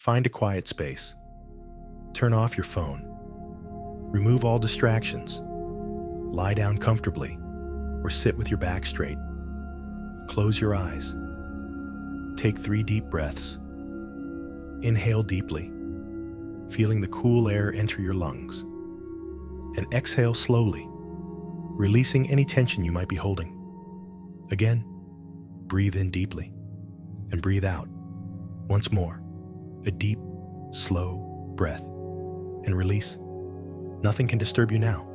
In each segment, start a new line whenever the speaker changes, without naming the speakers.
Find a quiet space. Turn off your phone. Remove all distractions. Lie down comfortably or sit with your back straight. Close your eyes. Take 3 deep breaths. Inhale deeply, feeling the cool air enter your lungs. And exhale slowly, releasing any tension you might be holding. Again, breathe in deeply and breathe out. Once more, a deep, slow breath and release. Nothing can disturb you now.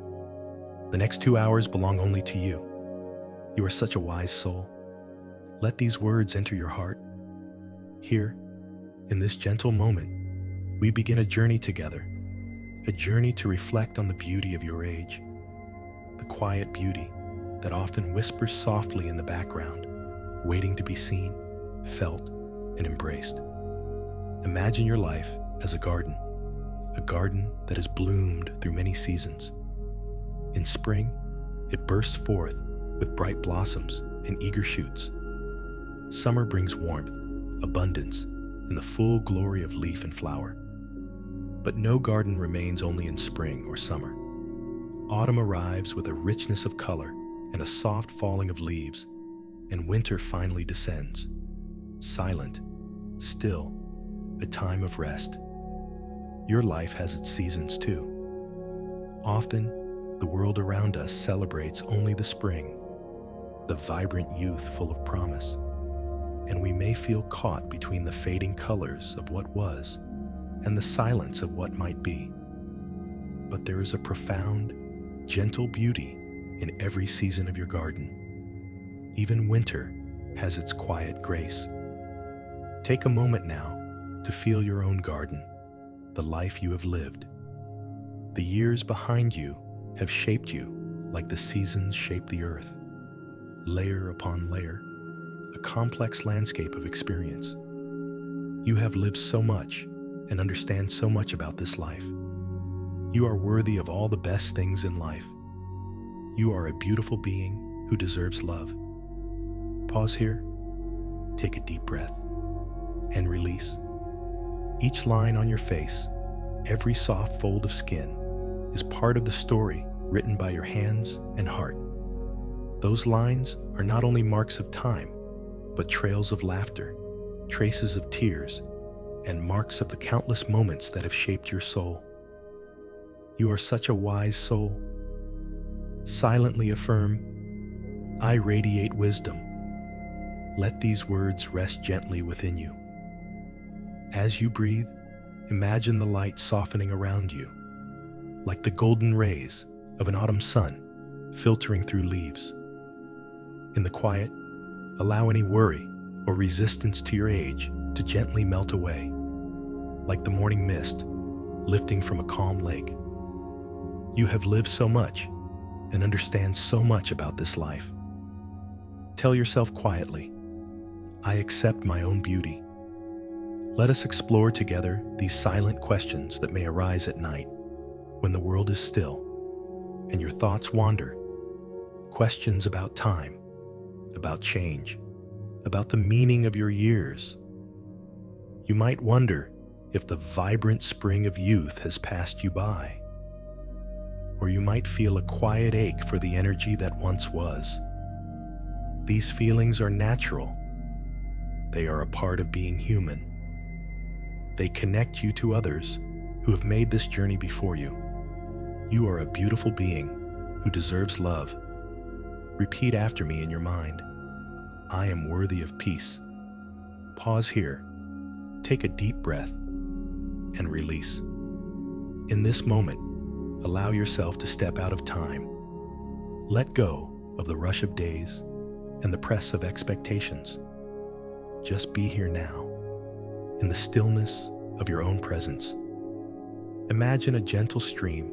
The next 2 hours belong only to you. You are such a wise soul. Let these words enter your heart. Here, in this gentle moment, we begin a journey together, a journey to reflect on the beauty of your age, the quiet beauty that often whispers softly in the background, waiting to be seen, felt, and embraced. Imagine your life as a garden that has bloomed through many seasons. In spring, it bursts forth with bright blossoms and eager shoots. Summer brings warmth, abundance, and the full glory of leaf and flower. But no garden remains only in spring or summer. Autumn arrives with a richness of color and a soft falling of leaves, and winter finally descends, silent, still, a time of rest. Your life has its seasons too. Often, the world around us celebrates only the spring, the vibrant youth full of promise, and we may feel caught between the fading colors of what was and the silence of what might be. But there is a profound, gentle beauty in every season of your garden. Even winter has its quiet grace. Take a moment now to feel your own garden, the life you have lived. The years behind you have shaped you like the seasons shape the earth, layer upon layer, a complex landscape of experience. You have lived so much and understand so much about this life. You are worthy of all the best things in life. You are a beautiful being who deserves love. Pause here, take a deep breath, and release. Each line on your face, every soft fold of skin, is part of the story written by your hands and heart. Those lines are not only marks of time, but trails of laughter, traces of tears, and marks of the countless moments that have shaped your soul. You are such a wise soul. Silently affirm, I radiate wisdom. Let these words rest gently within you. As you breathe, imagine the light softening around you, like the golden rays of an autumn sun filtering through leaves. In the quiet, allow any worry or resistance to your age to gently melt away, like the morning mist lifting from a calm lake. You have lived so much and understand so much about this life. Tell yourself quietly, I accept my own beauty. Let us explore together these silent questions that may arise at night when the world is still and your thoughts wander. Questions about time, about change, about the meaning of your years. You might wonder if the vibrant spring of youth has passed you by, or you might feel a quiet ache for the energy that once was. These feelings are natural. They are a part of being human. They connect you to others who have made this journey before you. You are a beautiful being who deserves love. Repeat after me in your mind, I am worthy of peace. Pause here, take a deep breath, and release. In this moment, allow yourself to step out of time. Let go of the rush of days and the press of expectations. Just be here now, in the stillness of your own presence. Imagine a gentle stream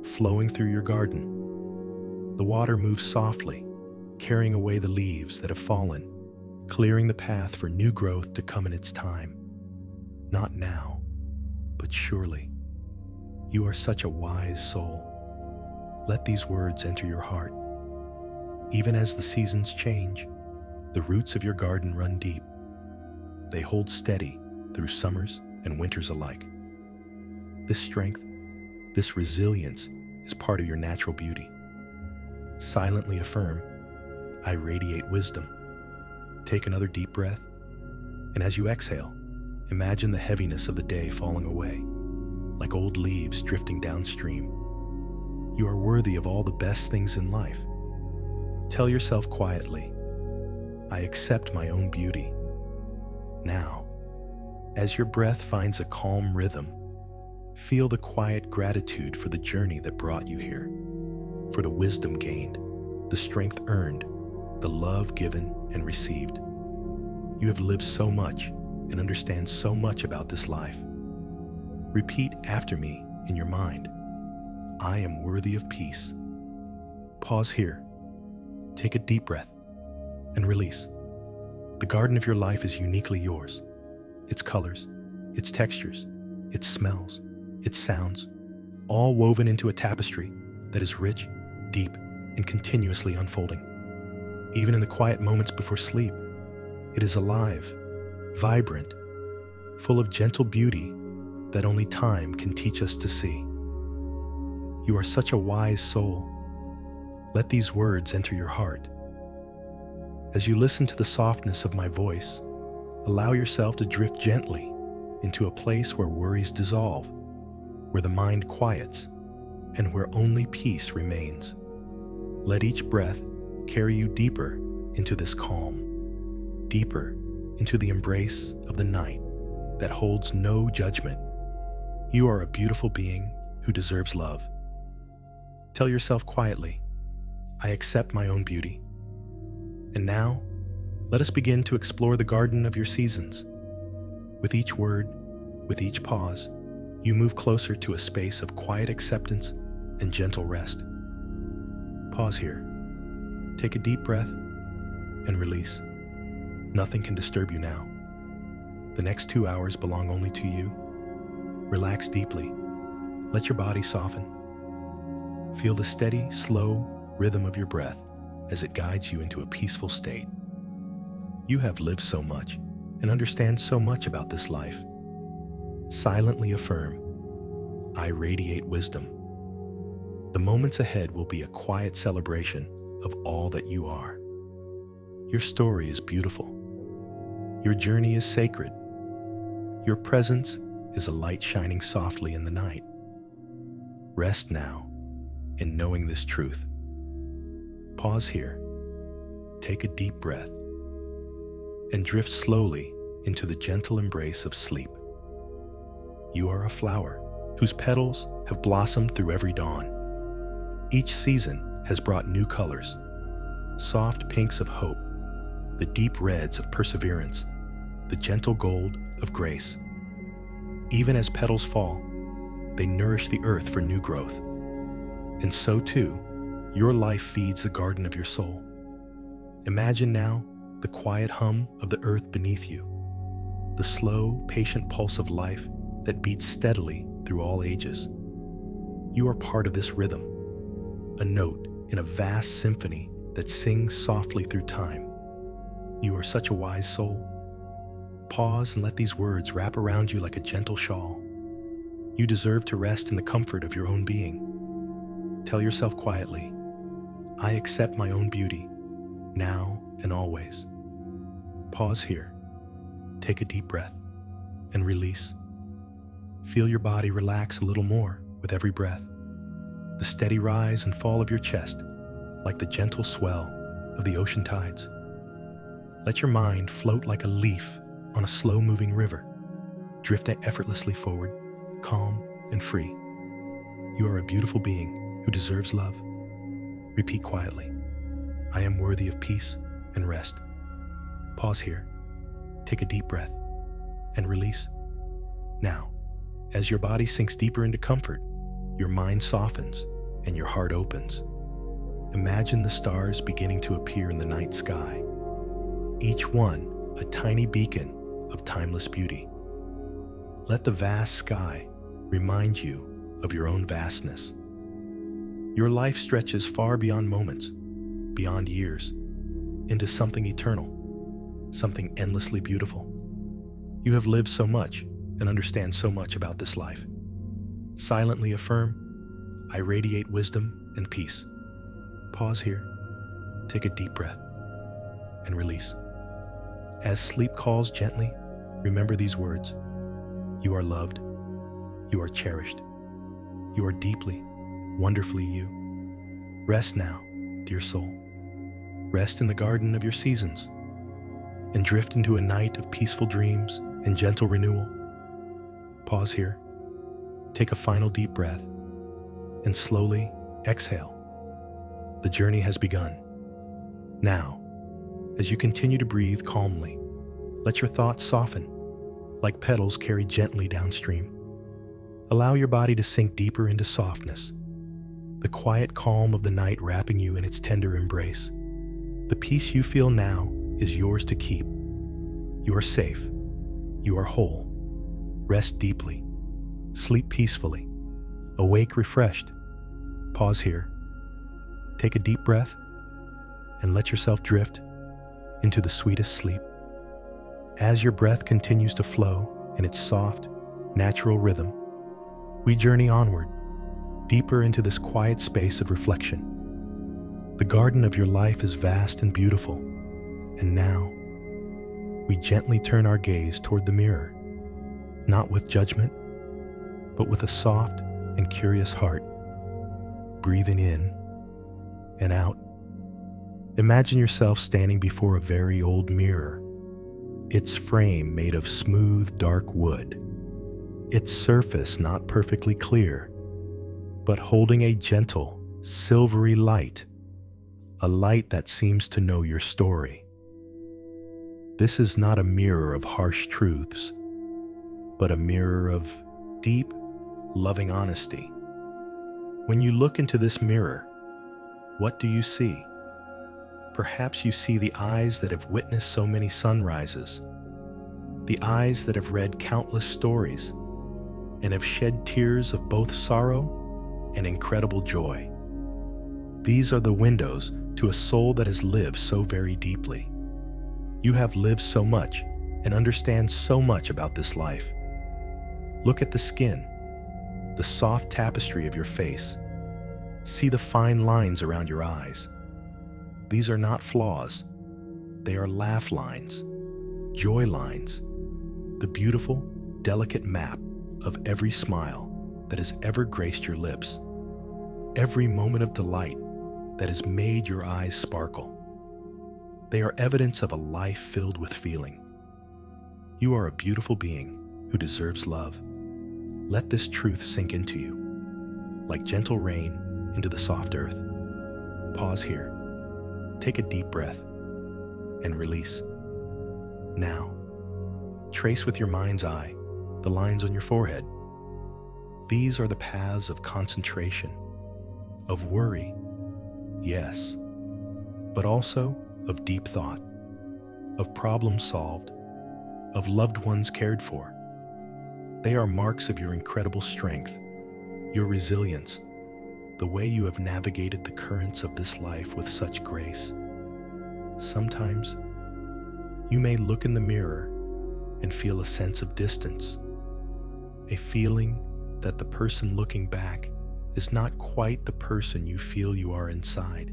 flowing through your garden. The water moves softly, carrying away the leaves that have fallen, clearing the path for new growth to come in its time. Not now, but surely. You are such a wise soul. Let these words enter your heart. Even as the seasons change, the roots of your garden run deep. They hold steady through summers and winters alike. This strength, this resilience is part of your natural beauty. Silently affirm, I radiate wisdom. Take another deep breath, and as you exhale, imagine the heaviness of the day falling away, like old leaves drifting downstream. You are worthy of all the best things in life. Tell yourself quietly, I accept my own beauty. Now, as your breath finds a calm rhythm, feel the quiet gratitude for the journey that brought you here, for the wisdom gained, the strength earned, the love given and received. You have lived so much and understand so much about this life. Repeat after me in your mind, I am worthy of peace. Pause here, take a deep breath, and release. The garden of your life is uniquely yours. Its colors, its textures, its smells, its sounds, all woven into a tapestry that is rich, deep, and continuously unfolding. Even in the quiet moments before sleep, it is alive, vibrant, full of gentle beauty that only time can teach us to see. You are such a wise soul. Let these words enter your heart. As you listen to the softness of my voice, allow yourself to drift gently into a place where worries dissolve, where the mind quiets, and where only peace remains. Let each breath carry you deeper into this calm, deeper into the embrace of the night that holds no judgment. You are a beautiful being who deserves love. Tell yourself quietly, I accept my own beauty. And now, let us begin to explore the garden of your seasons. With each word, with each pause, you move closer to a space of quiet acceptance and gentle rest. Pause here. Take a deep breath and release. Nothing can disturb you now. The next 2 hours belong only to you. Relax deeply. Let your body soften. Feel the steady, slow rhythm of your breath as it guides you into a peaceful state. You have lived so much and understand so much about this life. Silently affirm, I radiate wisdom. The moments ahead will be a quiet celebration of all that you are. Your story is beautiful. Your journey is sacred. Your presence is a light shining softly in the night. Rest now in knowing this truth. Pause here, take a deep breath, and drift slowly into the gentle embrace of sleep. You are a flower whose petals have blossomed through every dawn. Each season has brought new colors, soft pinks of hope, the deep reds of perseverance, the gentle gold of grace. Even as petals fall, they nourish the earth for new growth. And so too, your life feeds the garden of your soul. Imagine now the quiet hum of the earth beneath you, the slow, patient pulse of life that beats steadily through all ages. You are part of this rhythm, a note in a vast symphony that sings softly through time. You are such a wise soul. Pause and let these words wrap around you like a gentle shawl. You deserve to rest in the comfort of your own being. Tell yourself quietly, I accept my own beauty, now and always. Pause here, take a deep breath, and release. Feel your body relax a little more with every breath. The steady rise and fall of your chest, like the gentle swell of the ocean tides. Let your mind float like a leaf on a slow-moving river, drifting effortlessly forward, calm and free. You are a beautiful being who deserves love. Repeat quietly, I am worthy of peace and rest. Pause here, take a deep breath, and release. Now, as your body sinks deeper into comfort, your mind softens and your heart opens. Imagine the stars beginning to appear in the night sky, each one a tiny beacon of timeless beauty. Let the vast sky remind you of your own vastness. Your life stretches far beyond moments, beyond years, into something eternal, something endlessly beautiful. You have lived so much and understand so much about this life. Silently affirm, I radiate wisdom and peace. Pause here, take a deep breath, and release. As sleep calls gently, remember these words. You are loved. You are cherished. You are deeply, wonderfully you. Rest now, dear soul. Rest in the garden of your seasons and drift into a night of peaceful dreams and gentle renewal. Pause here, take a final deep breath, and slowly exhale. The journey has begun. Now, as you continue to breathe calmly, let your thoughts soften, like petals carried gently downstream. Allow your body to sink deeper into softness, the quiet calm of the night wrapping you in its tender embrace. The peace you feel now is yours to keep. You are safe. You are whole. Rest deeply. Sleep peacefully. Awake refreshed. Pause here. Take a deep breath and let yourself drift into the sweetest sleep. As your breath continues to flow in its soft, natural rhythm, we journey onward, deeper into this quiet space of reflection. The garden of your life is vast and beautiful, and now we gently turn our gaze toward the mirror, not with judgment, but with a soft and curious heart, breathing in and out. Imagine yourself standing before a very old mirror, its frame made of smooth, dark wood, its surface not perfectly clear, but holding a gentle, silvery light, a light that seems to know your story. This is not a mirror of harsh truths, but a mirror of deep, loving honesty. When you look into this mirror, what do you see? Perhaps you see the eyes that have witnessed so many sunrises, the eyes that have read countless stories and have shed tears of both sorrow and incredible joy. These are the windows to a soul that has lived so very deeply. You have lived so much and understand so much about this life. Look at the skin, the soft tapestry of your face. See the fine lines around your eyes. These are not flaws. They are laugh lines, joy lines, the beautiful, delicate map of every smile that has ever graced your lips, every moment of delight that has made your eyes sparkle. They are evidence of a life filled with feeling. You are a beautiful being who deserves love. Let this truth sink into you, like gentle rain into the soft earth. Pause here. Take a deep breath and release. Now, trace with your mind's eye the lines on your forehead. These are the paths of concentration, of worry, yes, but also of deep thought, of problems solved, of loved ones cared for. They are marks of your incredible strength, your resilience, the way you have navigated the currents of this life with such grace. Sometimes, you may look in the mirror and feel a sense of distance, a feeling that the person looking back is not quite the person you feel you are inside.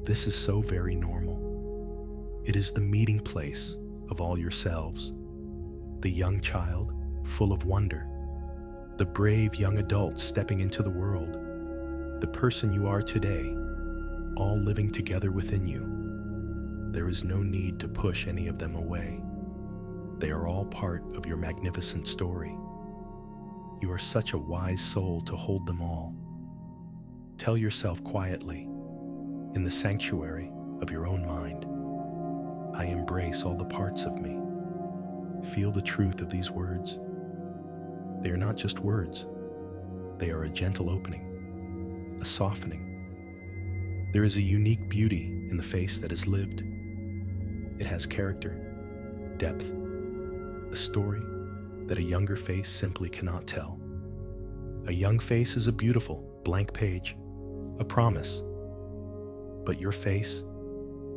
This is so very normal. It is the meeting place of all yourselves, the young child full of wonder, the brave young adult stepping into the world, the person you are today, all living together within you. There is no need to push any of them away. They are all part of your magnificent story. You are such a wise soul to hold them all. Tell yourself quietly, in the sanctuary of your own mind, I embrace all the parts of me. Feel the truth of these words. They are not just words. They are a gentle opening, a softening. There is a unique beauty in the face that is lived. It has character, depth, a story that a younger face simply cannot tell. A young face is a beautiful, blank page, a promise. But your face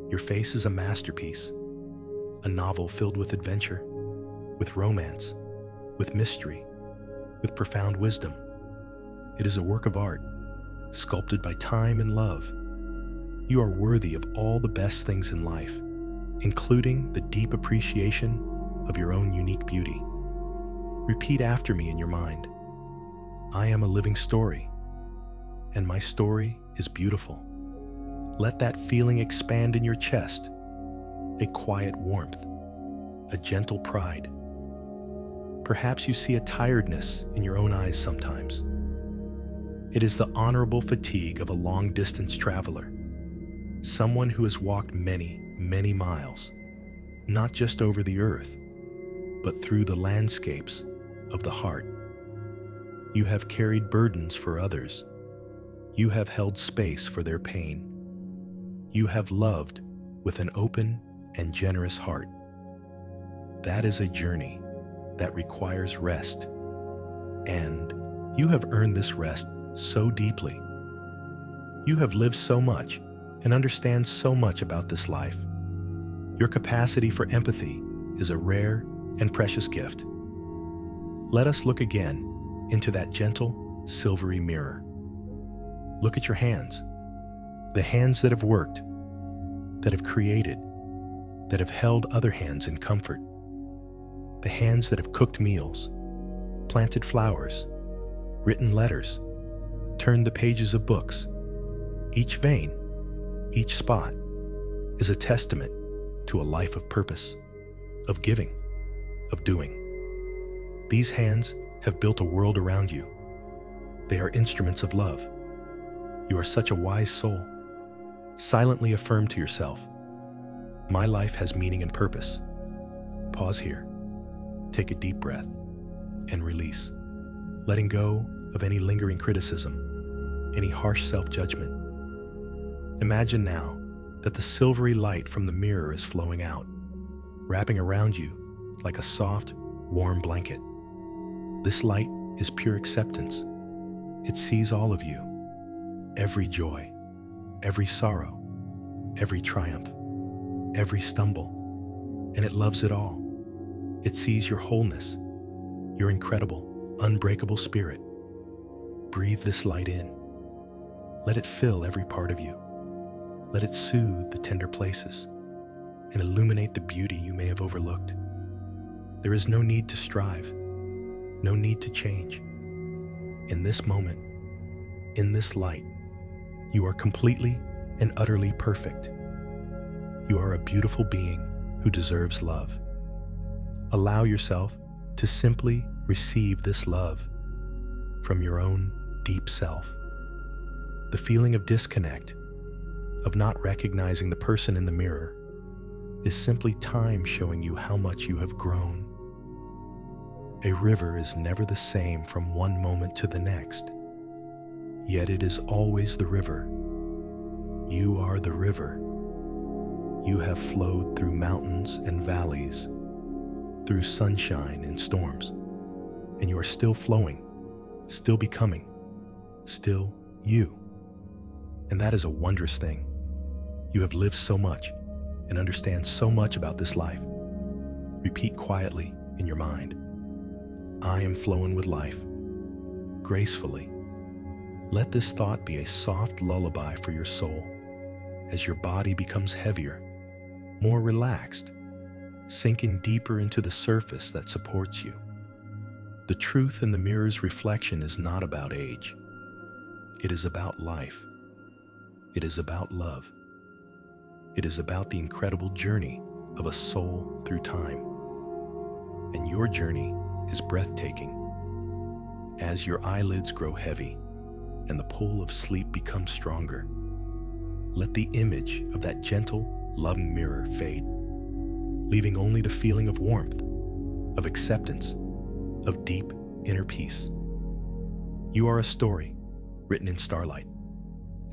is a masterpiece, a novel filled with adventure, with romance, with mystery, with profound wisdom. It is a work of art, sculpted by time and love. You are worthy of all the best things in life, including the deep appreciation of your own unique beauty. Repeat after me in your mind. I am a living story, and my story is beautiful. Let that feeling expand in your chest, a quiet warmth, a gentle pride. Perhaps you see a tiredness in your own eyes sometimes. It is the honorable fatigue of a long-distance traveler, someone who has walked many, many miles, not just over the earth, but through the landscapes of the heart. You have carried burdens for others. You have held space for their pain. You have loved with an open and generous heart. That is a journey that requires rest, and you have earned this rest so deeply. You have lived so much and understand so much about this life. Your capacity for empathy is a rare and precious gift. Let us look again into that gentle, silvery mirror. Look at your hands, the hands that have worked, that have created, that have held other hands in comfort, the hands that have cooked meals, planted flowers, written letters, turned the pages of books. Each vein, each spot is a testament to a life of purpose, of giving, of doing. These hands have built a world around you. They are instruments of love. You are such a wise soul. Silently affirm to yourself, my life has meaning and purpose. Pause here. Take a deep breath and release, letting go of any lingering criticism, any harsh self-judgment. Imagine now that the silvery light from the mirror is flowing out, wrapping around you like a soft, warm blanket. This light is pure acceptance. It sees all of you, every joy, every sorrow, every triumph, every stumble, and it loves it all. It sees your wholeness, your incredible, unbreakable spirit. Breathe this light in. Let it fill every part of you. Let it soothe the tender places and illuminate the beauty you may have overlooked. There is no need to strive, no need to change. In this moment, in this light, you are completely and utterly perfect. You are a beautiful being who deserves love. Allow yourself to simply receive this love from your own deep self. The feeling of disconnect, of not recognizing the person in the mirror, is simply time showing you how much you have grown. A river is never the same from one moment to the next, yet it is always the river. You are the river. You have flowed through mountains and valleys, through sunshine and storms, and you are still flowing, still becoming, still you. And that is a wondrous thing. You have lived so much and understand so much about this life. Repeat quietly in your mind, I am flowing with life, gracefully. Let this thought be a soft lullaby for your soul as your body becomes heavier, more relaxed, sinking deeper into the surface that supports you. The truth in the mirror's reflection is not about age. It is about life. It is about love. It is about the incredible journey of a soul through time. And your journey is breathtaking. As your eyelids grow heavy and the pull of sleep becomes stronger, let the image of that gentle, loving mirror fade, leaving only the feeling of warmth, of acceptance, of deep inner peace. You are a story written in starlight,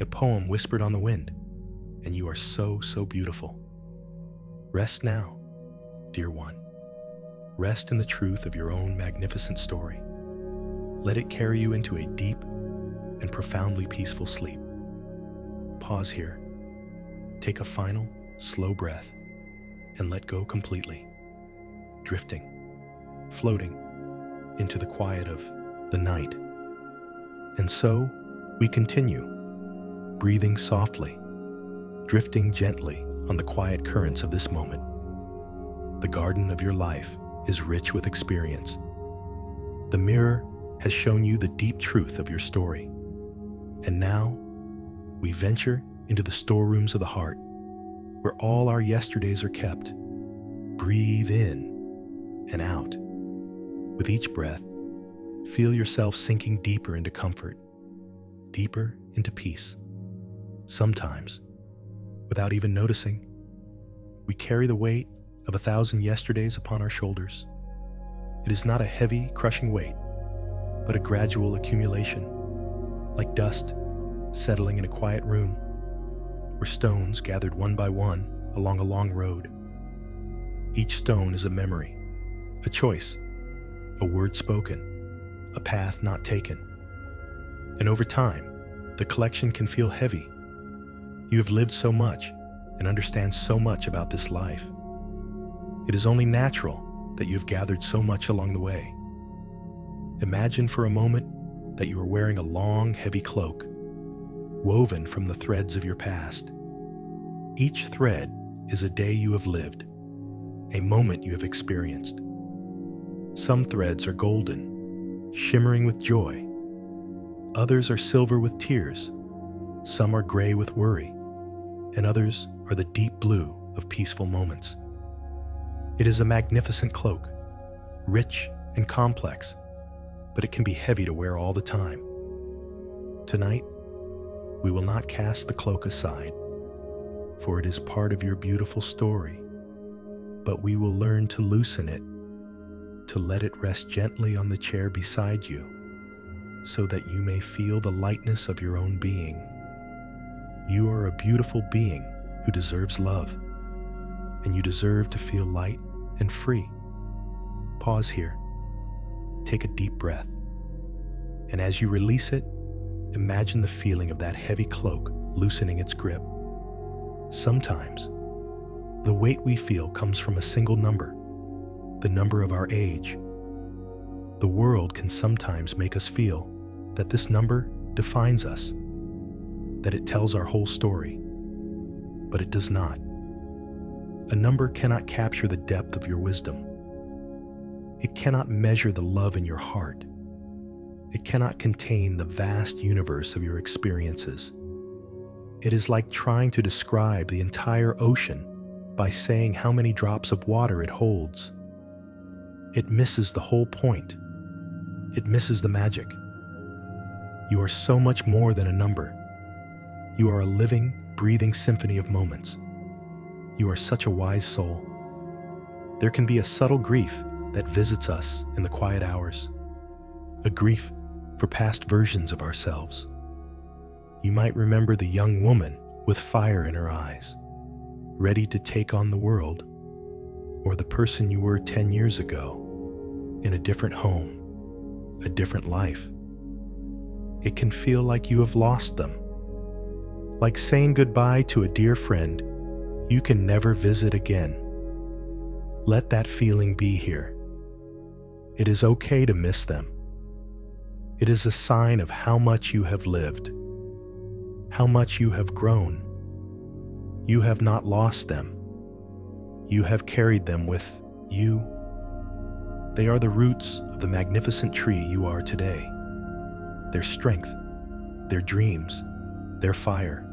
a poem whispered on the wind, and you are so, so beautiful. Rest now, dear one. Rest in the truth of your own magnificent story. Let it carry you into a deep and profoundly peaceful sleep. Pause here. Take a final, slow breath and let go completely. Drifting, floating, into the quiet of the night. And so we continue, breathing softly, drifting gently on the quiet currents of this moment. The garden of your life is rich with experience. The mirror has shown you the deep truth of your story. And now we venture into the storerooms of the heart, where all our yesterdays are kept. Breathe in and out. With each breath, feel yourself sinking deeper into comfort, deeper into peace. Sometimes, without even noticing, we carry the weight of 1,000 yesterdays upon our shoulders. It is not a heavy, crushing weight, but a gradual accumulation, like dust settling in a quiet room, or stones gathered one by one along a long road. Each stone is a memory, a choice, a word spoken, a path not taken. And over time, the collection can feel heavy. You have lived so much and understand so much about this life. It is only natural that you have gathered so much along the way. Imagine for a moment that you are wearing a long, heavy cloak, woven from the threads of your past. Each thread is a day you have lived, a moment you have experienced. Some threads are golden, shimmering with joy. Others are silver with tears. Some are gray with worry, and others are the deep blue of peaceful moments. It is a magnificent cloak, rich and complex, but it can be heavy to wear all the time. Tonight, we will not cast the cloak aside, for it is part of your beautiful story, but we will learn to loosen it, to let it rest gently on the chair beside you, so that you may feel the lightness of your own being. You are a beautiful being who deserves love, and you deserve to feel light and free. Pause here. Take a deep breath. And as you release it, imagine the feeling of that heavy cloak loosening its grip. Sometimes, the weight we feel comes from a single number, the number of our age. The world can sometimes make us feel that this number defines us, that it tells our whole story, but it does not. A number cannot capture the depth of your wisdom. It cannot measure the love in your heart. It cannot contain the vast universe of your experiences. It is like trying to describe the entire ocean by saying how many drops of water it holds. It misses the whole point. It misses the magic. You are so much more than a number. You are a living, breathing symphony of moments. You are such a wise soul. There can be a subtle grief that visits us in the quiet hours, a grief for past versions of ourselves. You might remember the young woman with fire in her eyes, ready to take on the world, or the person you were 10 years ago, in a different home, a different life. It can feel like you have lost them, like saying goodbye to a dear friend you can never visit again. Let that feeling be here. It is okay to miss them. It is a sign of how much you have lived, how much you have grown. You have not lost them. You have carried them with you. They are the roots of the magnificent tree you are today. Their strength, their dreams, their fire.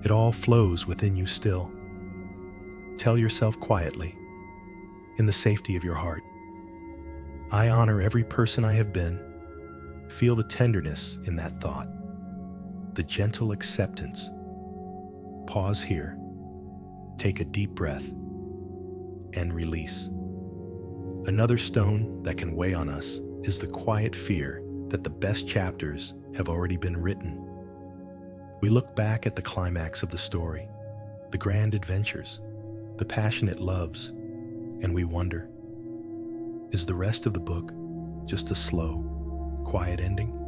It all flows within you still. Tell yourself quietly, in the safety of your heart, I honor every person I have been. Feel the tenderness in that thought, the gentle acceptance. Pause here, take a deep breath, and release. Another stone that can weigh on us is the quiet fear that the best chapters have already been written. We look back at the climax of the story, the grand adventures, the passionate loves, and we wonder, is the rest of the book just a slow, quiet ending?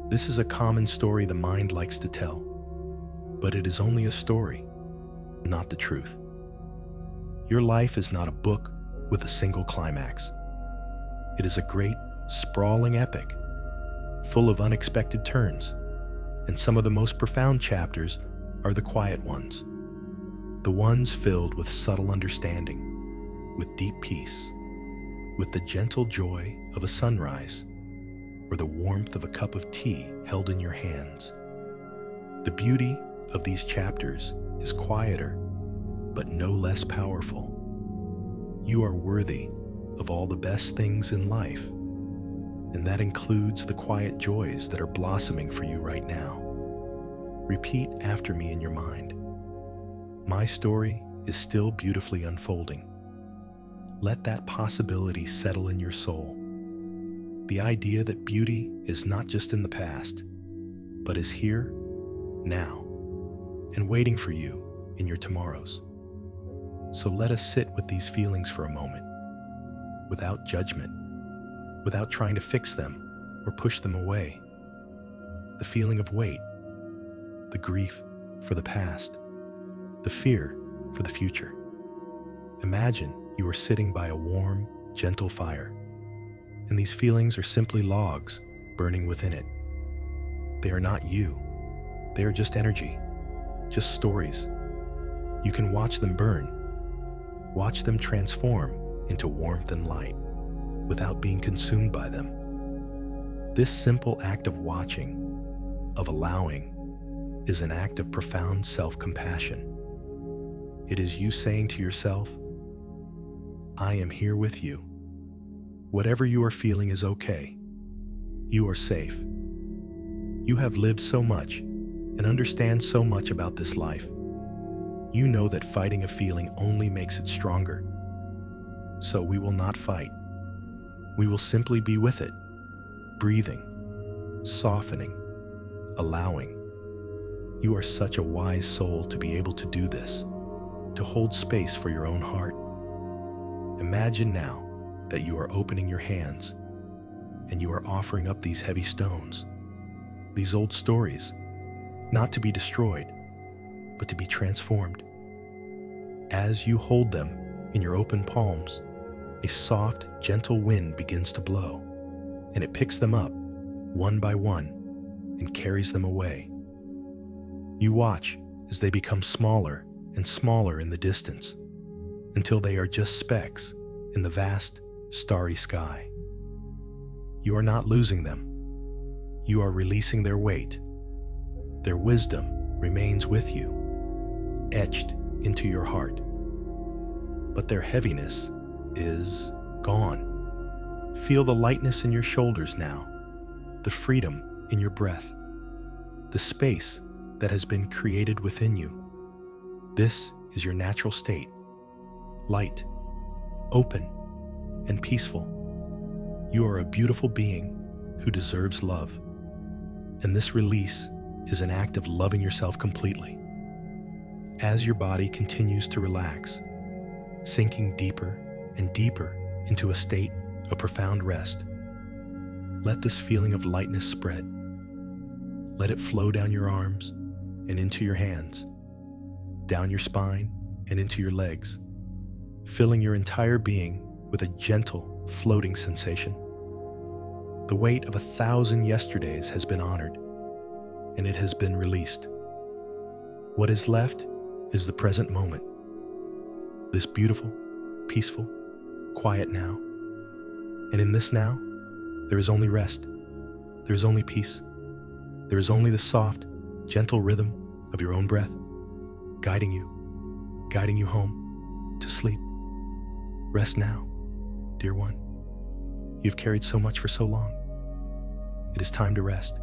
This is a common story the mind likes to tell, but it is only a story, not the truth. Your life is not a book with a single climax. It is a great, sprawling epic, full of unexpected turns, and some of the most profound chapters are the quiet ones, the ones filled with subtle understanding, with deep peace, with the gentle joy of a sunrise, or the warmth of a cup of tea held in your hands. The beauty of these chapters is quieter, but no less powerful. You are worthy of all the best things in life, and that includes the quiet joys that are blossoming for you right now. Repeat after me in your mind. My story is still beautifully unfolding. Let that possibility settle in your soul. The idea that beauty is not just in the past, but is here, now, and waiting for you in your tomorrows. So let us sit with these feelings for a moment, without judgment, without trying to fix them or push them away. The feeling of weight, the grief for the past, the fear for the future. Imagine you are sitting by a warm, gentle fire, and these feelings are simply logs burning within it. They are not you. They are just energy, just stories. You can watch them burn, watch them transform into warmth and light without being consumed by them. This simple act of watching, of allowing, is an act of profound self-compassion. It is you saying to yourself, I am here with you. Whatever you are feeling is okay. You are safe. You have lived so much and understand so much about this life. You know that fighting a feeling only makes it stronger. So we will not fight. We will simply be with it, breathing, softening, allowing. You are such a wise soul to be able to do this, to hold space for your own heart. Imagine now that you are opening your hands and you are offering up these heavy stones, these old stories, not to be destroyed, but to be transformed. As you hold them in your open palms, a soft, gentle wind begins to blow, and it picks them up one by one and carries them away. You watch as they become smaller and smaller in the distance until they are just specks in the vast, starry sky. You are not losing them. You are releasing their weight. Their wisdom remains with you, etched into your heart. But their heaviness is gone. Feel the lightness in your shoulders now, the freedom in your breath, the space that has been created within you. This is your natural state, light, open, and peaceful. You are a beautiful being who deserves love, and this release is an act of loving yourself completely. As your body continues to relax, sinking deeper and deeper into a state of profound rest, let this feeling of lightness spread. Let it flow down your arms and into your hands, down your spine and into your legs, filling your entire being with a gentle, floating sensation. The weight of 1,000 yesterdays has been honored, and it has been released. What is left is the present moment, this beautiful, peaceful, quiet now. And in this now, there is only rest, there is only peace, there is only the soft, gentle rhythm of your own breath, guiding you home to sleep. Rest now, dear one. You've carried so much for so long. It is time to rest.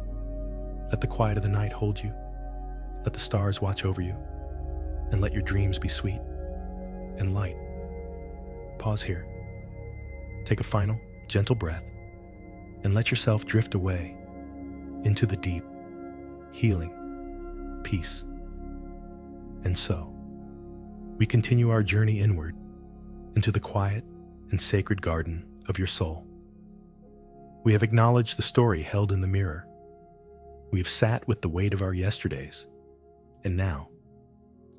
Let the quiet of the night hold you. Let the stars watch over you. And let your dreams be sweet and light. Pause here. Take a final, gentle breath and let yourself drift away into the deep, healing peace. And so, we continue our journey inward into the quiet and sacred garden of your soul. We have acknowledged the story held in the mirror. We have sat with the weight of our yesterdays. And now,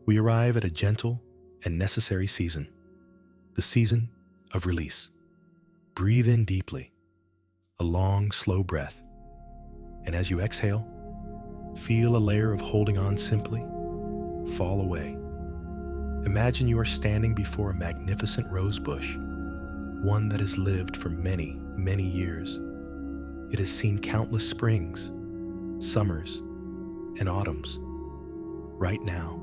we arrive at a gentle and necessary season, the season of release. breathe in deeply, a long, slow breath. And as you exhale, feel a layer of holding on simply fall away. Imagine you are standing before a magnificent rose bush, one that has lived for many, many years. It has seen countless springs, summers, and autumns. Right now,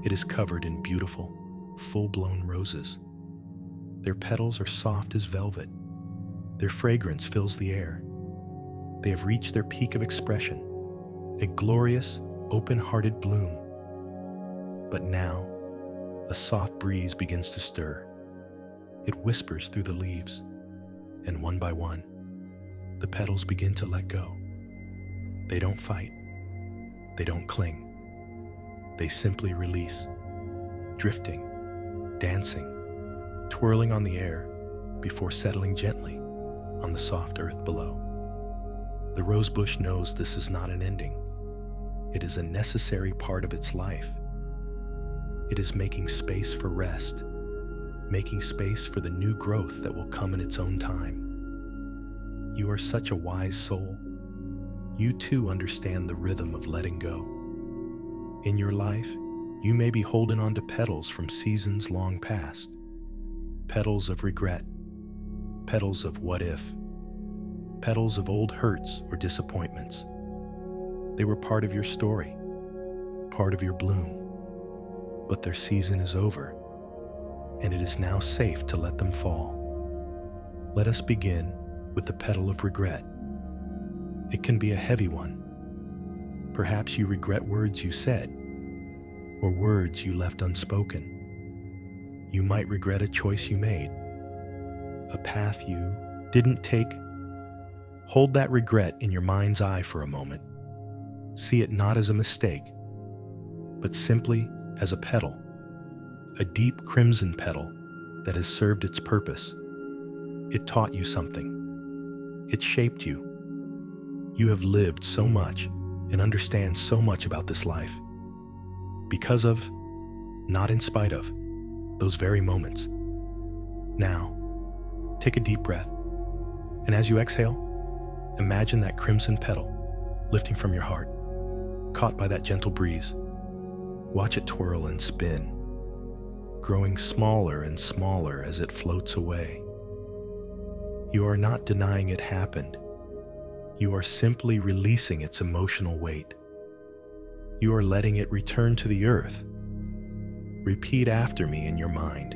it is covered in beautiful, full-blown roses. Their petals are soft as velvet. Their fragrance fills the air. They have reached their peak of expression, a glorious, open-hearted bloom. But now, a soft breeze begins to stir. It whispers through the leaves, and one by one, the petals begin to let go. They don't fight. They don't cling. They simply release, drifting, dancing, twirling on the air before settling gently on the soft earth below. The rosebush knows this is not an ending. It is a necessary part of its life. It is making space for rest, making space for the new growth that will come in its own time. You are such a wise soul. You too understand the rhythm of letting go. In your life, you may be holding on to petals from seasons long past, petals of regret, petals of what if, petals of old hurts or disappointments. They were part of your story, part of your bloom, but their season is over, and it is now safe to let them fall. Let us begin with the petal of regret. It can be a heavy one. Perhaps you regret words you said, or words you left unspoken. You might regret a choice you made, a path you didn't take. Hold that regret in your mind's eye for a moment. See it not as a mistake, but simply as a petal, a deep crimson petal that has served its purpose. It taught you something. It shaped you. You have lived so much and understand so much about this life because of, not in spite of, those very moments. Now, take a deep breath, and as you exhale, imagine that crimson petal lifting from your heart, caught by that gentle breeze. Watch it twirl and spin, growing smaller and smaller as it floats away. You are not denying it happened. You are simply releasing its emotional weight. You are letting it return to the earth. Repeat after me in your mind.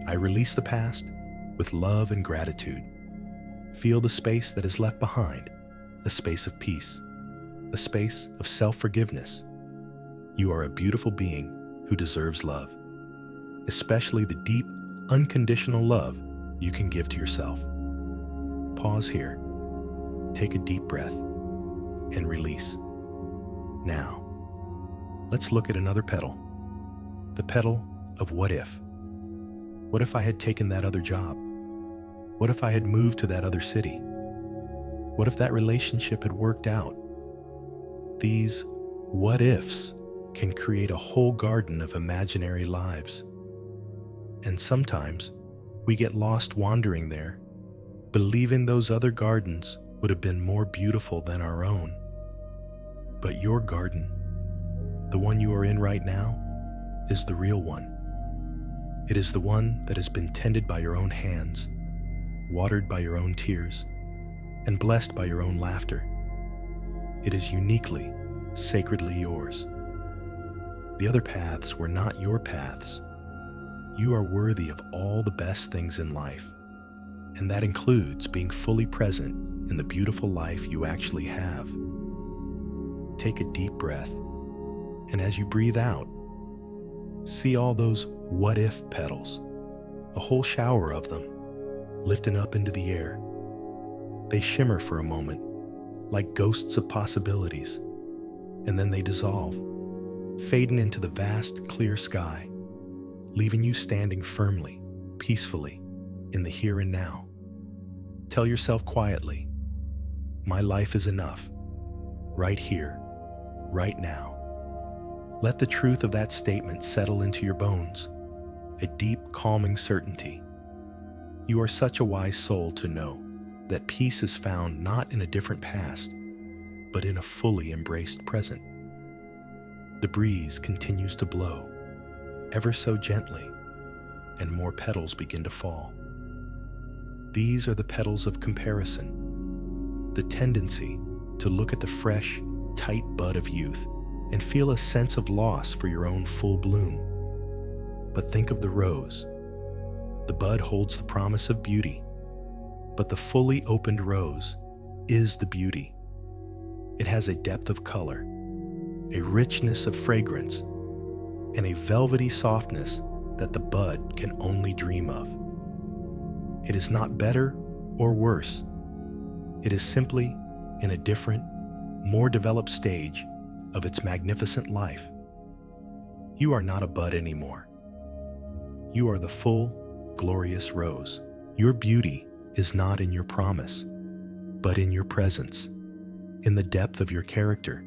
I release the past with love and gratitude. Feel the space that is left behind, a space of peace, a space of self-forgiveness. You are a beautiful being who deserves love, especially the deep, unconditional love you can give to yourself. Pause here, take a deep breath, and release. Now, let's look at another petal, the petal of what if. What if I had taken that other job? What if I had moved to that other city? What if that relationship had worked out? These what ifs can create a whole garden of imaginary lives. And sometimes we get lost wandering there, believing those other gardens would have been more beautiful than our own. But your garden, the one you are in right now, is the real one. It is the one that has been tended by your own hands, watered by your own tears, and blessed by your own laughter. It is uniquely, sacredly yours. The other paths were not your paths. You are worthy of all the best things in life, and that includes being fully present in the beautiful life you actually have. Take a deep breath, and as you breathe out, see all those what-if petals, a whole shower of them, lifting up into the air. They shimmer for a moment, like ghosts of possibilities, and then they dissolve, fading into the vast, clear sky, leaving you standing firmly, peacefully, in the here and now. Tell yourself quietly, my life is enough, right here, right now. Let the truth of that statement settle into your bones, a deep, calming certainty. You are such a wise soul to know that peace is found not in a different past, but in a fully embraced present. The breeze continues to blow, ever so gently, and more petals begin to fall. These are the petals of comparison, the tendency to look at the fresh, tight bud of youth and feel a sense of loss for your own full bloom. But think of the rose. The bud holds the promise of beauty, but the fully opened rose is the beauty. It has a depth of color, a richness of fragrance, and a velvety softness that the bud can only dream of. It is not better or worse. It is simply in a different, more developed stage of its magnificent life. You are not a bud anymore. You are the full, glorious rose. Your beauty is not in your promise, but in your presence, in the depth of your character,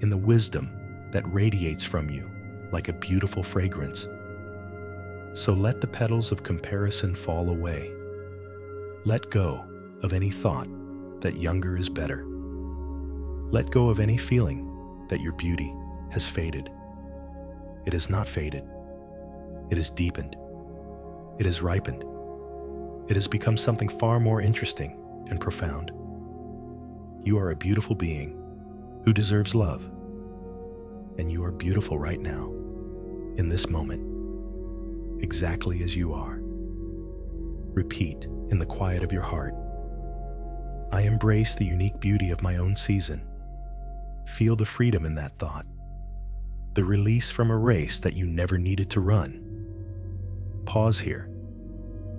in the wisdom that radiates from you like a beautiful fragrance. So let the petals of comparison fall away. Let go of any thought that younger is better. Let go of any feeling that your beauty has faded. It has not faded. It has deepened. It has ripened. It has become something far more interesting and profound. You are a beautiful being who deserves love. And you are beautiful right now, in this moment, exactly as you are. Repeat in the quiet of your heart, I embrace the unique beauty of my own season. Feel the freedom in that thought, the release from a race that you never needed to run. Pause here,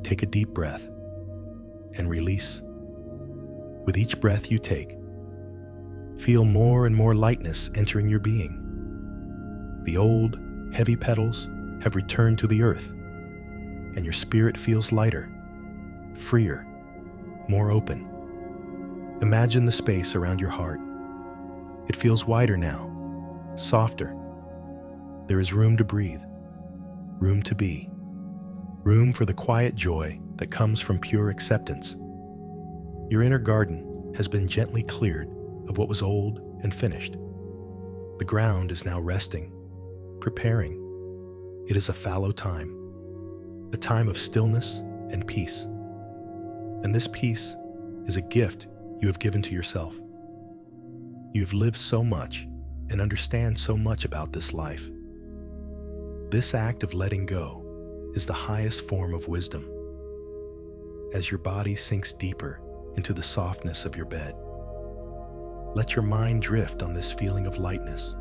take a deep breath, and release. With each breath you take, feel more and more lightness entering your being. The old, heavy petals have returned to the earth, and your spirit feels lighter, freer, more open. Imagine the space around your heart. It feels wider now, softer. There is room to breathe, room to be, room for the quiet joy that comes from pure acceptance. Your inner garden has been gently cleared of what was old and finished. The ground is now resting, preparing. It is a fallow time, a time of stillness and peace. And this peace is a gift you have given to yourself. You have lived so much and understand so much about this life. This act of letting go is the highest form of wisdom. As your body sinks deeper into the softness of your bed, let your mind drift on this feeling of lightness.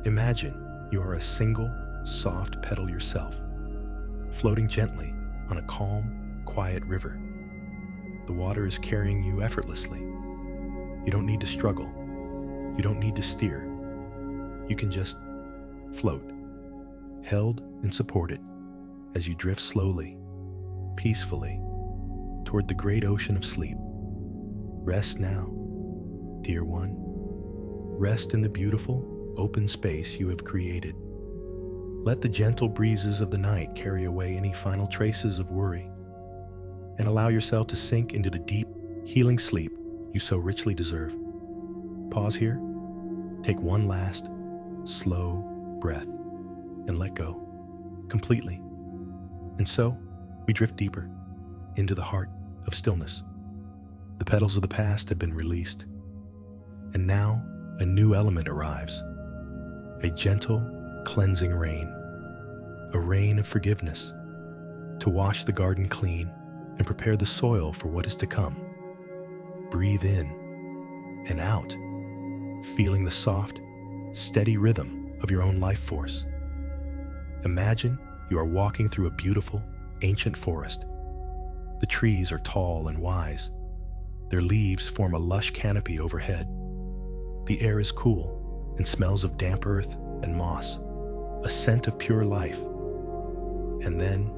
Imagine you are a single, soft petal yourself, floating gently on a calm, quiet river. The water is carrying you effortlessly. You don't need to struggle. You don't need to steer. You can just float, held and supported as you drift slowly, peacefully, toward the great ocean of sleep. Rest now, dear one. Rest in the beautiful, open space you have created. Let the gentle breezes of the night carry away any final traces of worry, and allow yourself to sink into the deep, healing sleep you so richly deserve. Pause here, take one last, slow breath, and let go, completely. And so, we drift deeper into the heart of stillness. The petals of the past have been released, and now a new element arrives. A gentle, cleansing rain. A rain of forgiveness to wash the garden clean and prepare the soil for what is to come. Breathe in and out, feeling the soft, steady rhythm of your own life force. Imagine you are walking through a beautiful, ancient forest. The trees are tall and wise. Their leaves form a lush canopy overhead. The air is cool and smells of damp earth and moss, a scent of pure life. And then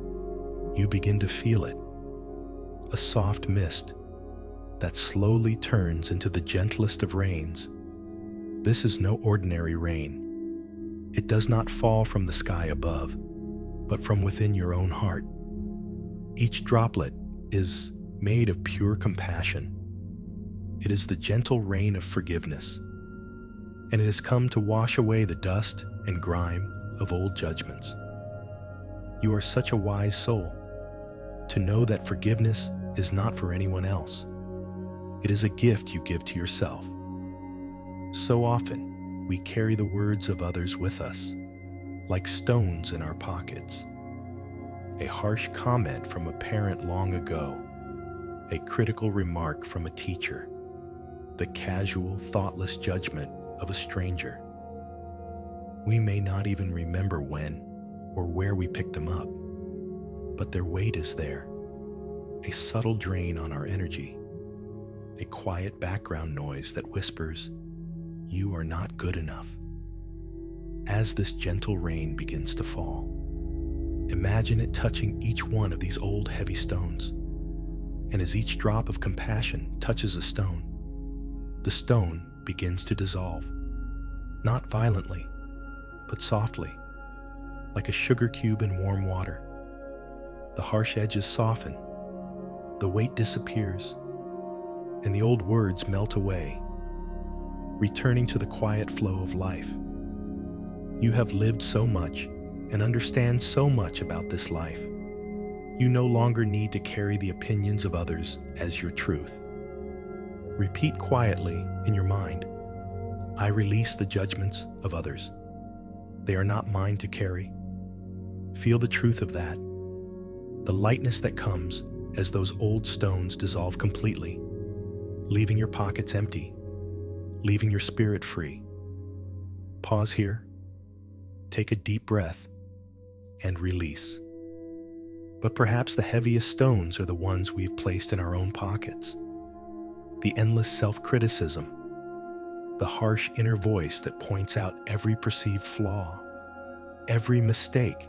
you begin to feel it, a soft mist that slowly turns into the gentlest of rains. This is no ordinary rain. It does not fall from the sky above, but from within your own heart. Each droplet is made of pure compassion. It is the gentle rain of forgiveness, and it has come to wash away the dust and grime of old judgments. You are such a wise soul to know that forgiveness is not for anyone else. It is a gift you give to yourself. So often, we carry the words of others with us, like stones in our pockets. A harsh comment from a parent long ago, a critical remark from a teacher, the casual, thoughtless judgment of a stranger. We may not even remember when or where we picked them up, but their weight is there, a subtle drain on our energy, a quiet background noise that whispers, "You are not good enough." As this gentle rain begins to fall, imagine it touching each one of these old heavy stones. And as each drop of compassion touches a stone, the stone begins to dissolve, not violently, but softly, like a sugar cube in warm water. The harsh edges soften, the weight disappears, and the old words melt away, returning to the quiet flow of life. You have lived so much and understand so much about this life. You no longer need to carry the opinions of others as your truth. Repeat quietly in your mind, "I release the judgments of others. They are not mine to carry." Feel the truth of that, the lightness that comes as those old stones dissolve completely, leaving your pockets empty, leaving your spirit free. Pause here, take a deep breath, and release. But perhaps the heaviest stones are the ones we've placed in our own pockets. The endless self-criticism, the harsh inner voice that points out every perceived flaw, every mistake,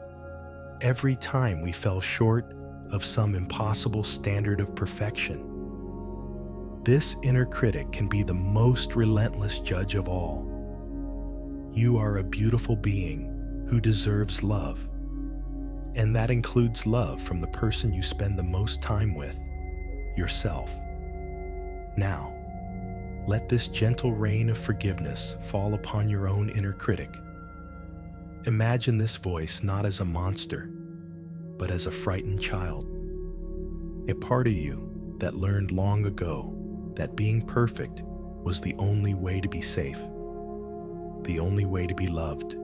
every time we fell short of some impossible standard of perfection. This inner critic can be the most relentless judge of all. You are a beautiful being who deserves love, and that includes love from the person you spend the most time with, yourself. Now, let this gentle rain of forgiveness fall upon your own inner critic. Imagine this voice not as a monster, but as a frightened child. A part of you that learned long ago that being perfect was the only way to be safe, the only way to be loved.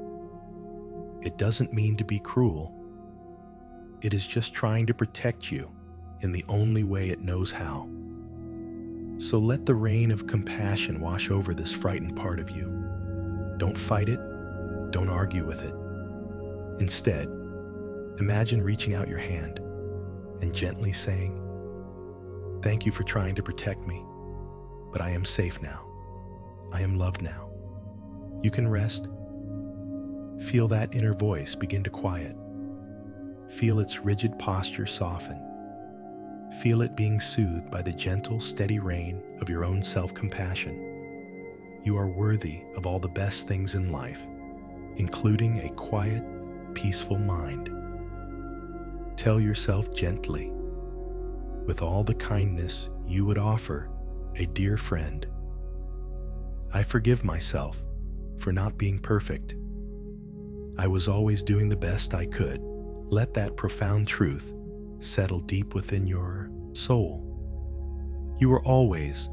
It doesn't mean to be cruel. It is just trying to protect you in the only way it knows how. So let the rain of compassion wash over this frightened part of you. Don't fight it. Don't argue with it. Instead, imagine reaching out your hand and gently saying, "Thank you for trying to protect me, but I am safe now. I am loved now." You can rest. Feel that inner voice begin to quiet. Feel its rigid posture soften. Feel it being soothed by the gentle, steady rain of your own self-compassion. You are worthy of all the best things in life, including a quiet, peaceful mind. Tell yourself gently, with all the kindness you would offer a dear friend, "I forgive myself for not being perfect. I was always doing the best I could." Let that profound truth settle deep within your soul. You were always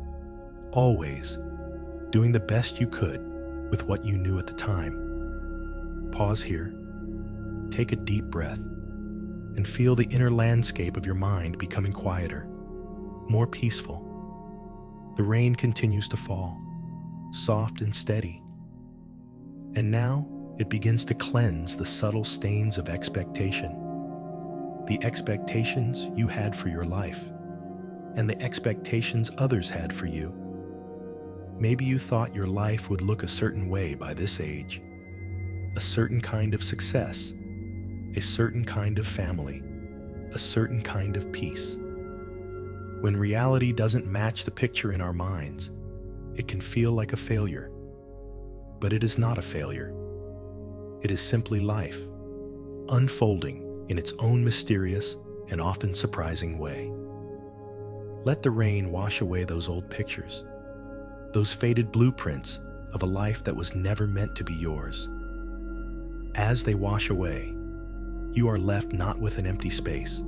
doing the best you could with what you knew at the time. Pause here, take a deep breath, and feel the inner landscape of your mind becoming quieter, more peaceful. The rain continues to fall, soft and steady. And now it begins to cleanse the subtle stains of expectation. The expectations you had for your life, and the expectations others had for you. Maybe you thought your life would look a certain way by this age, a certain kind of success, a certain kind of family, a certain kind of peace. When reality doesn't match the picture in our minds, it can feel like a failure. But it is not a failure. It is simply life, unfolding in its own mysterious and often surprising way. Let the rain wash away those old pictures, those faded blueprints of a life that was never meant to be yours. As they wash away, you are left not with an empty space,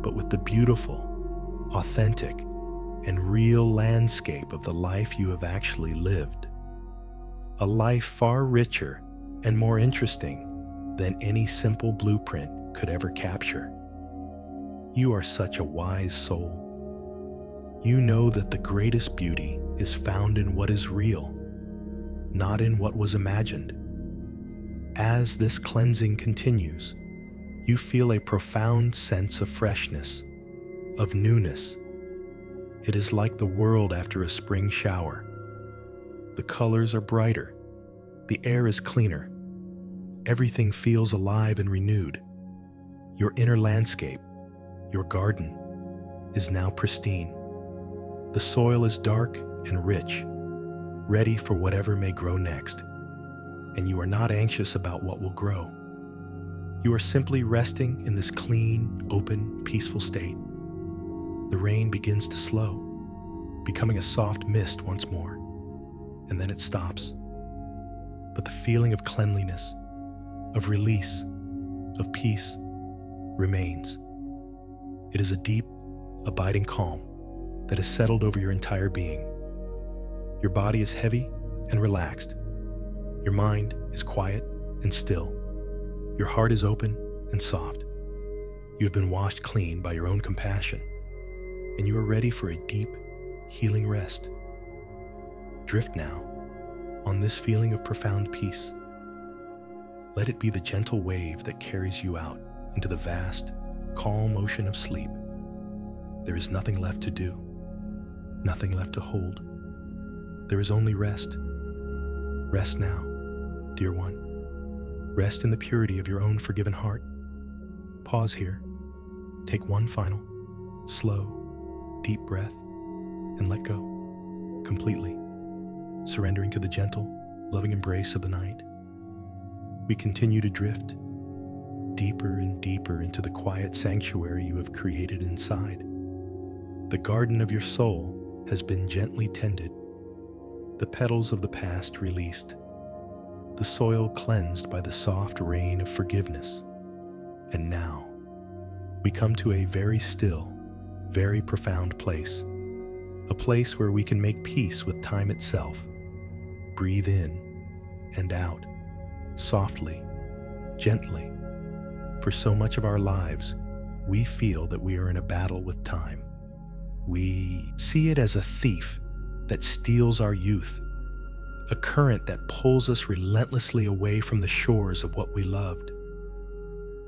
but with the beautiful, authentic, and real landscape of the life you have actually lived. A life far richer and more interesting than any simple blueprint could ever capture. You are such a wise soul. You know that the greatest beauty is found in what is real, not in what was imagined. As this cleansing continues, you feel a profound sense of freshness, of newness. It is like the world after a spring shower. The colors are brighter, the air is cleaner, everything feels alive and renewed. Your inner landscape, your garden, is now pristine. The soil is dark and rich, ready for whatever may grow next. And you are not anxious about what will grow. You are simply resting in this clean, open, peaceful state. The rain begins to slow, becoming a soft mist once more, and then it stops. But the feeling of cleanliness, of release, of peace remains. It is a deep, abiding calm that has settled over your entire being. Your body is heavy and relaxed. Your mind is quiet and still. Your heart is open and soft. You have been washed clean by your own compassion, and you are ready for a deep, healing rest. Drift now on this feeling of profound peace. Let it be the gentle wave that carries you out into the vast, calm ocean of sleep. There is nothing left to do, nothing left to hold. There is only rest. Rest now, dear one. Rest in the purity of your own forgiven heart. Pause here. Take one final, slow, deep breath and let go completely, surrendering to the gentle, loving embrace of the night. We continue to drift deeper and deeper into the quiet sanctuary you have created inside. The garden of your soul has been gently tended, the petals of the past released, the soil cleansed by the soft rain of forgiveness. And now, we come to a very still, very profound place, a place where we can make peace with time itself. Breathe in and out, softly, gently. For so much of our lives, we feel that we are in a battle with time. We see it as a thief that steals our youth, a current that pulls us relentlessly away from the shores of what we loved.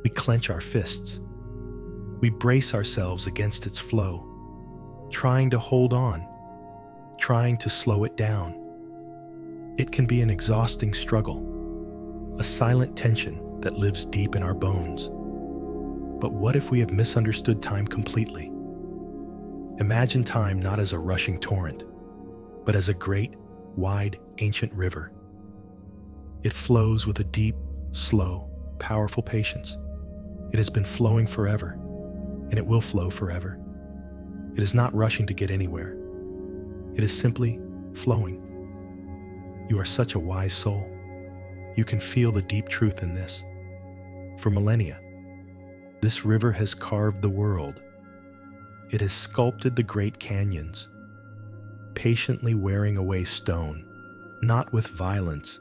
We clench our fists. We brace ourselves against its flow, trying to hold on, trying to slow it down. It can be an exhausting struggle, a silent tension that lives deep in our bones. But what if we have misunderstood time completely? Imagine time not as a rushing torrent, but as a great, wide, ancient river. It flows with a deep, slow, powerful patience. It has been flowing forever, and it will flow forever. It is not rushing to get anywhere. It is simply flowing. You are such a wise soul. You can feel the deep truth in this. For millennia, this river has carved the world. It has sculpted the great canyons, patiently wearing away stone, not with violence,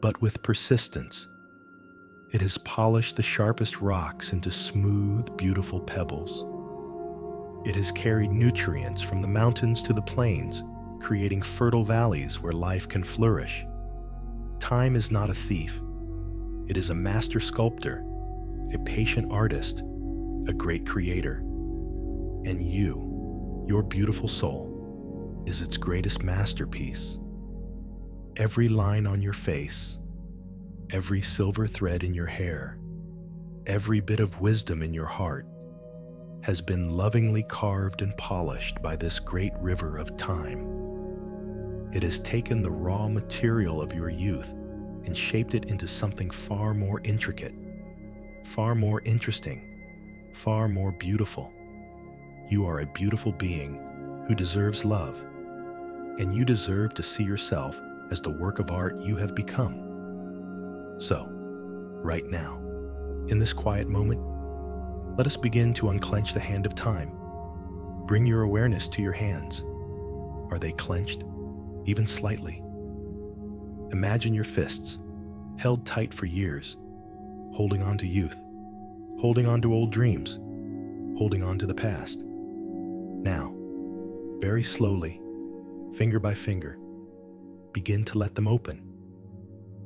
but with persistence. It has polished the sharpest rocks into smooth, beautiful pebbles. It has carried nutrients from the mountains to the plains, creating fertile valleys where life can flourish. Time is not a thief. It is a master sculptor, a patient artist, a great creator. And you, your beautiful soul, is its greatest masterpiece. Every line on your face, every silver thread in your hair, every bit of wisdom in your heart has been lovingly carved and polished by this great river of time. It has taken the raw material of your youth and shaped it into something far more intricate, far more interesting, far more beautiful. You are a beautiful being who deserves love, and you deserve to see yourself as the work of art you have become. So, right now, in this quiet moment, let us begin to unclench the hand of time. Bring your awareness to your hands. Are they clenched, even slightly? Imagine your fists, held tight for years, holding on to youth, holding on to old dreams, holding on to the past. Now, very slowly, finger by finger, begin to let them open.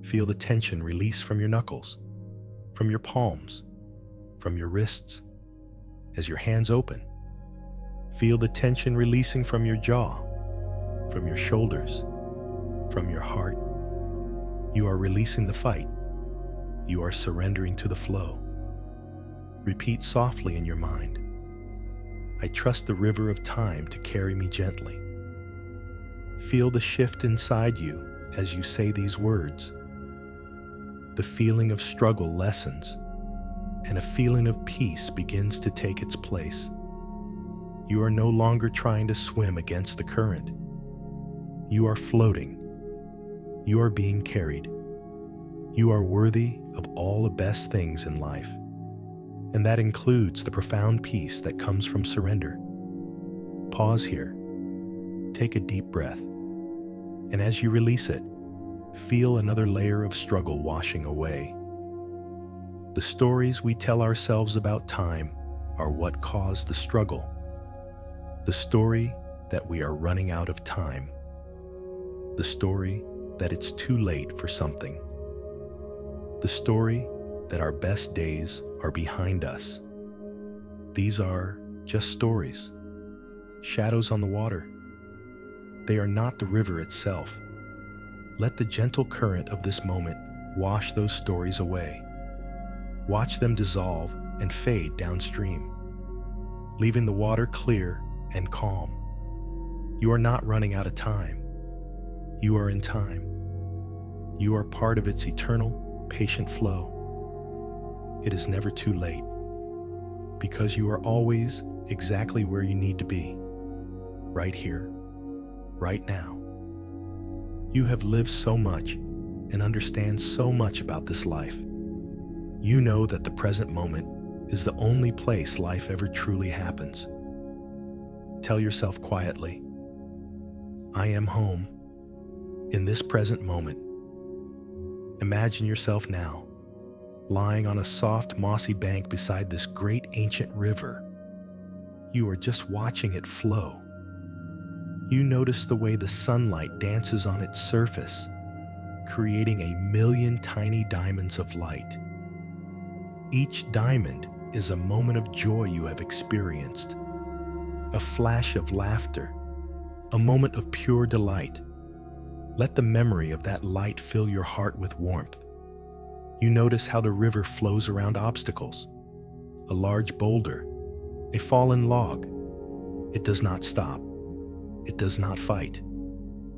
Feel the tension release from your knuckles, from your palms, from your wrists. As your hands open, feel the tension releasing from your jaw, from your shoulders, from your heart. You are releasing the fight. You are surrendering to the flow. Repeat softly in your mind, I trust the river of time to carry me gently. Feel the shift inside you as you say these words. The feeling of struggle lessens, and a feeling of peace begins to take its place. You are no longer trying to swim against the current. You are floating. You are being carried. You are worthy of all the best things in life, and that includes the profound peace that comes from surrender. Pause here. Take a deep breath, and as you release it, feel another layer of struggle washing away. The stories we tell ourselves about time are what cause the struggle. The story that we are running out of time. The story that it's too late for something. The story that our best days are behind us. These are just stories, shadows on the water. They are not the river itself. Let the gentle current of this moment wash those stories away. Watch them dissolve and fade downstream, leaving the water clear and calm. You are not running out of time. You are in time. You are part of its eternal, patient flow. It is never too late, because you are always exactly where you need to be, right here, right now. You have lived so much and understand so much about this life. You know that the present moment is the only place life ever truly happens. Tell yourself quietly, I am home in this present moment. Imagine yourself now, lying on a soft, mossy bank beside this great ancient river. You are just watching it flow. You notice the way the sunlight dances on its surface, creating a million tiny diamonds of light. Each diamond is a moment of joy you have experienced, a flash of laughter, a moment of pure delight. Let the memory of that light fill your heart with warmth. You notice how the river flows around obstacles, a large boulder, a fallen log. It does not stop. It does not fight.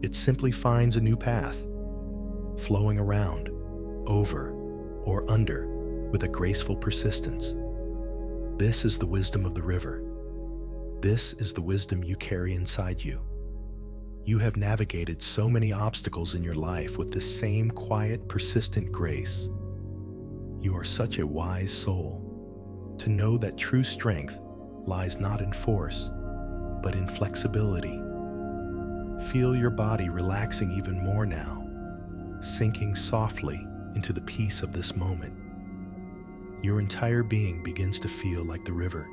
It simply finds a new path, flowing around, over, or under, with a graceful persistence. This is the wisdom of the river. This is the wisdom you carry inside you. You have navigated so many obstacles in your life with this same quiet, persistent grace. You are such a wise soul to know that true strength lies not in force, but in flexibility. Feel your body relaxing even more now, sinking softly into the peace of this moment. Your entire being begins to feel like the river,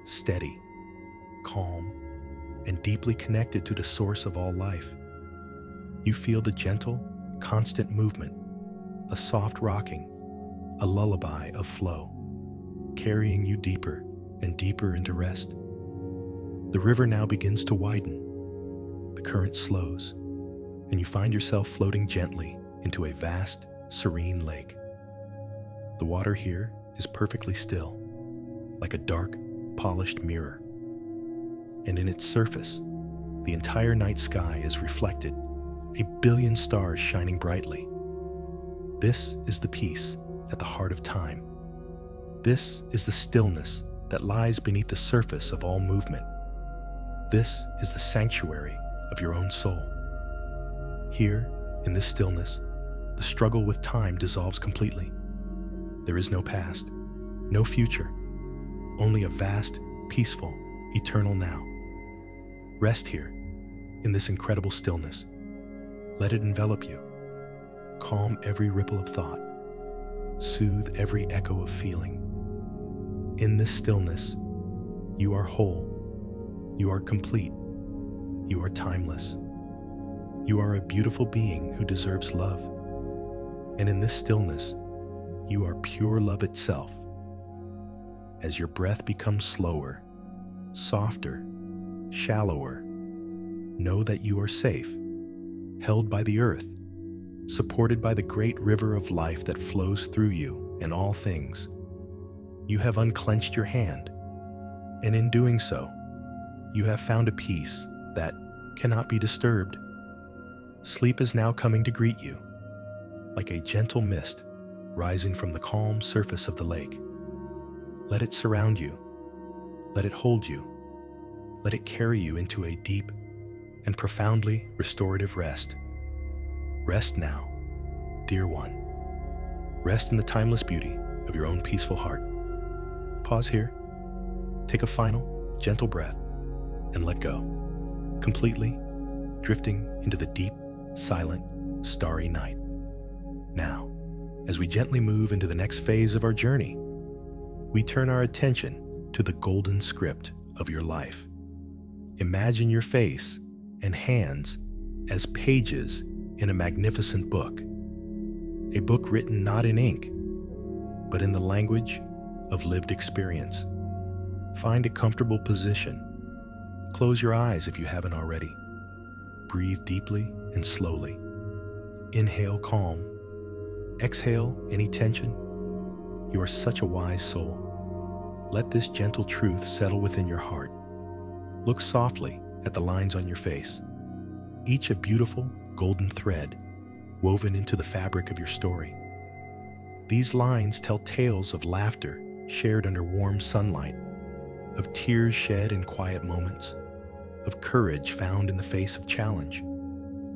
steady, calm, and deeply connected to the source of all life. You feel the gentle, constant movement, a soft rocking, a lullaby of flow, carrying you deeper and deeper into rest. The river now begins to widen. The current slows, and you find yourself floating gently into a vast, serene lake. The water here is perfectly still, like a dark, polished mirror. And in its surface, the entire night sky is reflected, a billion stars shining brightly. This is the peace at the heart of time. This is the stillness that lies beneath the surface of all movement. This is the sanctuary of your own soul. Here, in this stillness, the struggle with time dissolves completely. There is no past, no future, only a vast, peaceful, eternal now. Rest here, in this incredible stillness. Let it envelop you. Calm every ripple of thought. Soothe every echo of feeling. In this stillness, you are whole. You are complete. You are timeless. You are a beautiful being who deserves love. And in this stillness, you are pure love itself. As your breath becomes slower, softer, shallower, know that you are safe, held by the earth, supported by the great river of life that flows through you and all things. You have unclenched your hand, and in doing so, you have found a peace that cannot be disturbed. Sleep is now coming to greet you, like a gentle mist rising from the calm surface of the lake. Let it surround you. Let it hold you. Let it carry you into a deep and profoundly restorative rest. Rest now, dear one. Rest in the timeless beauty of your own peaceful heart. Pause here. Take a final, gentle breath and let go, completely drifting into the deep, silent, starry night. Now, as we gently move into the next phase of our journey, we turn our attention to the golden script of your life. Imagine your face and hands as pages in a magnificent book. A book written not in ink, but in the language of lived experience. Find a comfortable position. Close your eyes if you haven't already. Breathe deeply and slowly. Inhale calm. Exhale any tension. You are such a wise soul. Let this gentle truth settle within your heart. Look softly at the lines on your face, each a beautiful golden thread woven into the fabric of your story. These lines tell tales of laughter shared under warm sunlight, of tears shed in quiet moments, of courage found in the face of challenge,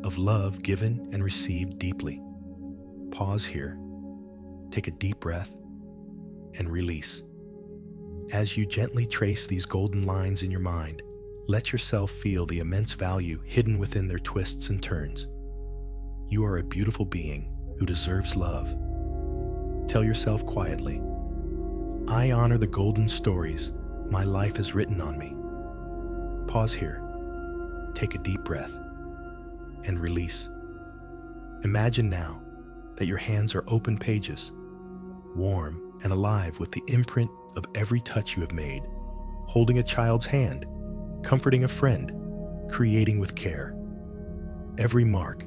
of love given and received deeply. Pause here, take a deep breath, and release. As you gently trace these golden lines in your mind, let yourself feel the immense value hidden within their twists and turns. You are a beautiful being who deserves love. Tell yourself quietly, I honor the golden stories my life has written on me. Pause here, take a deep breath, and release. Imagine now that your hands are open pages, warm and alive with the imprint of every touch you have made, holding a child's hand, comforting a friend, creating with care. Every mark,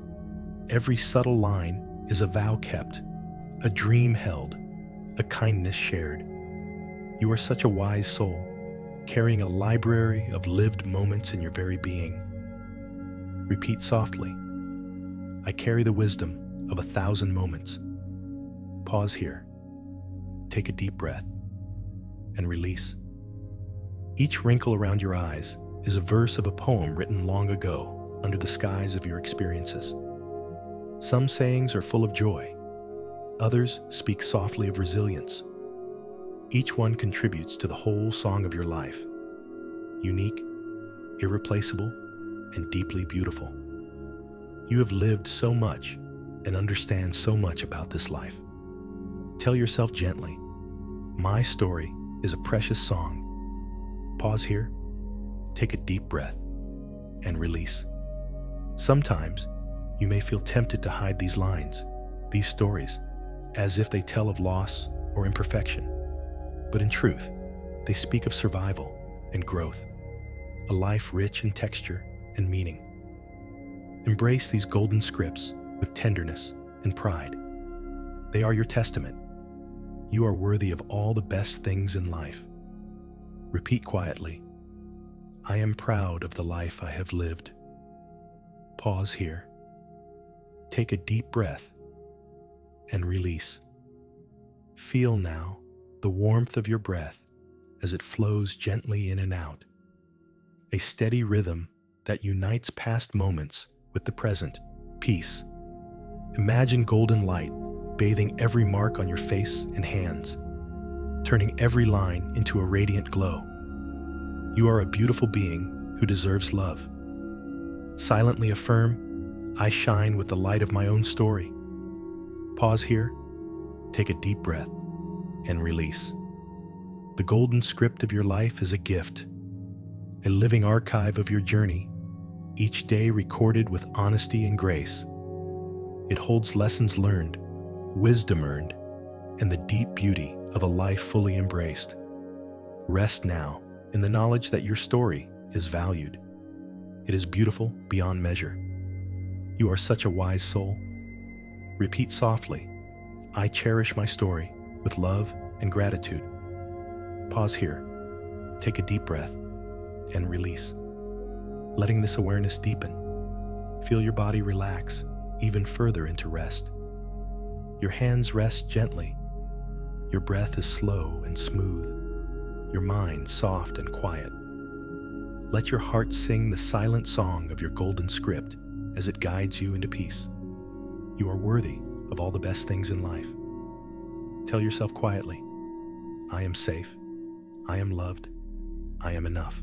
every subtle line is a vow kept, a dream held, a kindness shared. You are such a wise soul, carrying a library of lived moments in your very being. Repeat softly, I carry the wisdom of 1,000 moments. Pause here, take a deep breath, and release. Each wrinkle around your eyes is a verse of a poem written long ago under the skies of your experiences. Some sayings are full of joy. Others speak softly of resilience. Each one contributes to the whole song of your life. Unique, irreplaceable, and deeply beautiful. You have lived so much and understand so much about this life. Tell yourself gently, my story is a precious song. Pause here, take a deep breath, and release. Sometimes, you may feel tempted to hide these lines, these stories, as if they tell of loss or imperfection. But in truth, they speak of survival and growth, a life rich in texture and meaning. Embrace these golden scripts with tenderness and pride. They are your testament. You are worthy of all the best things in life. Repeat quietly, I am proud of the life I have lived. Pause here. Take a deep breath and release. Feel now the warmth of your breath as it flows gently in and out, a steady rhythm that unites past moments with the present. Peace. Imagine golden light bathing every mark on your face and hands, turning every line into a radiant glow. You are a beautiful being who deserves love. Silently affirm, I shine with the light of my own story. Pause here, take a deep breath, and release. The golden script of your life is a gift, a living archive of your journey, each day recorded with honesty and grace. It holds lessons learned, wisdom earned, and the deep beauty of a life fully embraced. Rest now in the knowledge that your story is valued. It is beautiful beyond measure. You are such a wise soul. Repeat softly, I cherish my story with love and gratitude. Pause here, take a deep breath, and release. Letting this awareness deepen, feel your body relax even further into rest. Your hands rest gently. Your breath is slow and smooth. Your mind soft and quiet. Let your heart sing the silent song of your golden script as it guides you into peace. You are worthy of all the best things in life. Tell yourself quietly, I am safe, I am loved, I am enough.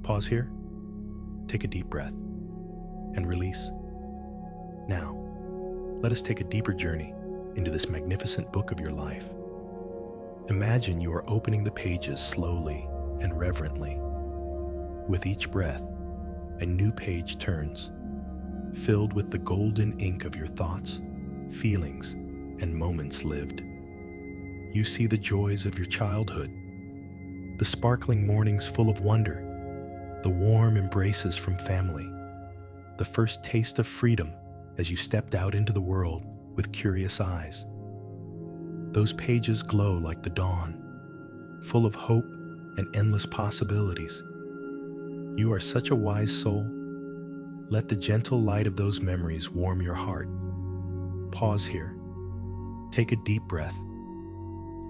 Pause here, take a deep breath, and release. Now, let us take a deeper journey into this magnificent book of your life. Imagine you are opening the pages slowly and reverently. With each breath, a new page turns, filled with the golden ink of your thoughts, feelings, and moments lived. You see the joys of your childhood, the sparkling mornings full of wonder, the warm embraces from family, the first taste of freedom as you stepped out into the world with curious eyes. Those pages glow like the dawn, full of hope and endless possibilities. You are such a wise soul. Let the gentle light of those memories warm your heart. Pause here, take a deep breath,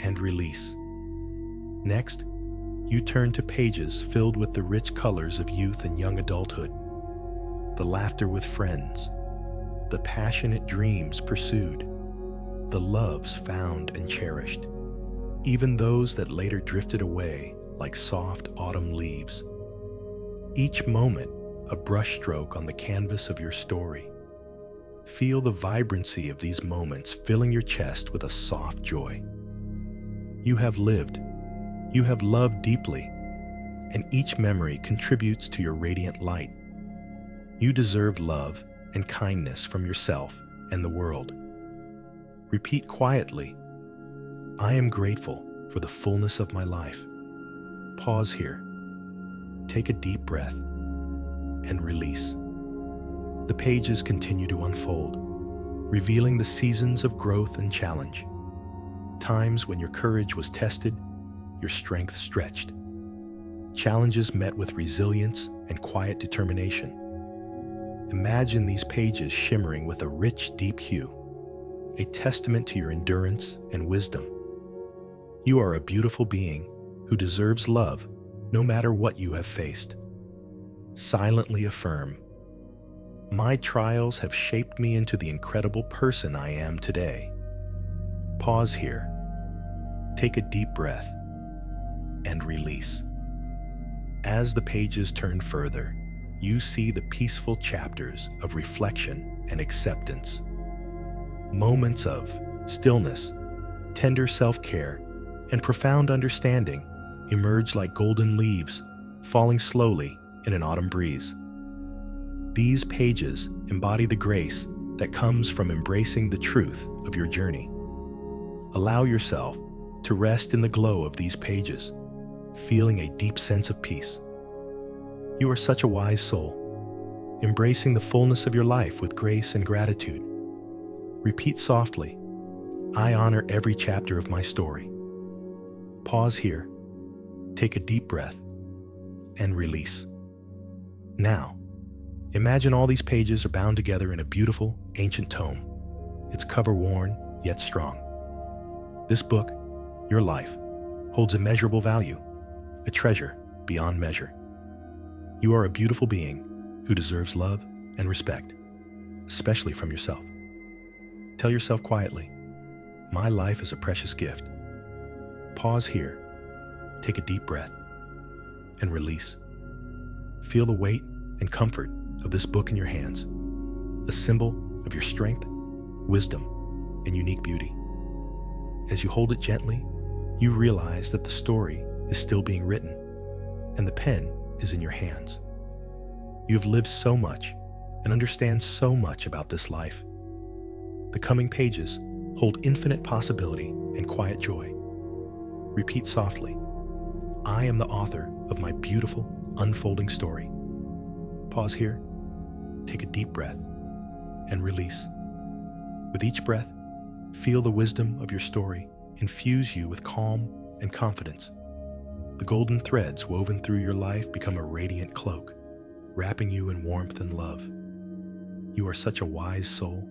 and release. Next, you turn to pages filled with the rich colors of youth and young adulthood, the laughter with friends, the passionate dreams pursued, the loves found and cherished, even those that later drifted away like soft autumn leaves. Each moment, a brushstroke on the canvas of your story. Feel the vibrancy of these moments filling your chest with a soft joy. You have lived, you have loved deeply, and each memory contributes to your radiant light. You deserve love and kindness from yourself and the world. Repeat quietly, I am grateful for the fullness of my life. Pause here, take a deep breath, and release. The pages continue to unfold, revealing the seasons of growth and challenge. Times when your courage was tested, your strength stretched. Challenges met with resilience and quiet determination. Imagine these pages shimmering with a rich, deep hue, a testament to your endurance and wisdom. You are a beautiful being who deserves love no matter what you have faced. Silently affirm, my trials have shaped me into the incredible person I am today. Pause here, take a deep breath, and release. As the pages turn further, you see the peaceful chapters of reflection and acceptance. Moments of stillness, tender self-care, and profound understanding emerge like golden leaves falling slowly in an autumn breeze. These pages embody the grace that comes from embracing the truth of your journey. Allow yourself to rest in the glow of these pages, feeling a deep sense of peace. You are such a wise soul, embracing the fullness of your life with grace and gratitude. Repeat softly, I honor every chapter of my story. Pause here, take a deep breath, and release. Now, imagine all these pages are bound together in a beautiful, ancient tome, its cover worn, yet strong. This book, your life, holds immeasurable value. a treasure beyond measure. You are a beautiful being who deserves love and respect, especially from yourself. Tell yourself quietly, my life is a precious gift. Pause here, take a deep breath, and release. Feel the weight and comfort of this book in your hands, a symbol of your strength, wisdom, and unique beauty. As you hold it gently, you realize that the story is still being written, and the pen is in your hands. You have lived so much and understand so much about this life. The coming pages hold infinite possibility and quiet joy. Repeat softly, I am the author of my beautiful, unfolding story. Pause here, take a deep breath, and release. With each breath, feel the wisdom of your story infuse you with calm and confidence. The golden threads woven through your life become a radiant cloak, wrapping you in warmth and love. You are such a wise soul.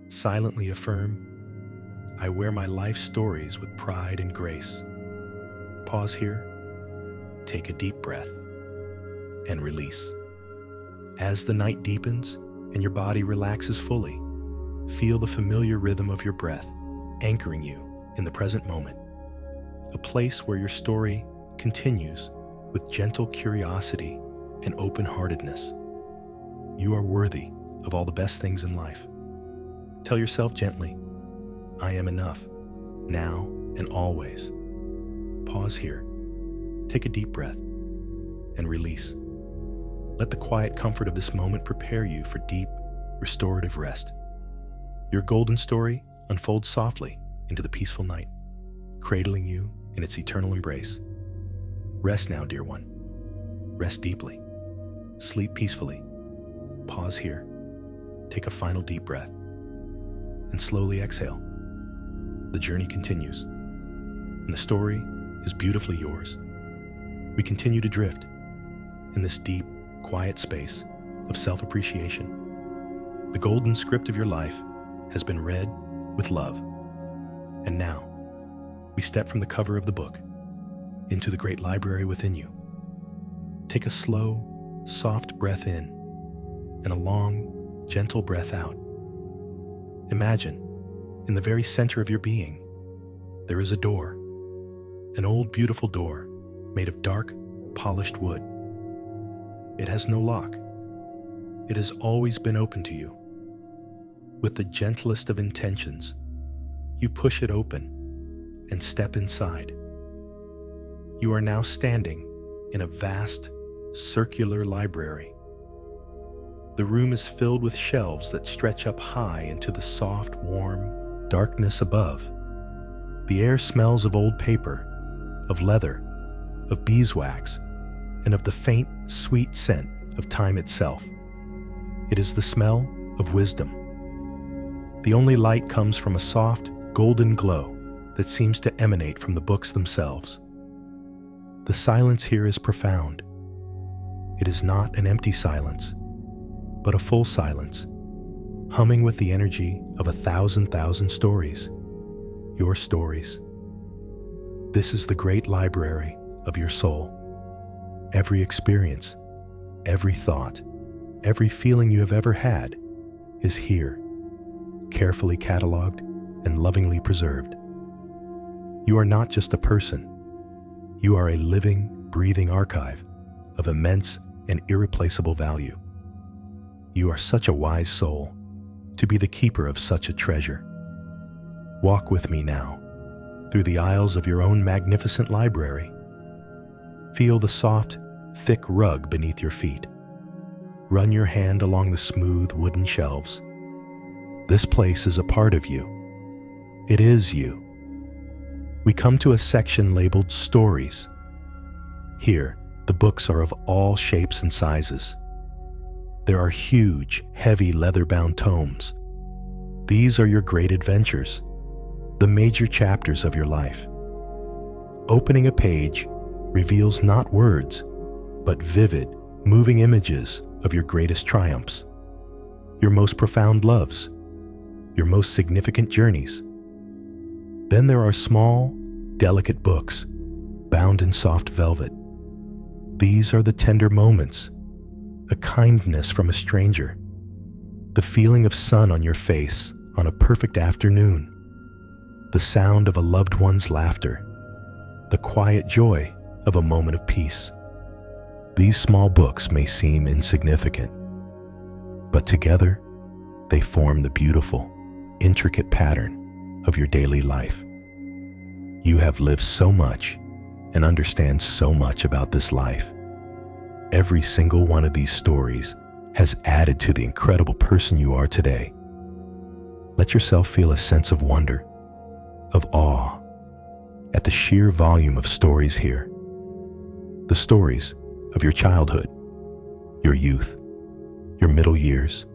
Silently affirm, I wear my life stories with pride and grace. Pause here, take a deep breath, and release. As the night deepens and your body relaxes fully, feel the familiar rhythm of your breath anchoring you in the present moment, a place where your story continues with gentle curiosity and open-heartedness. You are worthy of all the best things in life. Tell yourself gently, I am enough, now and always. Pause here, take a deep breath, and release. Let the quiet comfort of this moment prepare you for deep, restorative rest. Your golden story unfolds softly into the peaceful night, cradling you in its eternal embrace. Rest now, dear one. Rest deeply. Sleep peacefully. Pause here. Take a final deep breath and slowly exhale. The journey continues, and the story is beautifully yours. We continue to drift in this deep, quiet space of self-appreciation. The golden script of your life has been read with love. And now, we step from the cover of the book into the great library within you. Take a slow, soft breath in and a long, gentle breath out. Imagine, in the very center of your being, there is a door, an old, beautiful door made of dark, polished wood. It has no lock. It has always been open to you. With the gentlest of intentions, you push it open and step inside. You are now standing in a vast, circular library. The room is filled with shelves that stretch up high into the soft, warm darkness above. The air smells of old paper, of leather, of beeswax, and of the faint, sweet scent of time itself. It is the smell of wisdom. The only light comes from a soft, golden glow that seems to emanate from the books themselves. The silence here is profound. It is not an empty silence, but a full silence, humming with the energy of 1,000,000 stories. Your stories. This is the great library of your soul. Every experience, every thought, every feeling you have ever had is here, carefully cataloged and lovingly preserved. You are not just a person. You are a living, breathing archive of immense and irreplaceable value. You are such a wise soul to be the keeper of such a treasure. Walk with me now through the aisles of your own magnificent library. Feel the soft, thick rug beneath your feet. Run your hand along the smooth wooden shelves. This place is a part of you. It is you. We come to a section labeled Stories. Here, the books are of all shapes and sizes. There are huge, heavy leather-bound tomes. These are your great adventures, the major chapters of your life. Opening a page reveals not words, but vivid, moving images of your greatest triumphs, your most profound loves, your most significant journeys. Then there are small, delicate books, bound in soft velvet. These are the tender moments, a kindness from a stranger, the feeling of sun on your face on a perfect afternoon, the sound of a loved one's laughter, the quiet joy of a moment of peace. These small books may seem insignificant, but together they form the beautiful, intricate pattern of your daily life. You have lived so much and understand so much about this life. Every single one of these stories has added to the incredible person you are today. Let yourself feel a sense of wonder, of awe, at the sheer volume of stories here. The stories of your childhood, your youth, your middle years,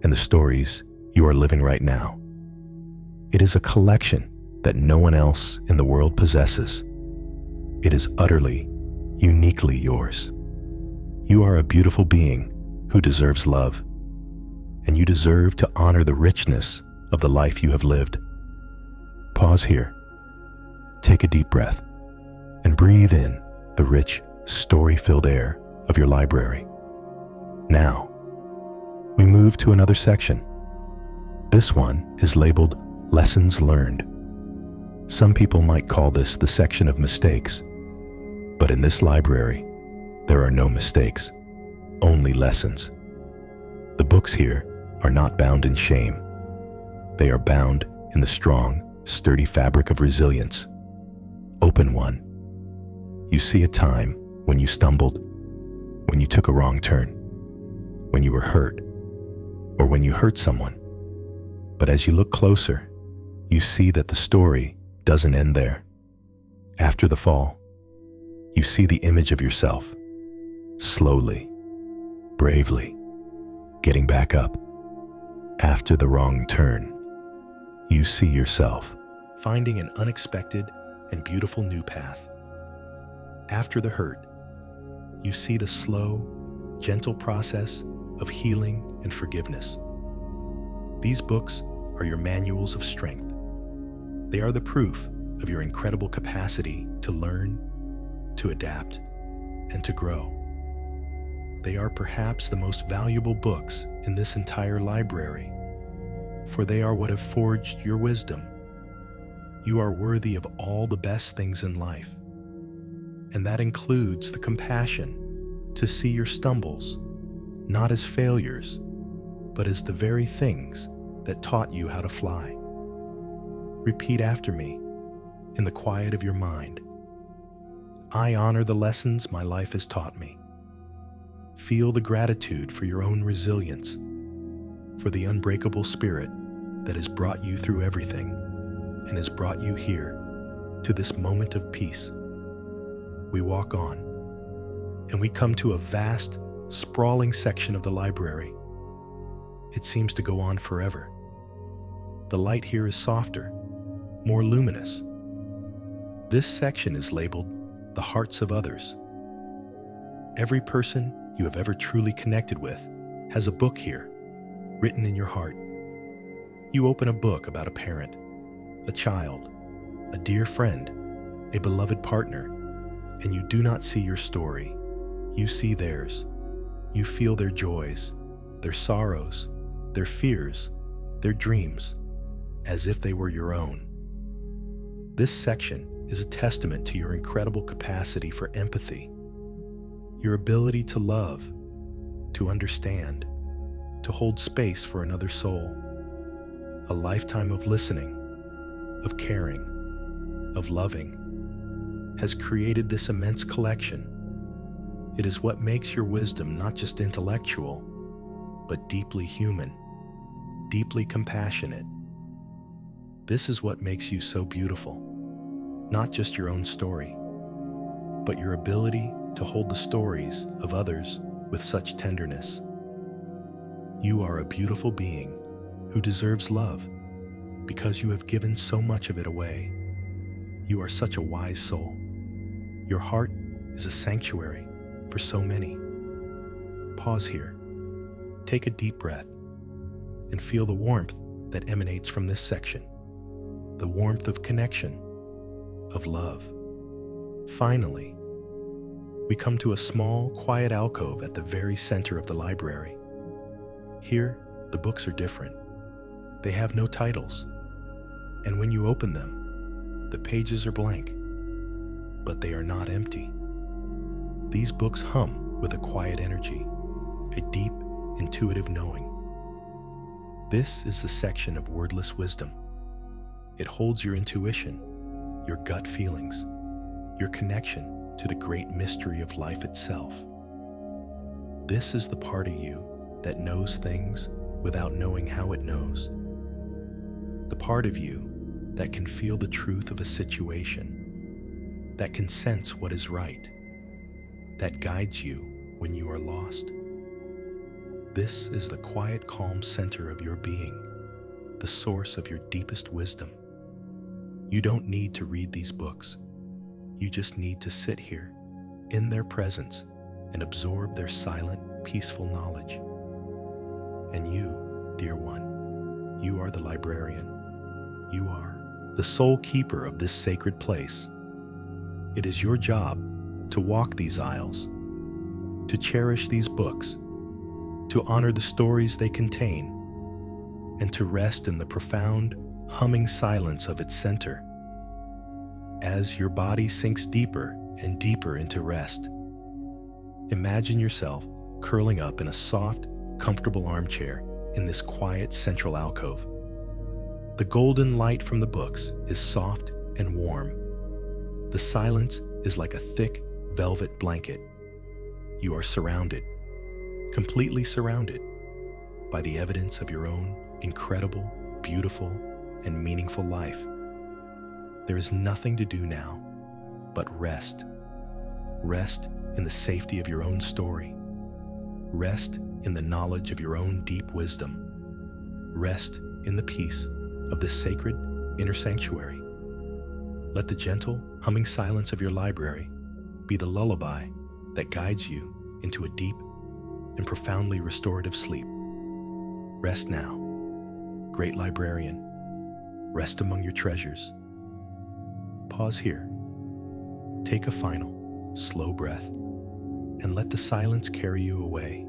and the stories you are living right now. It is a collection that no one else in the world possesses. It is utterly, uniquely yours. You are a beautiful being who deserves love, and you deserve to honor the richness of the life you have lived. Pause here, take a deep breath, and breathe in the rich, story-filled air of your library. Now, we move to another section. This one is labeled Lessons Learned. Some people might call this the section of mistakes, but in this library, there are no mistakes, only lessons. The books here are not bound in shame. They are bound in the strong, sturdy fabric of resilience. Open one. You see a time when you stumbled, when you took a wrong turn, when you were hurt, or when you hurt someone. But as you look closer, you see that the story doesn't end there. After the fall, you see the image of yourself, slowly, bravely, getting back up. After the wrong turn, you see yourself finding an unexpected and beautiful new path. After the hurt, you see the slow, gentle process of healing and forgiveness. These books are your manuals of strength. They are the proof of your incredible capacity to learn, to adapt, and to grow. They are perhaps the most valuable books in this entire library, for they are what have forged your wisdom. You are worthy of all the best things in life, and that includes the compassion to see your stumbles not as failures, but as the very things that taught you how to fly. Repeat after me in the quiet of your mind. I honor the lessons my life has taught me. Feel the gratitude for your own resilience, for the unbreakable spirit that has brought you through everything and has brought you here to this moment of peace. We walk on, and we come to a vast, sprawling section of the library. It seems to go on forever. The light here is softer, more luminous. This section is labeled The Hearts of Others. Every person you have ever truly connected with has a book here, written in your heart. You open a book about a parent, a child, a dear friend, a beloved partner, and you do not see your story. You see theirs. You feel their joys, their sorrows, their fears, their dreams, as if they were your own. This section is a testament to your incredible capacity for empathy, your ability to love, to understand, to hold space for another soul. A lifetime of listening, of caring, of loving has created this immense collection. It is what makes your wisdom not just intellectual, but deeply human, deeply compassionate. This is what makes you so beautiful, not just your own story, but your ability to hold the stories of others with such tenderness. You are a beautiful being who deserves love because you have given so much of it away. You are such a wise soul. Your heart is a sanctuary for so many. Pause here, take a deep breath, and feel the warmth that emanates from this section. The warmth of connection, of love. Finally, we come to a small, quiet alcove at the very center of the library. Here, the books are different. They have no titles, and when you open them, the pages are blank, but they are not empty. These books hum with a quiet energy, a deep, intuitive knowing. This is the section of wordless wisdom. It holds your intuition, your gut feelings, your connection to the great mystery of life itself. This is the part of you that knows things without knowing how it knows. The part of you that can feel the truth of a situation, that can sense what is right, that guides you when you are lost. This is the quiet, calm center of your being, the source of your deepest wisdom. You don't need to read these books. You just need to sit here, in their presence, and absorb their silent, peaceful knowledge. And you, dear one, you are the librarian. You are the sole keeper of this sacred place. It is your job to walk these aisles, to cherish these books, to honor the stories they contain, and to rest in the profound, humming silence of its center. As your body sinks deeper and deeper into rest, imagine yourself curling up in a soft, comfortable armchair in this quiet central alcove. The golden light from the books is soft and warm. The silence is like a thick, velvet blanket. You are surrounded, completely surrounded, by the evidence of your own incredible, beautiful, and meaningful life. There is nothing to do now but rest. Rest in the safety of your own story. Rest in the knowledge of your own deep wisdom. Rest in the peace of this sacred inner sanctuary. Let the gentle, humming silence of your library be the lullaby that guides you into a deep and profoundly restorative sleep. Rest now, great librarian. Rest among your treasures. Pause here. Take a final, slow breath, and let the silence carry you away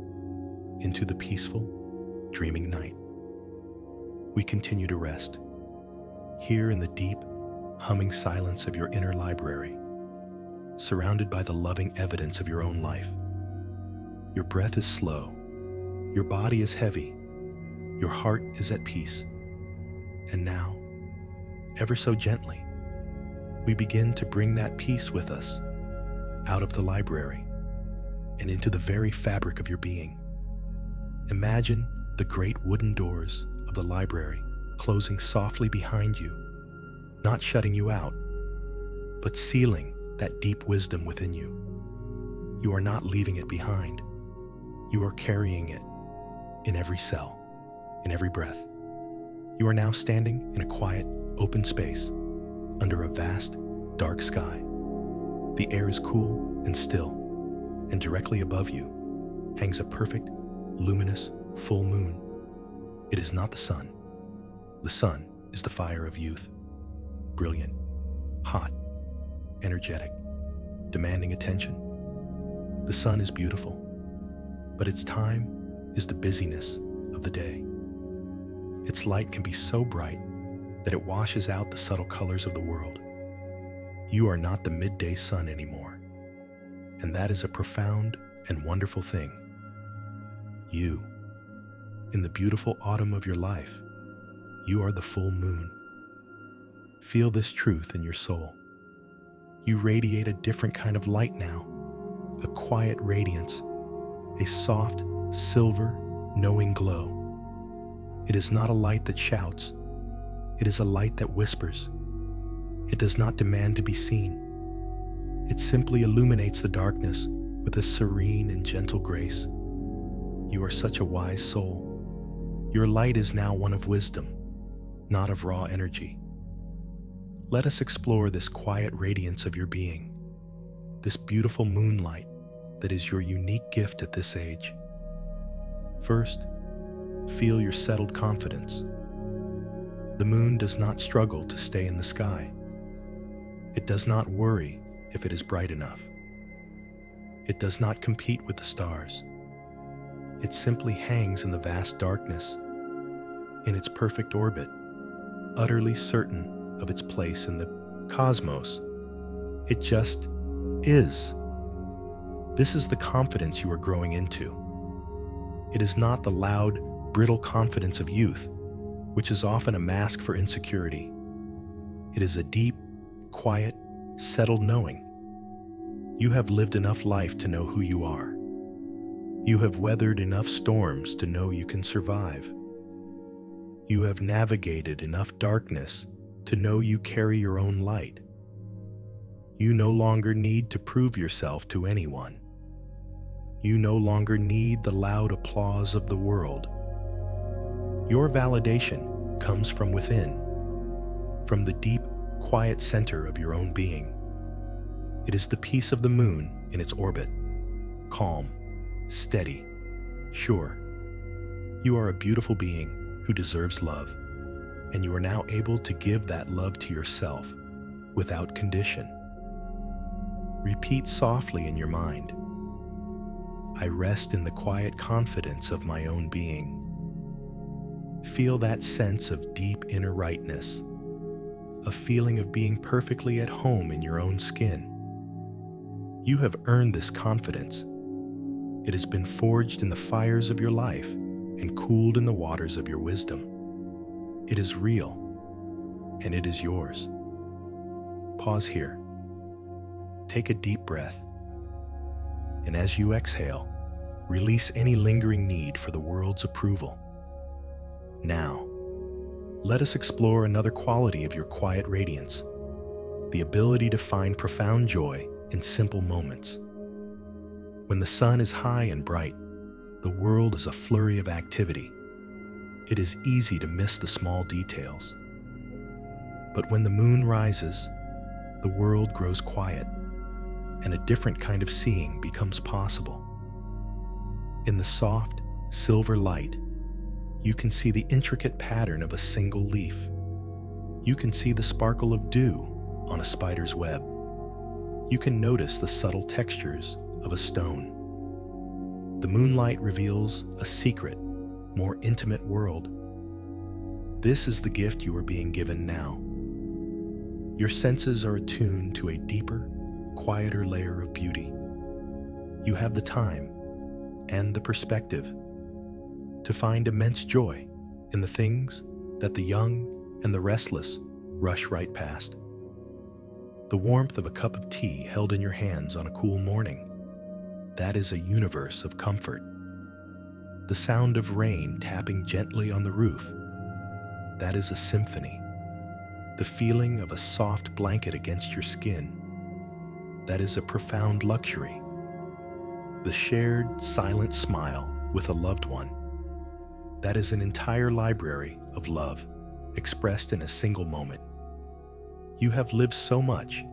into the peaceful, dreaming night. We continue to rest, here in the deep, humming silence of your inner library, surrounded by the loving evidence of your own life. Your breath is slow, your body is heavy, your heart is at peace. And now, ever so gently, we begin to bring that peace with us out of the library and into the very fabric of your being. Imagine the great wooden doors of the library closing softly behind you, not shutting you out, but sealing that deep wisdom within you. You are not leaving it behind. You are carrying it in every cell, in every breath. You are now standing in a quiet, open space under a vast, dark sky. The air is cool and still, and directly above you hangs a perfect, luminous, full moon. It is not the sun. The sun is the fire of youth, brilliant, hot, energetic, demanding attention. The sun is beautiful, but its time is the busyness of the day. Its light can be so bright that it washes out the subtle colors of the world. You are not the midday sun anymore, and that is a profound and wonderful thing. You, in the beautiful autumn of your life, you are the full moon. Feel this truth in your soul. You radiate a different kind of light now, a quiet radiance, a soft, silver, knowing glow. It is not a light that shouts. It is a light that whispers. It does not demand to be seen. It simply illuminates the darkness with a serene and gentle grace. You are such a wise soul. Your light is now one of wisdom, not of raw energy. Let us explore this quiet radiance of your being, this beautiful moonlight that is your unique gift at this age. First, feel your settled confidence. The moon does not struggle to stay in the sky. It does not worry if it is bright enough. It does not compete with the stars. It simply hangs in the vast darkness, in its perfect orbit, utterly certain of its place in the cosmos. It just is. This is the confidence you are growing into. It is not the loud, brittle confidence of youth, which is often a mask for insecurity. It is a deep, quiet, settled knowing. You have lived enough life to know who you are. You have weathered enough storms to know you can survive. You have navigated enough darkness to know you carry your own light. You no longer need to prove yourself to anyone. You no longer need the loud applause of the world. Your validation comes from within, from the deep, quiet center of your own being. It is the peace of the moon in its orbit, calm, steady, sure. You are a beautiful being who deserves love, and you are now able to give that love to yourself without condition. Repeat softly in your mind, I rest in the quiet confidence of my own being. Feel that sense of deep inner rightness, a feeling of being perfectly at home in your own skin. You have earned this confidence. It has been forged in the fires of your life and cooled in the waters of your wisdom. It is real, and it is yours. Pause here. Take a deep breath, and as you exhale, release any lingering need for the world's approval. Now, let us explore another quality of your quiet radiance, the ability to find profound joy in simple moments. When the sun is high and bright, the world is a flurry of activity. It is easy to miss the small details. But when the moon rises, the world grows quiet, and a different kind of seeing becomes possible. In the soft, silver light, you can see the intricate pattern of a single leaf. You can see the sparkle of dew on a spider's web. You can notice the subtle textures of a stone. The moonlight reveals a secret, more intimate world. This is the gift you are being given now. Your senses are attuned to a deeper, quieter layer of beauty. You have the time and the perspective to find immense joy in the things that the young and the restless rush right past. The warmth of a cup of tea held in your hands on a cool morning, that is a universe of comfort. The sound of rain tapping gently on the roof, that is a symphony. The feeling of a soft blanket against your skin, that is a profound luxury. The shared, silent smile with a loved one, that is an entire library of love expressed in a single moment. You have lived so much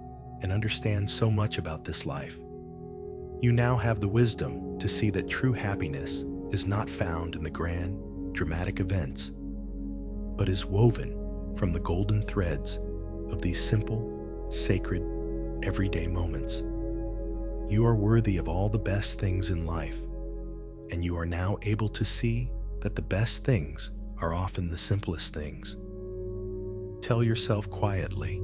and understand so much about this life. You now have the wisdom to see that true happiness is not found in the grand, dramatic events, but is woven from the golden threads of these simple, sacred, everyday moments. You are worthy of all the best things in life, and you are now able to see that the best things are often the simplest things. Tell yourself quietly,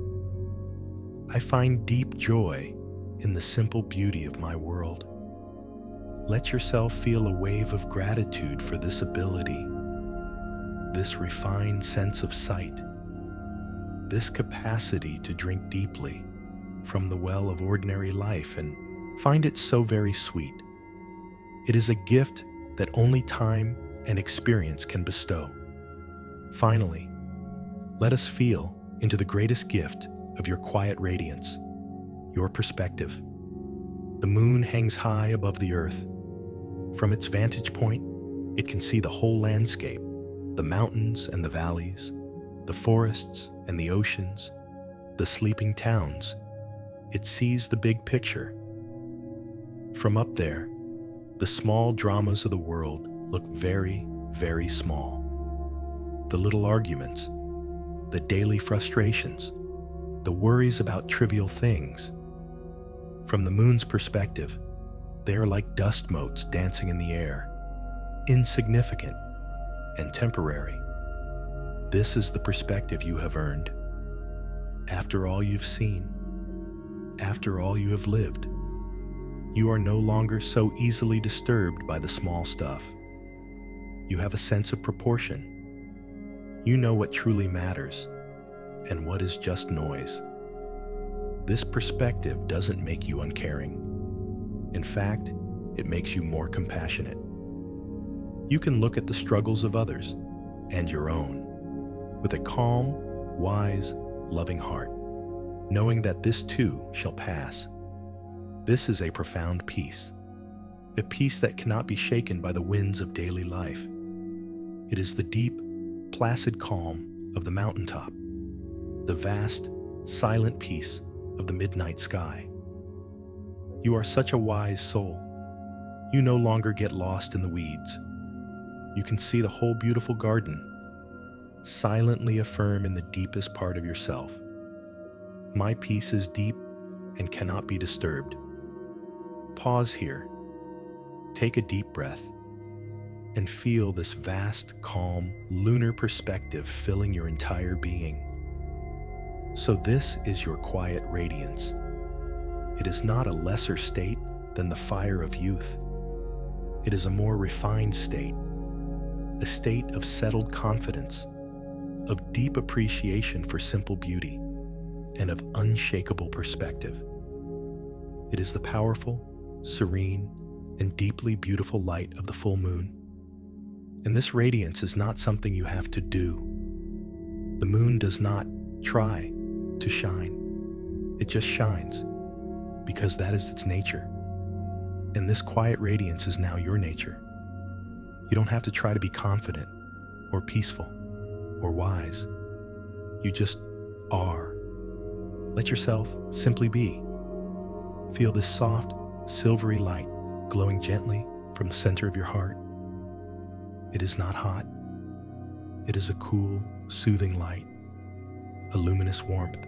I find deep joy in the simple beauty of my world. Let yourself feel a wave of gratitude for this ability, this refined sense of sight, this capacity to drink deeply from the well of ordinary life and find it so very sweet. It is a gift that only time and experience can bestow. Finally, let us feel into the greatest gift of your quiet radiance, your perspective. The moon hangs high above the earth. From its vantage point, it can see the whole landscape, the mountains and the valleys, the forests and the oceans, the sleeping towns. It sees the big picture. From up there, the small dramas of the world look very, very small. The little arguments, the daily frustrations, the worries about trivial things, From the moon's perspective, they are like dust motes dancing in the air, insignificant and temporary. This is the perspective you have earned. After all you've seen, after all you have lived, you are no longer so easily disturbed by the small stuff. You have a sense of proportion. You know what truly matters and what is just noise. This perspective doesn't make you uncaring. In fact, it makes you more compassionate. You can look at the struggles of others and your own with a calm, wise, loving heart, knowing that this too shall pass. This is a profound peace, a peace that cannot be shaken by the winds of daily life. It is the deep, placid calm of the mountaintop, the vast, silent peace of the midnight sky. You are such a wise soul. You no longer get lost in the weeds. You can see the whole beautiful garden, silently affirm in the deepest part of yourself. My peace is deep and cannot be disturbed. Pause here, take a deep breath, and feel this vast, calm, lunar perspective filling your entire being. So this is your quiet radiance. It is not a lesser state than the fire of youth. It is a more refined state, a state of settled confidence, of deep appreciation for simple beauty, and of unshakable perspective. It is the powerful, serene, and deeply beautiful light of the full moon. And this radiance is not something you have to do. The moon does not try to shine. It just shines because that is its nature. And this quiet radiance is now your nature. You don't have to try to be confident or peaceful or wise. You just are. Let yourself simply be. Feel this soft, silvery light glowing gently from the center of your heart. It is not hot. It is a cool, soothing light, a luminous warmth.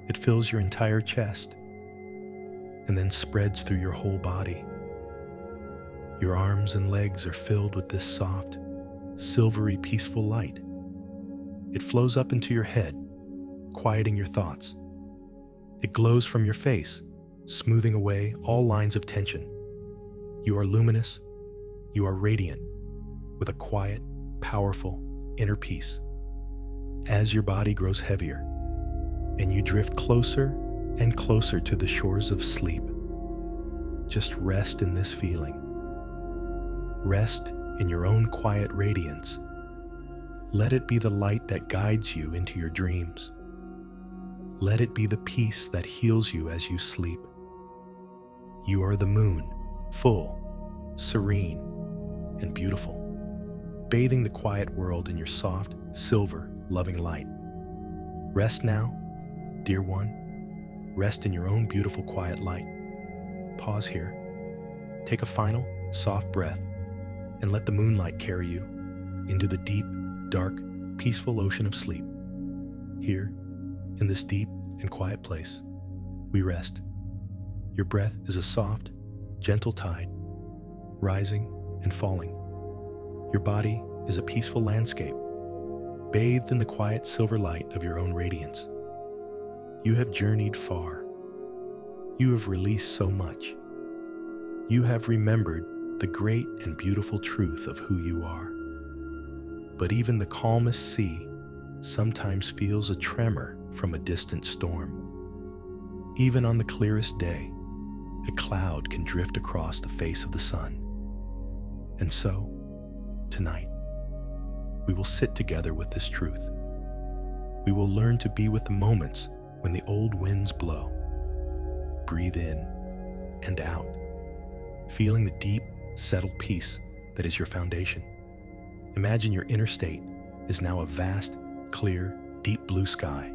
It fills your entire chest and then spreads through your whole body. Your arms and legs are filled with this soft, silvery, peaceful light. It flows up into your head, quieting your thoughts. It glows from your face, smoothing away all lines of tension. You are luminous, you are radiant, with a quiet, powerful inner peace. As your body grows heavier, and you drift closer and closer to the shores of sleep, just rest in this feeling. Rest in your own quiet radiance. Let it be the light that guides you into your dreams. Let it be the peace that heals you as you sleep. You are the moon, full, serene, and beautiful, bathing the quiet world in your soft, silver, loving light. Rest now, dear one. Rest in your own beautiful, quiet light. Pause here. Take a final, soft breath, and let the moonlight carry you into the deep, dark, peaceful ocean of sleep. Here, in this deep and quiet place, we rest. Your breath is a soft, gentle tide, rising and falling. Your body is a peaceful landscape, bathed in the quiet silver light of your own radiance. You have journeyed far. You have released so much. You have remembered the great and beautiful truth of who you are. But even the calmest sea sometimes feels a tremor from a distant storm. Even on the clearest day, a cloud can drift across the face of the sun. And so, tonight, we will sit together with this truth. We will learn to be with the moments when the old winds blow. Breathe in and out, feeling the deep, settled peace that is your foundation. Imagine your inner state is now a vast, clear, deep blue sky.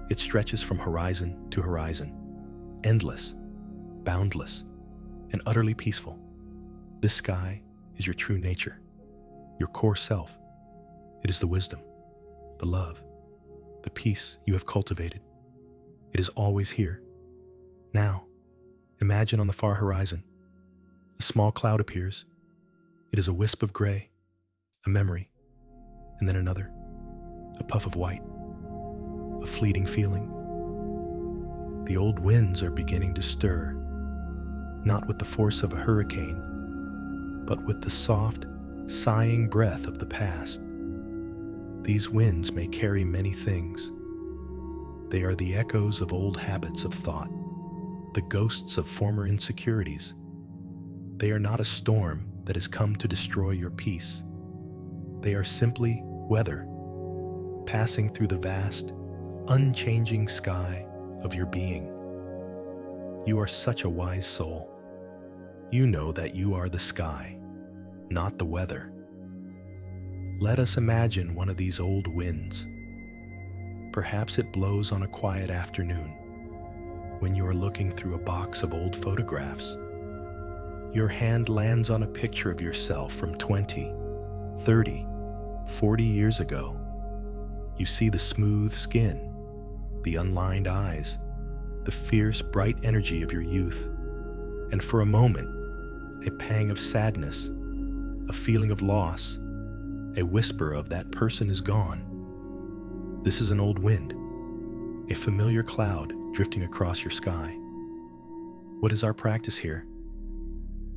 It stretches from horizon to horizon, endless, boundless, and utterly peaceful. This sky is your true nature, your core self. It is the wisdom, the love, the peace you have cultivated. It is always here. Now, Imagine on the far horizon, a small cloud appears. It is a wisp of gray, a memory, and then another, a puff of white, a fleeting feeling. The old winds are beginning to stir, not with the force of a hurricane, but with the soft, sighing breath of the past. These winds may carry many things. They are the echoes of old habits of thought, the ghosts of former insecurities. They are not a storm that has come to destroy your peace. They are simply weather, passing through the vast, unchanging sky of your being. You are such a wise soul. You know that you are the sky, not the weather. Let us imagine one of these old winds. Perhaps it blows on a quiet afternoon when you are looking through a box of old photographs. Your hand lands on a picture of yourself from 20, 30, 40 years ago. You see the smooth skin, the unlined eyes, the fierce, bright energy of your youth, and for a moment, a pang of sadness, a feeling of loss, a whisper of that person is gone. This is an old wind, a familiar cloud drifting across your sky. What is our practice here?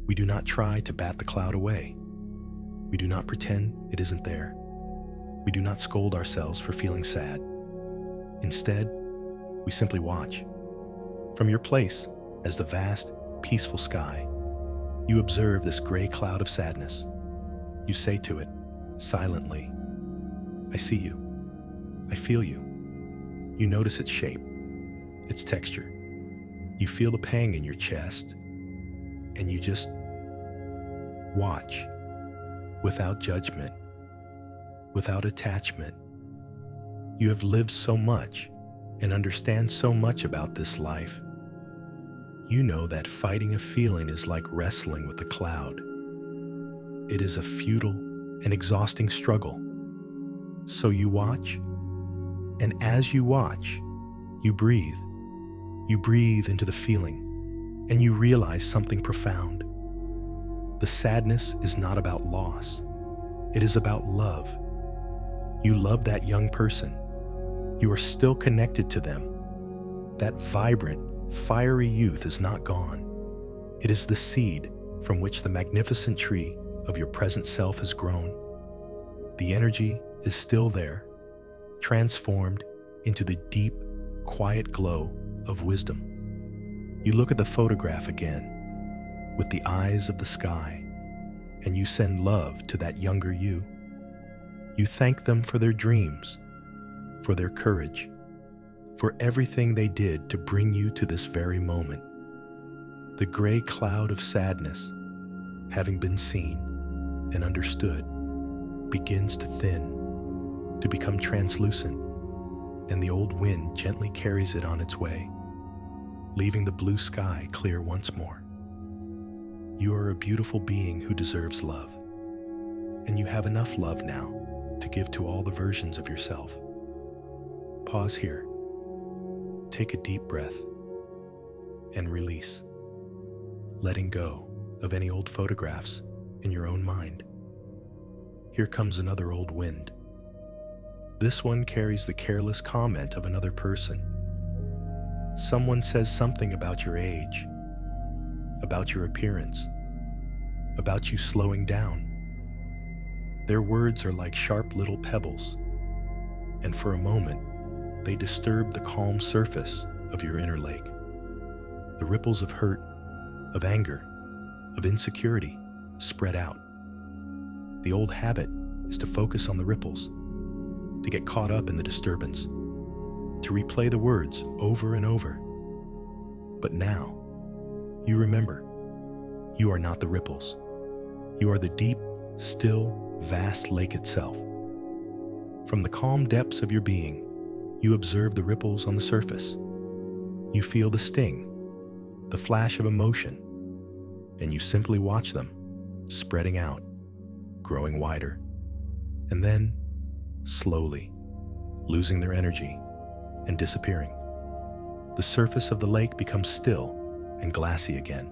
We do not try to bat the cloud away. We do not pretend it isn't there. We do not scold ourselves for feeling sad. Instead, we simply watch. From your place as the vast, peaceful sky, you observe this gray cloud of sadness. You say to it, silently, I see you. I feel you. You notice its shape, its texture. You feel the pang in your chest, and you just watch, without judgment, without attachment. You have lived so much and understand so much about this life. You know that fighting a feeling is like wrestling with a cloud. It is a futile and exhausting struggle. So you watch, and as you watch, you breathe. You breathe into the feeling, and you realize something profound. The sadness is not about loss. It is about love. You love that young person. You are still connected to them. That vibrant, fiery youth is not gone. It is the seed from which the magnificent tree of your present self has grown. The energy is still there, transformed into the deep, quiet glow of wisdom. You look at the photograph again with the eyes of the sky, and you send love to that younger you. You thank them for their dreams, for their courage, for everything they did to bring you to this very moment. The gray cloud of sadness, having been seen and understood, begins to thin, to become translucent, and the old wind gently carries it on its way, leaving the blue sky clear once more. You are a beautiful being who deserves love, and you have enough love now to give to all the versions of yourself. Pause here. Take a deep breath and release, letting go of any old photographs in your own mind. Here comes another old wind. This one carries the careless comment of another person. Someone says something about your age, about your appearance, about you slowing down. Their words are like sharp little pebbles, and for a moment, they disturb the calm surface of your inner lake. The ripples of hurt, of anger, of insecurity spread out. The old habit is to focus on the ripples, to get caught up in the disturbance, to replay the words over and over. But now, you remember, you are not the ripples. You are the deep, still, vast lake itself. From the calm depths of your being, you observe the ripples on the surface. You feel the sting, the flash of emotion, and you simply watch them, spreading out, growing wider, and then, slowly, losing their energy and disappearing. The surface of the lake becomes still and glassy again,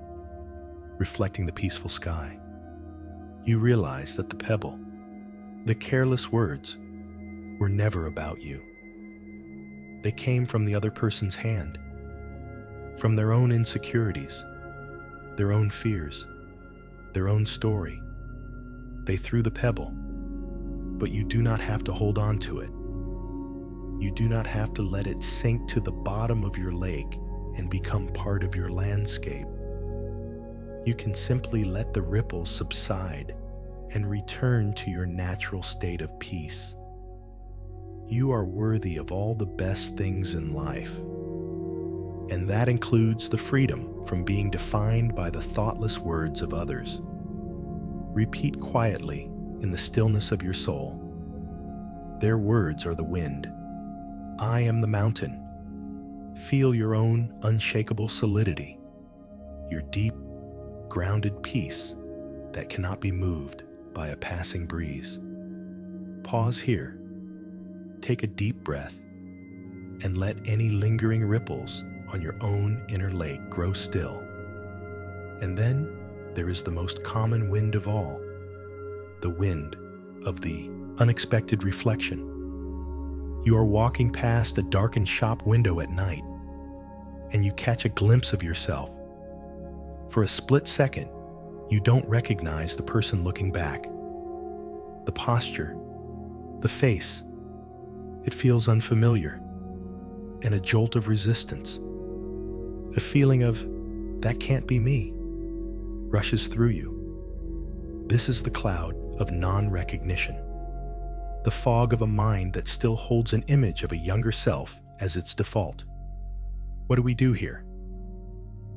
reflecting the peaceful sky. You realize that the pebble, the careless words, were never about you. They came from the other person's hand, from their own insecurities, their own fears, their own story. They threw the pebble, but you do not have to hold on to it. You do not have to let it sink to the bottom of your lake and become part of your landscape. You can simply let the ripples subside and return to your natural state of peace. You are worthy of all the best things in life, and that includes the freedom from being defined by the thoughtless words of others. Repeat quietly in the stillness of your soul. Their words are the wind. I am the mountain. Feel your own unshakable solidity, your deep, grounded peace that cannot be moved by a passing breeze. Pause here. Take a deep breath and let any lingering ripples on your own inner lake grow still. And then there is the most common wind of all, the wind of the unexpected reflection. You are walking past a darkened shop window at night, and you catch a glimpse of yourself. For a split second, you don't recognize the person looking back. The posture, the face, it feels unfamiliar, and a jolt of resistance, a feeling of, that can't be me, rushes through you. This is the cloud of non-recognition, the fog of a mind that still holds an image of a younger self as its default. What do we do here?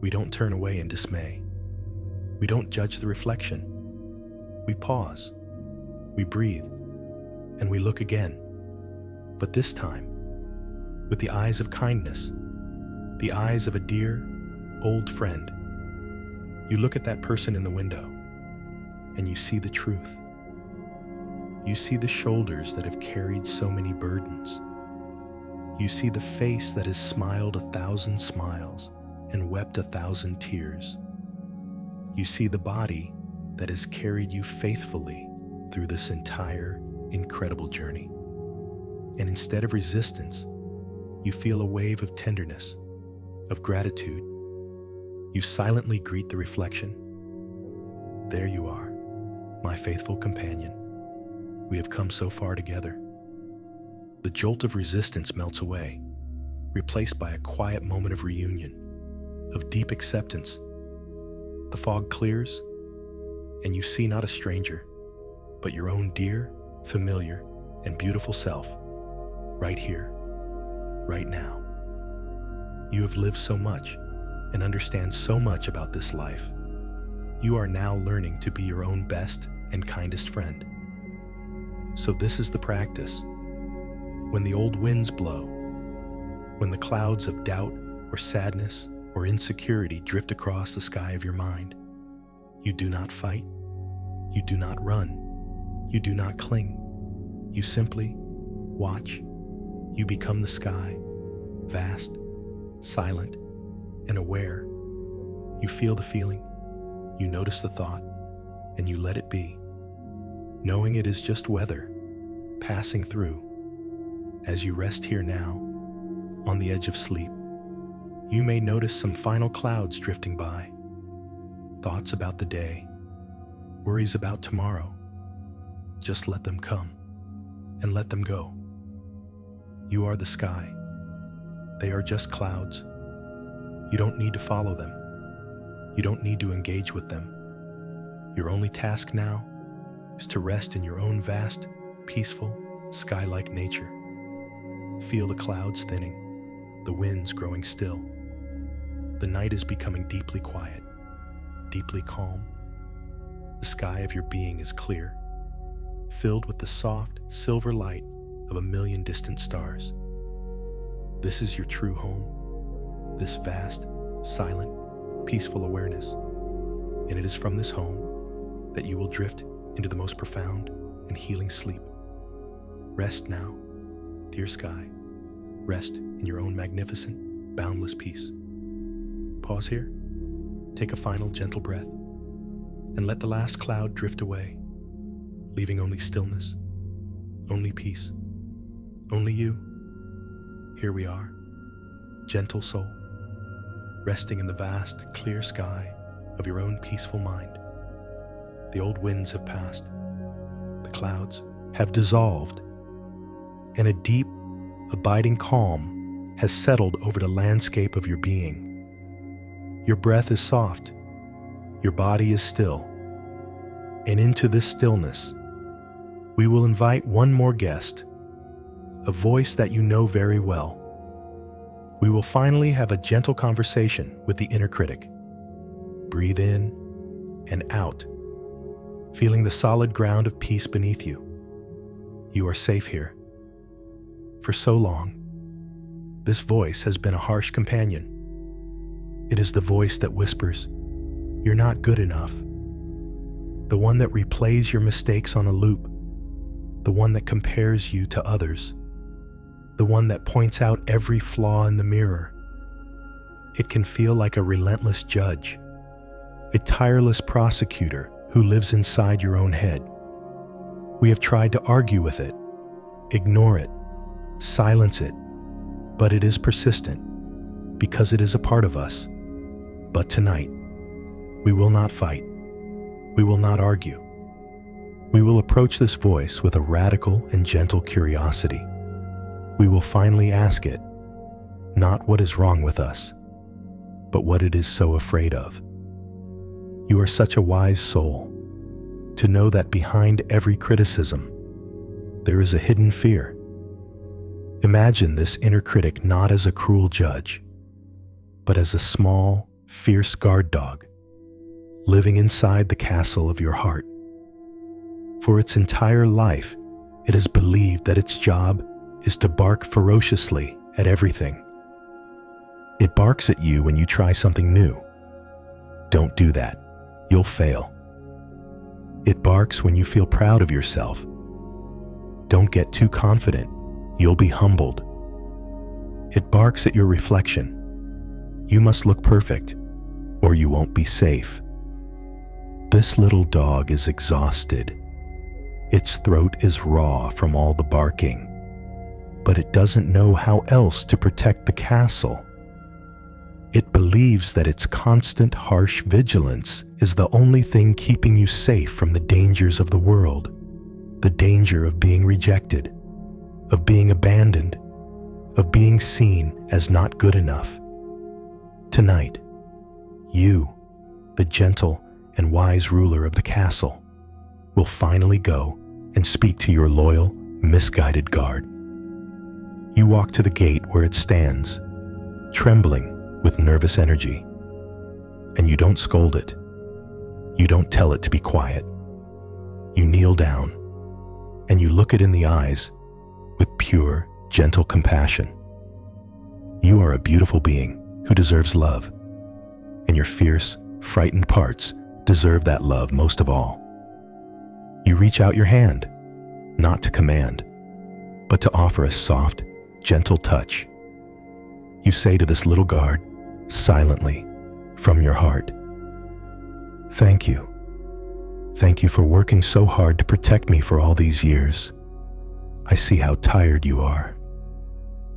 We don't turn away in dismay. We don't judge the reflection. We pause, we breathe, and we look again. But this time, with the eyes of kindness, the eyes of a dear, old friend. You look at that person in the window, and you see the truth. You see the shoulders that have carried so many burdens. You see the face that has smiled 1,000 smiles and wept 1,000 tears. You see the body that has carried you faithfully through this entire incredible journey. And instead of resistance, you feel a wave of tenderness, of gratitude. You silently greet the reflection. There you are, my faithful companion. We have come so far together. The jolt of resistance melts away, replaced by a quiet moment of reunion, of deep acceptance. The fog clears, and you see not a stranger, but your own dear, familiar, and beautiful self, right here, right now. You have lived so much and understand so much about this life. You are now learning to be your own best and kindest friend. So this is the practice. When the old winds blow, when the clouds of doubt or sadness or insecurity drift across the sky of your mind, you do not fight, you do not run, you do not cling. You simply watch. You become the sky, vast, silent, and aware. You feel the feeling, you notice the thought, and you let it be, knowing it is just weather passing through. As you rest here now, on the edge of sleep, you may notice some final clouds drifting by, thoughts about the day, worries about tomorrow. Just let them come and let them go. You are the sky. They are just clouds. You don't need to follow them. You don't need to engage with them. Your only task now is to rest in your own vast, peaceful, sky-like nature. Feel the clouds thinning, the winds growing still. The night is becoming deeply quiet, deeply calm. The sky of your being is clear, filled with the soft, silver light of 1,000,000 distant stars. This is your true home, this vast, silent, peaceful awareness. And it is from this home that you will drift into the most profound and healing sleep. Rest now, dear sky. Rest in your own magnificent, boundless peace. Pause here Take a final gentle breath and let the last cloud drift away, leaving only stillness, only peace, only you. Here we are, gentle soul, resting in the vast, clear sky of your own peaceful mind. The old winds have passed, the clouds have dissolved, and a deep, abiding calm has settled over the landscape of your being. Your breath is soft, your body is still, and into this stillness, we will invite one more guest, a voice that you know very well. We will finally have a gentle conversation with the inner critic. Breathe in and out, feeling the solid ground of peace beneath you. You are safe here. For so long, this voice has been a harsh companion. It is the voice that whispers, "You're not good enough." The one that replays your mistakes on a loop. The one that compares you to others. The one that points out every flaw in the mirror. It can feel like a relentless judge, a tireless prosecutor who lives inside your own head. We have tried to argue with it, ignore it, silence it, but it is persistent because it is a part of us. But tonight, we will not fight. We will not argue. We will approach this voice with a radical and gentle curiosity. We will finally ask it, not what is wrong with us, but what it is so afraid of. You are such a wise soul to know that behind every criticism, there is a hidden fear. Imagine this inner critic not as a cruel judge, but as a small, fierce guard dog living inside the castle of your heart. For its entire life, it has believed that its job is to bark ferociously at everything. It barks at you when you try something new. Don't do that. You'll fail. It barks when you feel proud of yourself. Don't get too confident. You'll be humbled. It barks at your reflection. You must look perfect, or you won't be safe. This little dog is exhausted. Its throat is raw from all the barking, but it doesn't know how else to protect the castle. It believes that its constant harsh vigilance is the only thing keeping you safe from the dangers of the world, the danger of being rejected, of being abandoned, of being seen as not good enough. Tonight, you, the gentle and wise ruler of the castle, will finally go and speak to your loyal, misguided guard. You walk to the gate where it stands, trembling with nervous energy, and you don't scold it. You don't tell it to be quiet. You kneel down, and you look it in the eyes with pure, gentle compassion. You are a beautiful being who deserves love, and your fierce, frightened parts deserve that love most of all. You reach out your hand, not to command, but to offer a soft, gentle touch. You say to this little guard, silently, from your heart, "Thank you. Thank you for working so hard to protect me for all these years. I see how tired you are.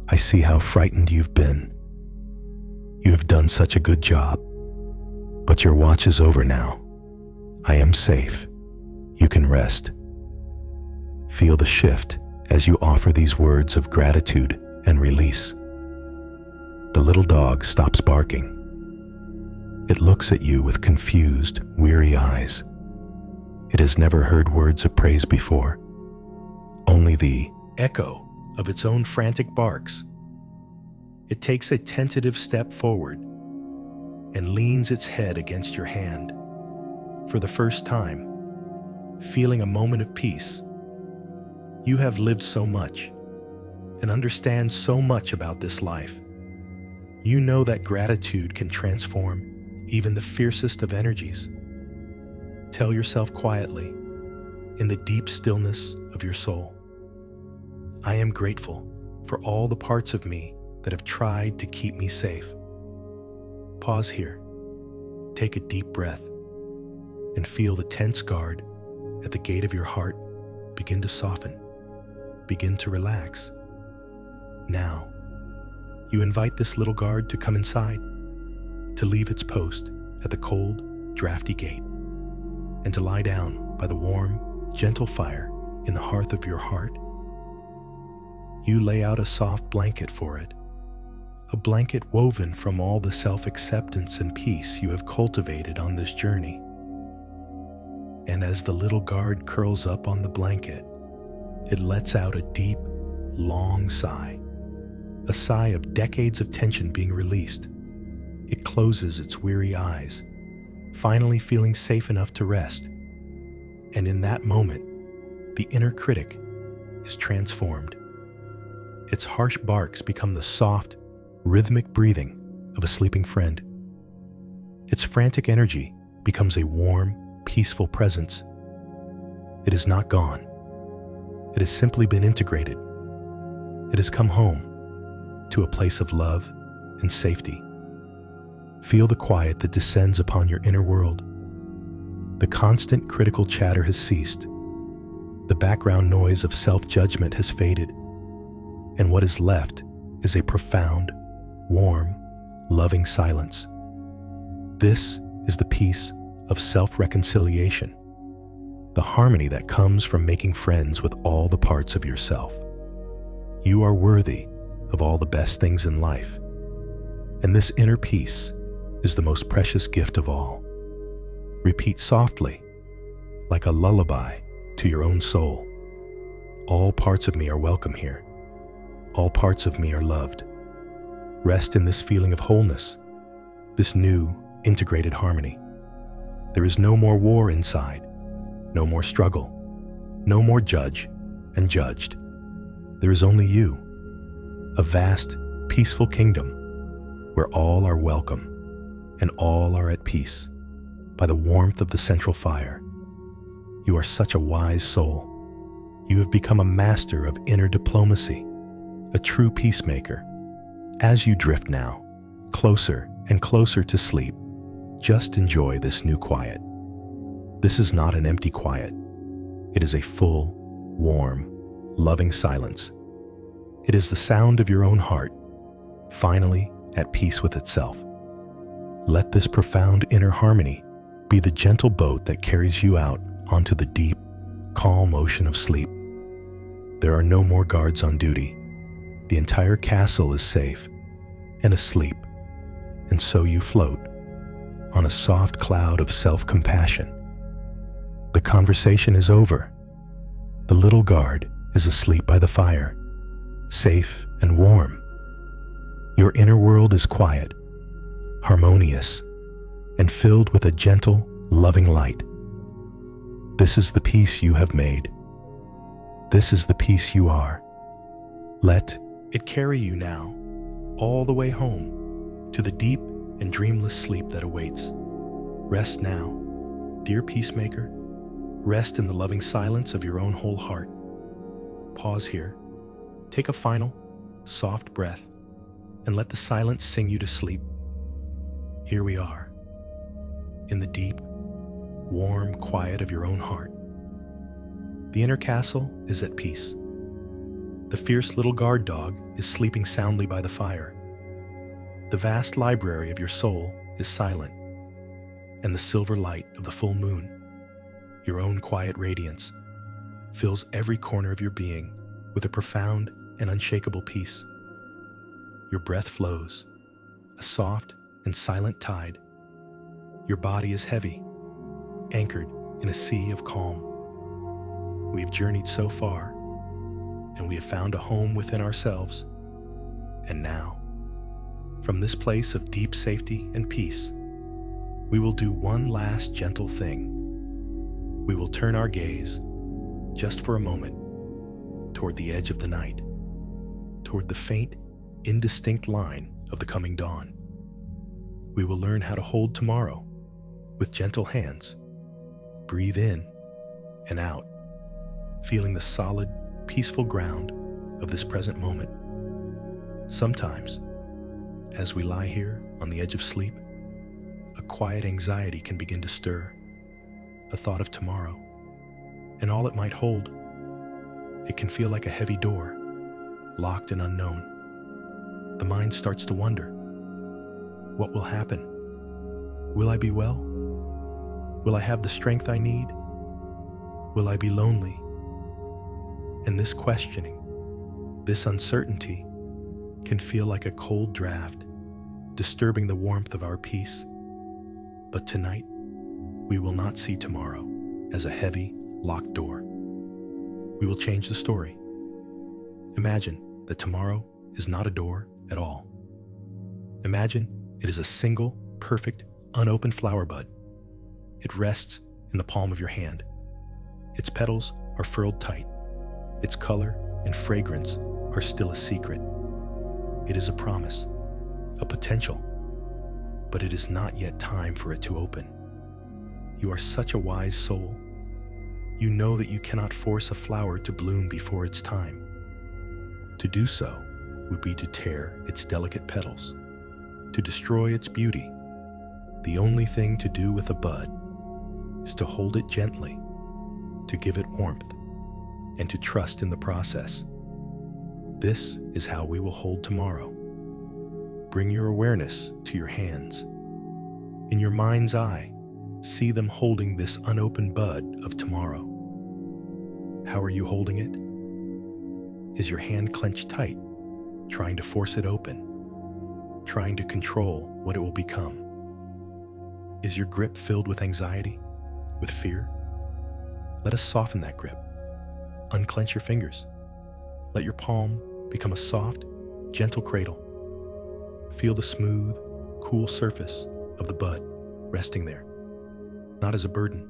I see how frightened you've been. You have done such a good job. But your watch is over now. I am safe. You can rest." Feel the shift as you offer these words of gratitude and release. The little dog stops barking. It looks at you with confused, weary eyes. It has never heard words of praise before, only the echo of its own frantic barks. It takes a tentative step forward and leans its head against your hand. For the first time, feeling a moment of peace. You have lived so much and understand so much about this life. You know that gratitude can transform even the fiercest of energies. Tell yourself quietly, in the deep stillness of your soul, "I am grateful for all the parts of me that have tried to keep me safe." Pause here. Take a deep breath and feel the tense guard at the gate of your heart begin to soften, begin to relax. Now, you invite this little guard to come inside, to leave its post at the cold, drafty gate, and to lie down by the warm, gentle fire in the hearth of your heart. You lay out a soft blanket for it, a blanket woven from all the self-acceptance and peace you have cultivated on this journey. And as the little guard curls up on the blanket, it lets out a deep, long sigh, a sigh of decades of tension being released. It closes its weary eyes, finally feeling safe enough to rest. And in that moment, the inner critic is transformed. Its harsh barks become the soft, rhythmic breathing of a sleeping friend. Its frantic energy becomes a warm, peaceful presence. It is not gone. It has simply been integrated. It has come home to a place of love and safety. Feel the quiet that descends upon your inner world. The constant critical chatter has ceased. The background noise of self-judgment has faded. And what is left is a profound, warm, loving silence. This is the peace of self-reconciliation, the harmony that comes from making friends with all the parts of yourself. You are worthy of all the best things in life, and this inner peace is the most precious gift of all. Repeat softly, like a lullaby to your own soul. All parts of me are welcome here. All parts of me are loved. Rest in this feeling of wholeness, this new, integrated harmony. There is no more war inside, no more struggle, no more judge and judged. There is only you, a vast, peaceful kingdom where all are welcome and all are at peace by the warmth of the central fire. You are such a wise soul. You have become a master of inner diplomacy, a true peacemaker. As you drift now, closer and closer to sleep, just enjoy this new quiet. This is not an empty quiet. It is a full, warm, loving silence. It is the sound of your own heart, finally at peace with itself. Let this profound inner harmony be the gentle boat that carries you out onto the deep, calm ocean of sleep. There are no more guards on duty. The entire castle is safe and asleep, and so you float on a soft cloud of self-compassion. The conversation is over. The little guard is asleep by the fire, safe and warm. Your inner world is quiet, harmonious, and filled with a gentle, loving light. This is the peace you have made. This is the peace you are. Let it carry you now, all the way home, to the deep and dreamless sleep that awaits. Rest now, dear peacemaker. Rest in the loving silence of your own whole heart. Pause here. Take a final, soft breath, and let the silence sing you to sleep. Here we are, in the deep, warm quiet of your own heart. The inner castle is at peace. The fierce little guard dog is sleeping soundly by the fire. The vast library of your soul is silent, and the silver light of the full moon, your own quiet radiance, fills every corner of your being with a profound and unshakable peace. Your breath flows, a soft and silent tide. Your body is heavy, anchored in a sea of calm. We have journeyed so far, and we have found a home within ourselves. And now, from this place of deep safety and peace, we will do one last gentle thing. We will turn our gaze, just for a moment, toward the edge of the night, toward the faint, indistinct line of the coming dawn. We will learn how to hold tomorrow with gentle hands. Breathe in and out, feeling the solid, peaceful ground of this present moment. Sometimes, as we lie here on the edge of sleep, a quiet anxiety can begin to stir, a thought of tomorrow, and all it might hold. It can feel like a heavy door, locked and unknown. The mind starts to wonder, what will happen? Will I be well? Will I have the strength I need? Will I be lonely? And this questioning, this uncertainty, can feel like a cold draft, disturbing the warmth of our peace. But tonight, we will not see tomorrow as a heavy, locked door. We will change the story. Imagine that tomorrow is not a door at all. Imagine it is a single, perfect, unopened flower bud. It rests in the palm of your hand. Its petals are furled tight. Its color and fragrance are still a secret. It is a promise, a potential, but it is not yet time for it to open. You are such a wise soul. You know that you cannot force a flower to bloom before its time. To do so would be to tear its delicate petals, to destroy its beauty. The only thing to do with a bud is to hold it gently, to give it warmth, and to trust in the process. This is how we will hold tomorrow. Bring your awareness to your hands. In your mind's eye, see them holding this unopened bud of tomorrow. How are you holding it? Is your hand clenched tight, trying to force it open, trying to control what it will become? Is your grip filled with anxiety, with fear? Let us soften that grip. Unclench your fingers. Let your palm become a soft, gentle cradle. Feel the smooth, cool surface of the bud resting there, not as a burden,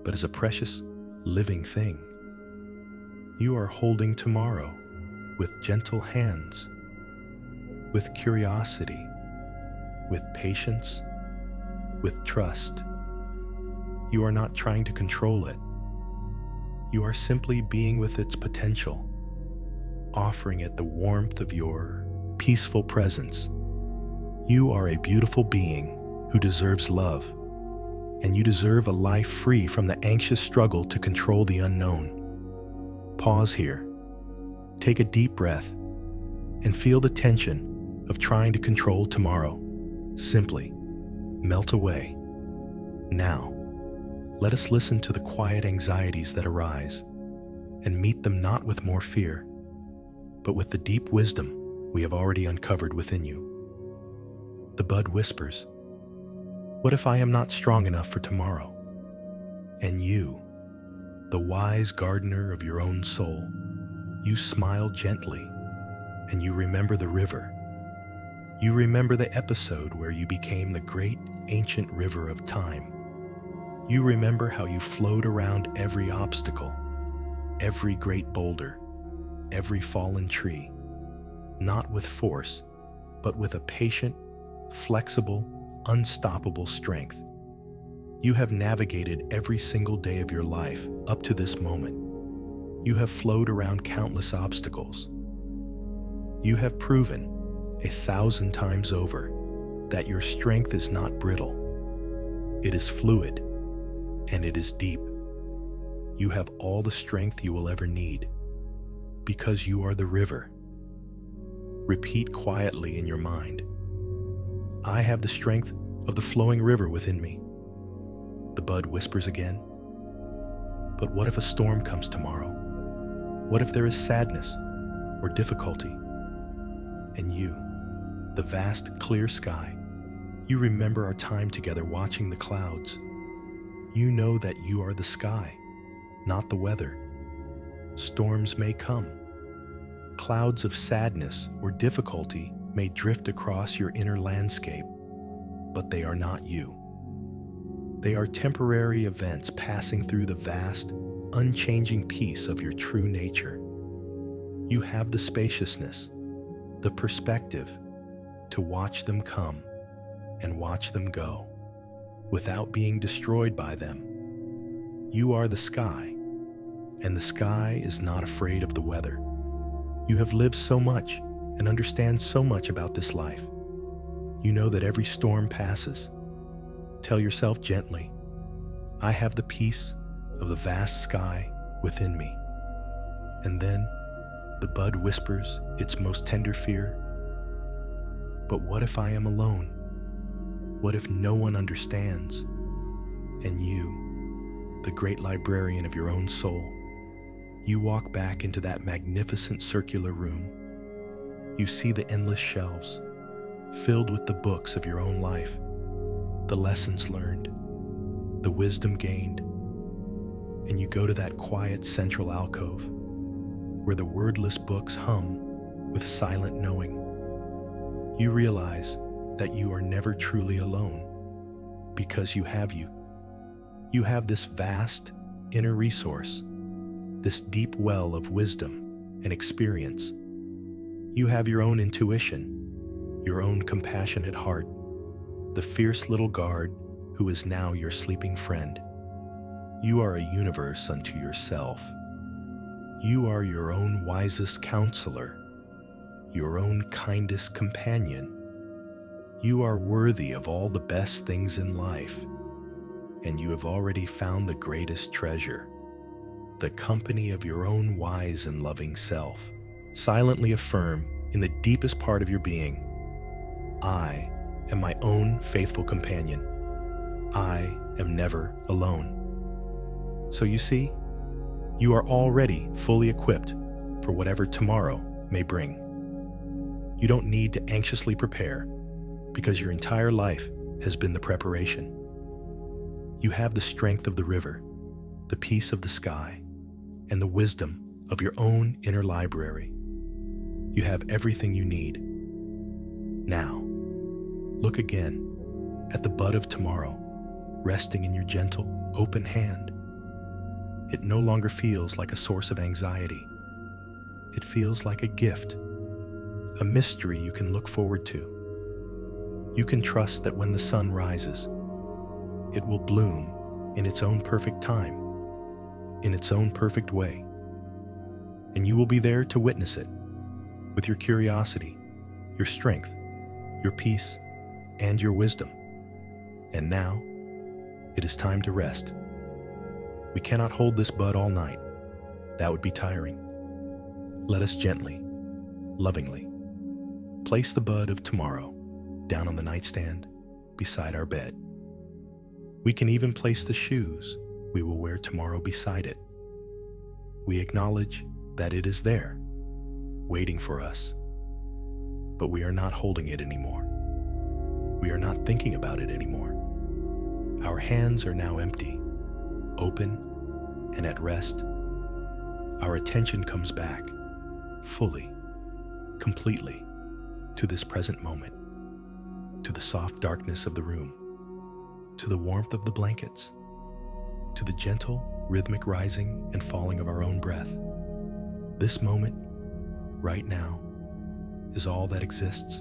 but as a precious, living thing. You are holding tomorrow with gentle hands, with curiosity, with patience, with trust. You are not trying to control it. You are simply being with its potential, offering it the warmth of your peaceful presence. You are a beautiful being who deserves love, and you deserve a life free from the anxious struggle to control the unknown. Pause here. Take a deep breath and feel the tension of trying to control tomorrow. Simply melt away. Now, let us listen to the quiet anxieties that arise and meet them not with more fear, but with the deep wisdom we have already uncovered within you. The bud whispers, "What if I am not strong enough for tomorrow?" And you, the wise gardener of your own soul, you smile gently, and you remember the river. You remember the episode where you became the great ancient river of time. You remember how you flowed around every obstacle, every great boulder, every fallen tree, not with force, but with a patient, flexible, unstoppable strength. You have navigated every single day of your life up to this moment. You have flowed around countless obstacles. You have proven 1,000 times over that your strength is not brittle. It is fluid, and it is deep. You have all the strength you will ever need, because you are the river. Repeat quietly in your mind, "I have the strength of the flowing river within me." The bud whispers again, "But what if a storm comes tomorrow? What if there is sadness or difficulty?" And you, the vast, clear sky, you remember our time together watching the clouds. You know that you are the sky, not the weather. Storms may come. Clouds of sadness or difficulty may drift across your inner landscape, but they are not you. They are temporary events passing through the vast, unchanging peace of your true nature. You have the spaciousness, the perspective to watch them come and watch them go without being destroyed by them. You are the sky, and the sky is not afraid of the weather. You have lived so much and understand so much about this life. You know that every storm passes, Tell yourself gently, I have the peace of the vast sky within me. And then the bud whispers its most tender fear. But what if I am alone? What if no one understands? And you, the great librarian of your own soul, you walk back into that magnificent circular room. You see the endless shelves, filled with the books of your own life, the lessons learned, the wisdom gained, and you go to that quiet central alcove where the wordless books hum with silent knowing. You realize that you are never truly alone because you have you. You have this vast inner resource, this deep well of wisdom and experience. You have your own intuition, your own compassionate heart, the fierce little guard who is now your sleeping friend. You are a universe unto yourself. You are your own wisest counselor, your own kindest companion. You are worthy of all the best things in life, and you have already found the greatest treasure, the company of your own wise and loving self. Silently affirm in the deepest part of your being, I am my own faithful companion. I am never alone. So you see, you are already fully equipped for whatever tomorrow may bring. You don't need to anxiously prepare because your entire life has been the preparation. You have the strength of the river, the peace of the sky, and the wisdom of your own inner library. You have everything you need. Now, look again at the bud of tomorrow, resting in your gentle, open hand. It no longer feels like a source of anxiety. It feels like a gift, a mystery you can look forward to. You can trust that when the sun rises, it will bloom in its own perfect time, in its own perfect way. And you will be there to witness it with your curiosity, your strength, your peace, and your wisdom. And now, it is time to rest. We cannot hold this bud all night. That would be tiring. Let us gently, lovingly, place the bud of tomorrow down on the nightstand beside our bed. We can even place the shoes we will wear tomorrow beside it. We acknowledge that it is there, waiting for us. But we are not holding it anymore. We are not thinking about it anymore. Our hands are now empty, open, and at rest. Our attention comes back, fully, completely, to this present moment, to the soft darkness of the room, to the warmth of the blankets, to the gentle, rhythmic rising and falling of our own breath. This moment, right now, is all that exists.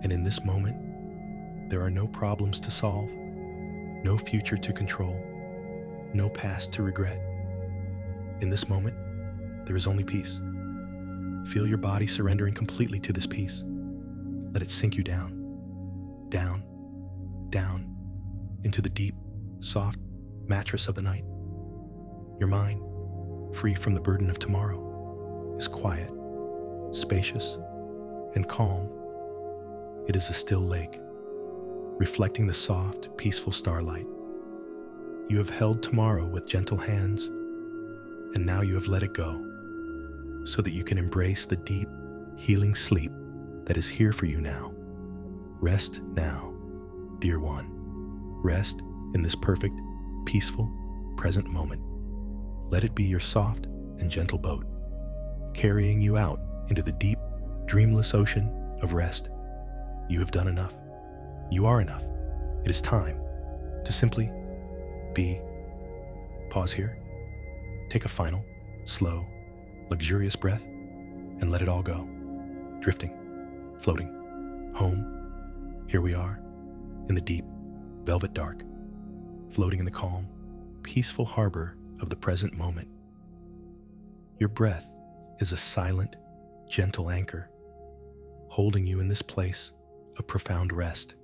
And in this moment, there are no problems to solve, no future to control, no past to regret. In this moment, there is only peace. Feel your body surrendering completely to this peace. Let it sink you down, down, down, into the deep, soft mattress of the night. Your mind, free from the burden of tomorrow, is quiet, spacious, and calm. It is a still lake, reflecting the soft, peaceful starlight. You have held tomorrow with gentle hands, and now you have let it go, so that you can embrace the deep, healing sleep that is here for you now. Rest now, dear one. Rest in this perfect, peaceful, present moment. Let it be your soft and gentle boat, carrying you out into the deep, dreamless ocean of rest. You have done enough. You are enough. It is time to simply be. Pause here. Take a final, slow, luxurious breath and let it all go. Drifting, floating, home. Here we are in the deep, velvet dark, floating in the calm, peaceful harbor of the present moment. Your breath is a silent, gentle anchor, holding you in this place of profound rest.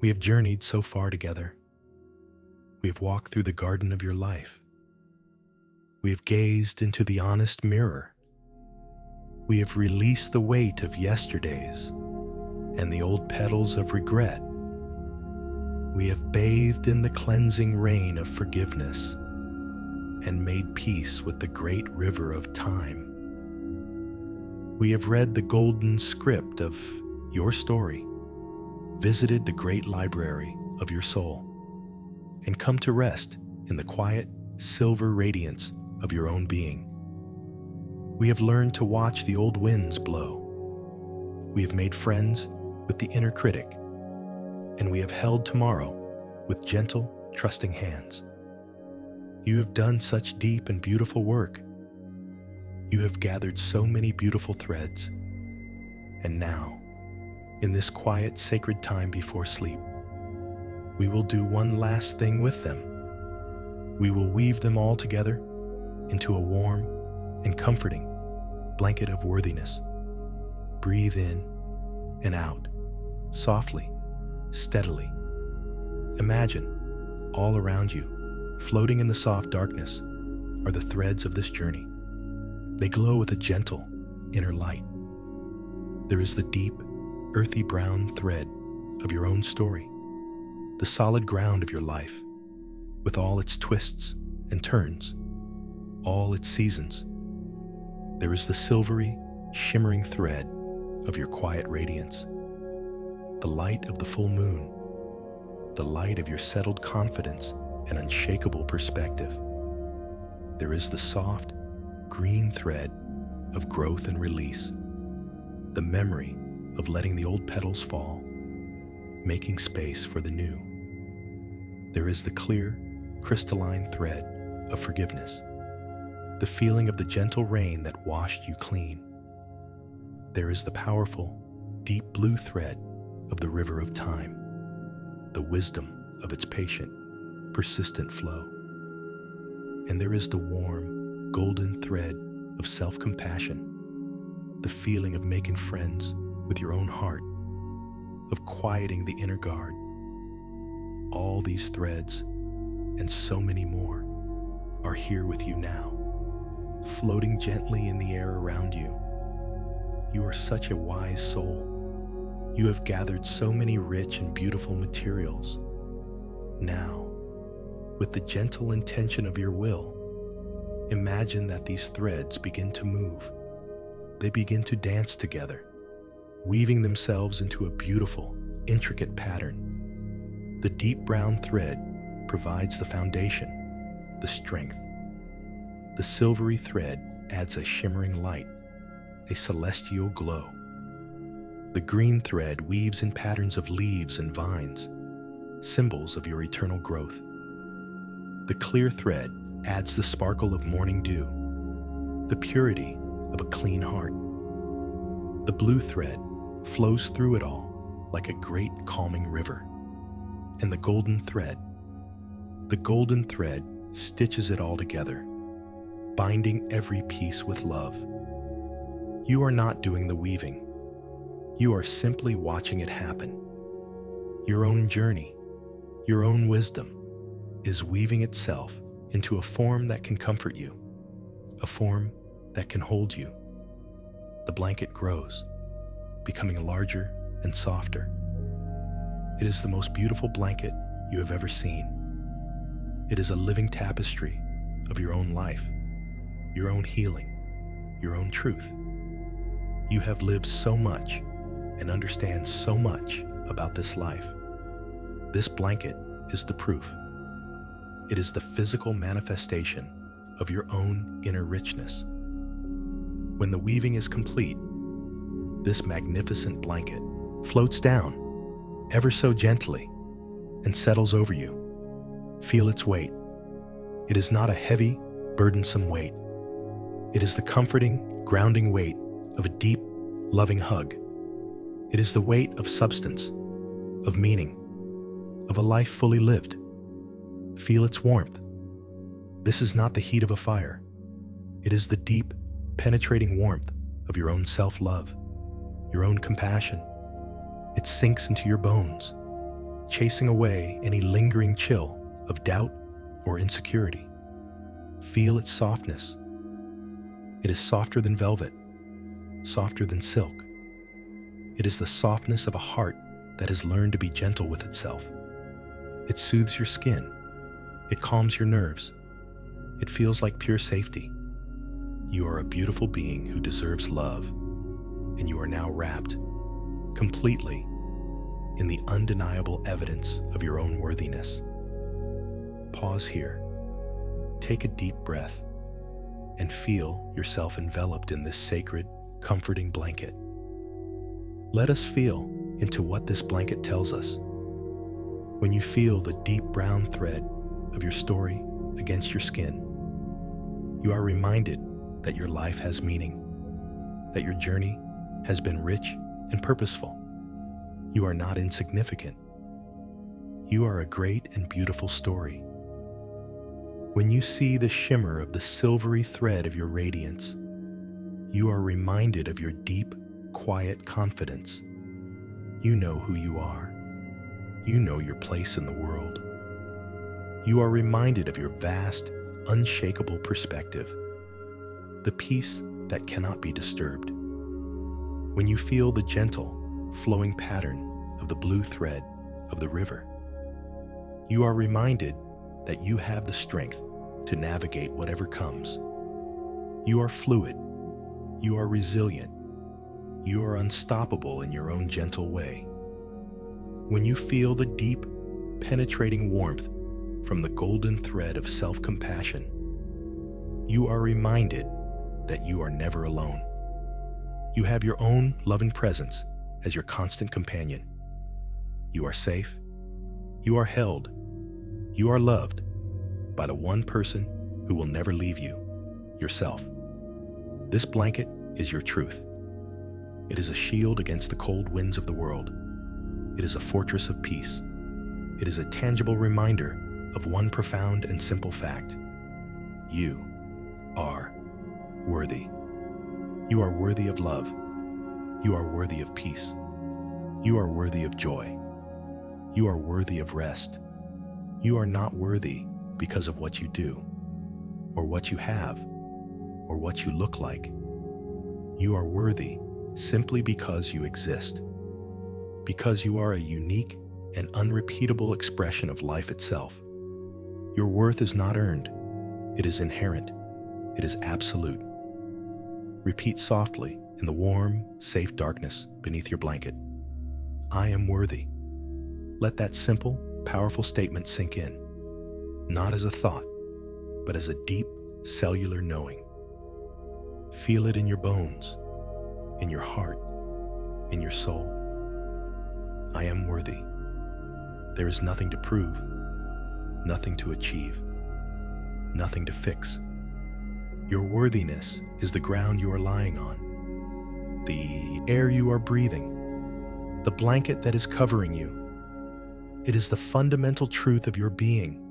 We have journeyed so far together. We have walked through the garden of your life. We have gazed into the honest mirror. We have released the weight of yesterdays and the old petals of regret. We have bathed in the cleansing rain of forgiveness and made peace with the great river of time. We have read the golden script of your story, visited the great library of your soul, and come to rest in the quiet, silver radiance of your own being. We have learned to watch the old winds blow. We have made friends with the inner critic, and we have held tomorrow with gentle, trusting hands. You have done such deep and beautiful work. You have gathered so many beautiful threads, and now, in this quiet, sacred time before sleep, we will do one last thing with them. We will weave them all together into a warm and comforting blanket of worthiness. Breathe in and out, softly, steadily. Imagine, all around you, floating in the soft darkness, are the threads of this journey. They glow with a gentle inner light. There is the deep, earthy brown thread of your own story, the solid ground of your life, with all its twists and turns, all its seasons. There is the silvery, shimmering thread of your quiet radiance, the light of the full moon, the light of your settled confidence and unshakable perspective. There is the soft, green thread of growth and release, the memory of letting the old petals fall, making space for the new. There is the clear, crystalline thread of forgiveness, the feeling of the gentle rain that washed you clean. There is the powerful, deep blue thread of the river of time, the wisdom of its patient, persistent flow. And there is the warm, golden thread of self-compassion, the feeling of making friends with your own heart, of quieting the inner guard. All these threads, and so many more, are here with you now, floating gently in the air around you. You are such a wise soul. You have gathered so many rich and beautiful materials. Now, with the gentle intention of your will, imagine that these threads begin to move. They begin to dance together, weaving themselves into a beautiful, intricate pattern. The deep brown thread provides the foundation, the strength. The silvery thread adds a shimmering light, a celestial glow. The green thread weaves in patterns of leaves and vines, symbols of your eternal growth. The clear thread adds the sparkle of morning dew, the purity of a clean heart. The blue thread flows through it all like a great calming river. And the golden thread stitches it all together, binding every piece with love. You are not doing the weaving. You are simply watching it happen. Your own journey, your own wisdom, is weaving itself into a form that can comfort you, a form that can hold you. The blanket grows, becoming larger and softer. It is the most beautiful blanket you have ever seen. It is a living tapestry of your own life, your own healing, your own truth. You have lived so much and understand so much about this life. This blanket is the proof. It is the physical manifestation of your own inner richness. When the weaving is complete, this magnificent blanket floats down ever so gently and settles over you. Feel its weight. It is not a heavy, burdensome weight. It is the comforting, grounding weight of a deep, loving hug. It is the weight of substance, of meaning, of a life fully lived. Feel its warmth. This is not the heat of a fire. It is the deep, penetrating warmth of your own self-love, your own compassion. It sinks into your bones, chasing away any lingering chill of doubt or insecurity. Feel its softness. It is softer than velvet, softer than silk. It is the softness of a heart that has learned to be gentle with itself. It soothes your skin. It calms your nerves. It feels like pure safety. You are a beautiful being who deserves love, and you are now wrapped completely in the undeniable evidence of your own worthiness. Pause here. Take a deep breath and feel yourself enveloped in this sacred, comforting blanket. Let us feel into what this blanket tells us. When you feel the deep brown thread of your story against your skin, you are reminded that your life has meaning, that your journey has been rich and purposeful. You are not insignificant. You are a great and beautiful story. When you see the shimmer of the silvery thread of your radiance, you are reminded of your deep, quiet confidence. You know who you are. You know your place in the world. You are reminded of your vast, unshakable perspective, the peace that cannot be disturbed. When you feel the gentle, flowing pattern of the blue thread of the river, you are reminded that you have the strength to navigate whatever comes. You are fluid. You are resilient. You are unstoppable in your own gentle way. When you feel the deep, penetrating warmth from the golden thread of self-compassion, you are reminded that you are never alone. You have your own loving presence as your constant companion. You are safe. You are held. You are loved by the one person who will never leave you, yourself. This blanket is your truth. It is a shield against the cold winds of the world. It is a fortress of peace. It is a tangible reminder of one profound and simple fact. You are worthy. You are worthy of love. You are worthy of peace. You are worthy of joy. You are worthy of rest. You are not worthy because of what you do, or what you have, or what you look like. You are worthy simply because you exist, because you are a unique and unrepeatable expression of life itself. Your worth is not earned. It is inherent. It is absolute. Repeat softly in the warm, safe darkness beneath your blanket. I am worthy. Let that simple, powerful statement sink in, not as a thought, but as a deep, cellular knowing. Feel it in your bones, in your heart, in your soul. I am worthy. There is nothing to prove, nothing to achieve, nothing to fix. Your worthiness is the ground you are lying on, the air you are breathing, the blanket that is covering you. It is the fundamental truth of your being.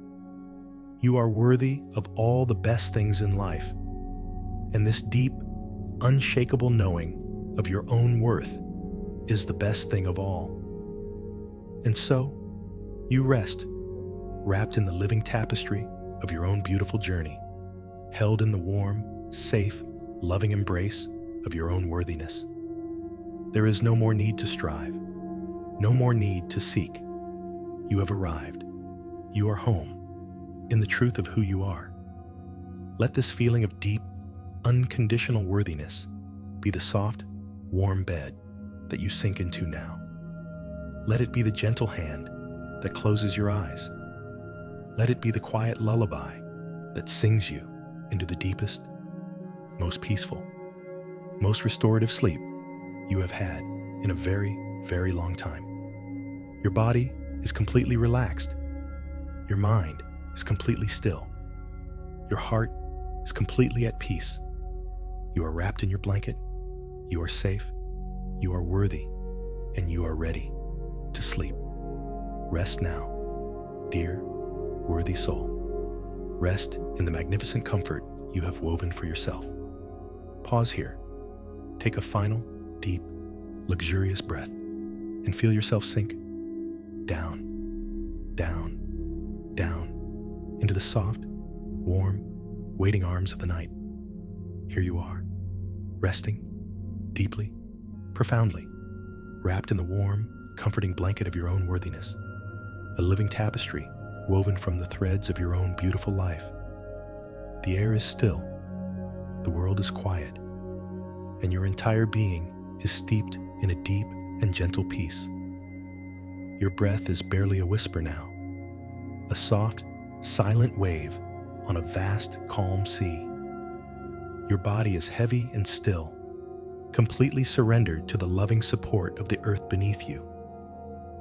You are worthy of all the best things in life, and this deep, unshakable knowing of your own worth is the best thing of all. And so, you rest, wrapped in the living tapestry of your own beautiful journey, held in the warm, safe, loving embrace of your own worthiness. There is no more need to strive, no more need to seek. You have arrived. You are home, in the truth of who you are. Let this feeling of deep, unconditional worthiness be the soft, warm bed that you sink into now. Let it be the gentle hand that closes your eyes. Let it be the quiet lullaby that sings you into the deepest, most peaceful, most restorative sleep you have had in a very, very long time. Your body is completely relaxed. Your mind is completely still. Your heart is completely at peace. You are wrapped in your blanket. You are safe. You are worthy. And you are ready to sleep. Rest now, dear, worthy soul. Rest in the magnificent comfort you have woven for yourself. Pause here. Take a final, deep, luxurious breath and feel yourself sink down down, down, into the soft, warm, waiting arms of the night. Here you are, resting deeply, profoundly, wrapped in the warm, comforting blanket of your own worthiness, a living tapestry woven from the threads of your own beautiful life. The air is still, the world is quiet, and your entire being is steeped in a deep and gentle peace. Your breath is barely a whisper now, a soft, silent wave on a vast, calm sea. Your body is heavy and still, completely surrendered to the loving support of the earth beneath you.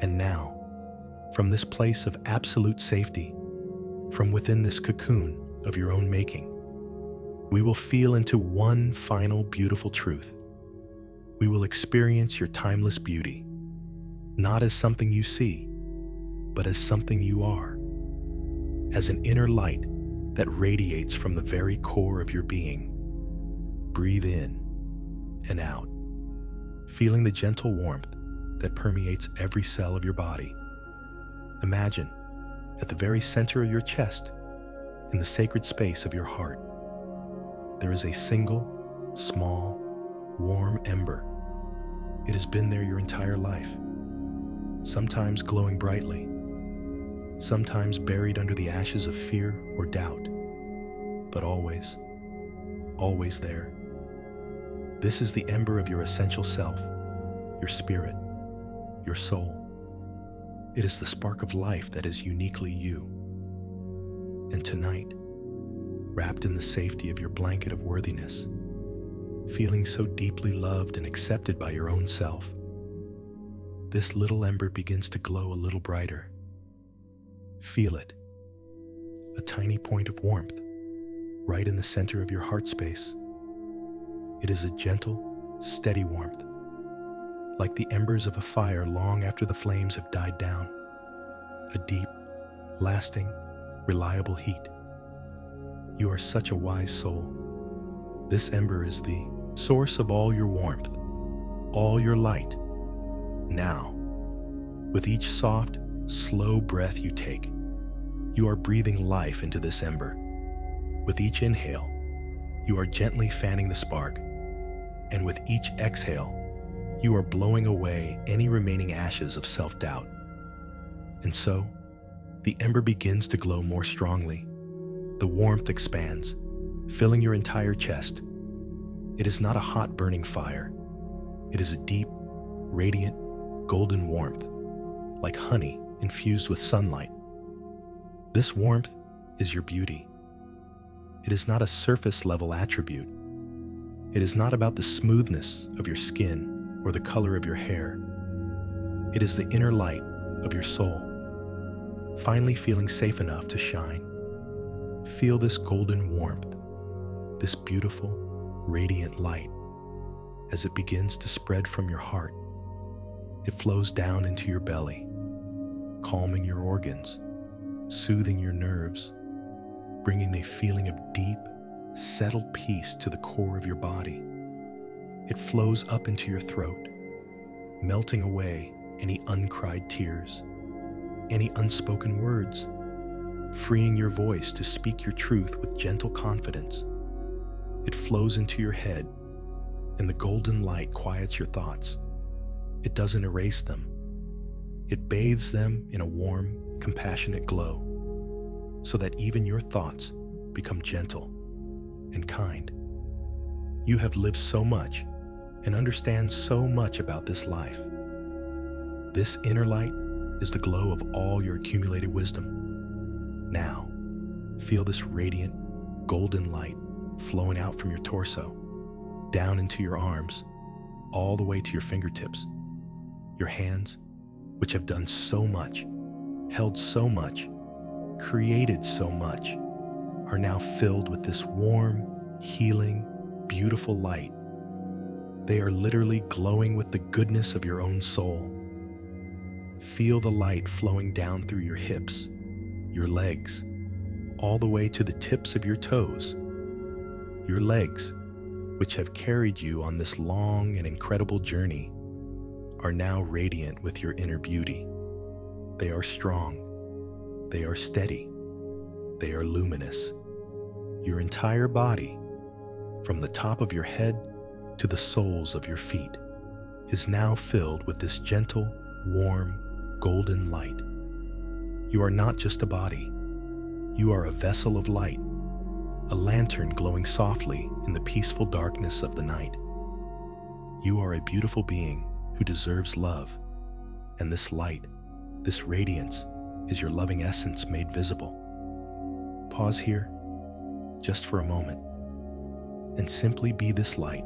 And now, from this place of absolute safety, from within this cocoon of your own making, we will feel into one final beautiful truth. We will experience your timeless beauty, not as something you see, but as something you are, as an inner light that radiates from the very core of your being. Breathe in and out, feeling the gentle warmth that permeates every cell of your body. Imagine, at the very center of your chest, in the sacred space of your heart, there is a single, small, warm ember. It has been there your entire life, sometimes glowing brightly, sometimes buried under the ashes of fear or doubt, but always, always there. This is the ember of your essential self, your spirit, your soul. It is the spark of life that is uniquely you. And tonight, wrapped in the safety of your blanket of worthiness, feeling so deeply loved and accepted by your own self, this little ember begins to glow a little brighter. Feel it, a tiny point of warmth, right in the center of your heart space. It is a gentle, steady warmth, like the embers of a fire long after the flames have died down. A deep, lasting, reliable heat. You are such a wise soul. This ember is the source of all your warmth, all your light. Now, with each soft, slow breath you take, you are breathing life into this ember. With each inhale, you are gently fanning the spark, and with each exhale, you are blowing away any remaining ashes of self-doubt. And so, the ember begins to glow more strongly. The warmth expands, filling your entire chest. It is not a hot burning fire. It is a deep, radiant, golden warmth, like honey infused with sunlight. This warmth is your beauty. It is not a surface-level attribute. It is not about the smoothness of your skin or the color of your hair. It is the inner light of your soul, finally feeling safe enough to shine. Feel this golden warmth, this beautiful, radiant light, as it begins to spread from your heart. It flows down into your belly, calming your organs, soothing your nerves, bringing a feeling of deep, settled peace to the core of your body. It flows up into your throat, melting away any uncried tears, any unspoken words, freeing your voice to speak your truth with gentle confidence. It flows into your head, and the golden light quiets your thoughts. It doesn't erase them. It bathes them in a warm, compassionate glow, so that even your thoughts become gentle and kind. You have lived so much and understand so much about this life. This inner light is the glow of all your accumulated wisdom. Now, feel this radiant, golden light flowing out from your torso, down into your arms, all the way to your fingertips. Your hands, which have done so much, held so much, created so much, are now filled with this warm, healing, beautiful light. They are literally glowing with the goodness of your own soul. Feel the light flowing down through your hips, your legs, all the way to the tips of your toes. Your legs, which have carried you on this long and incredible journey, are now radiant with your inner beauty. They are strong, They are steady. They are luminous. Your entire body, from the top of your head to the soles of your feet, is now filled with this gentle, warm, golden light. You are not just a body. You are a vessel of light, a lantern glowing softly in the peaceful darkness of the night. You are a beautiful being who deserves love, and this light, this radiance, is your loving essence made visible. Pause here, just for a moment, and simply be this light.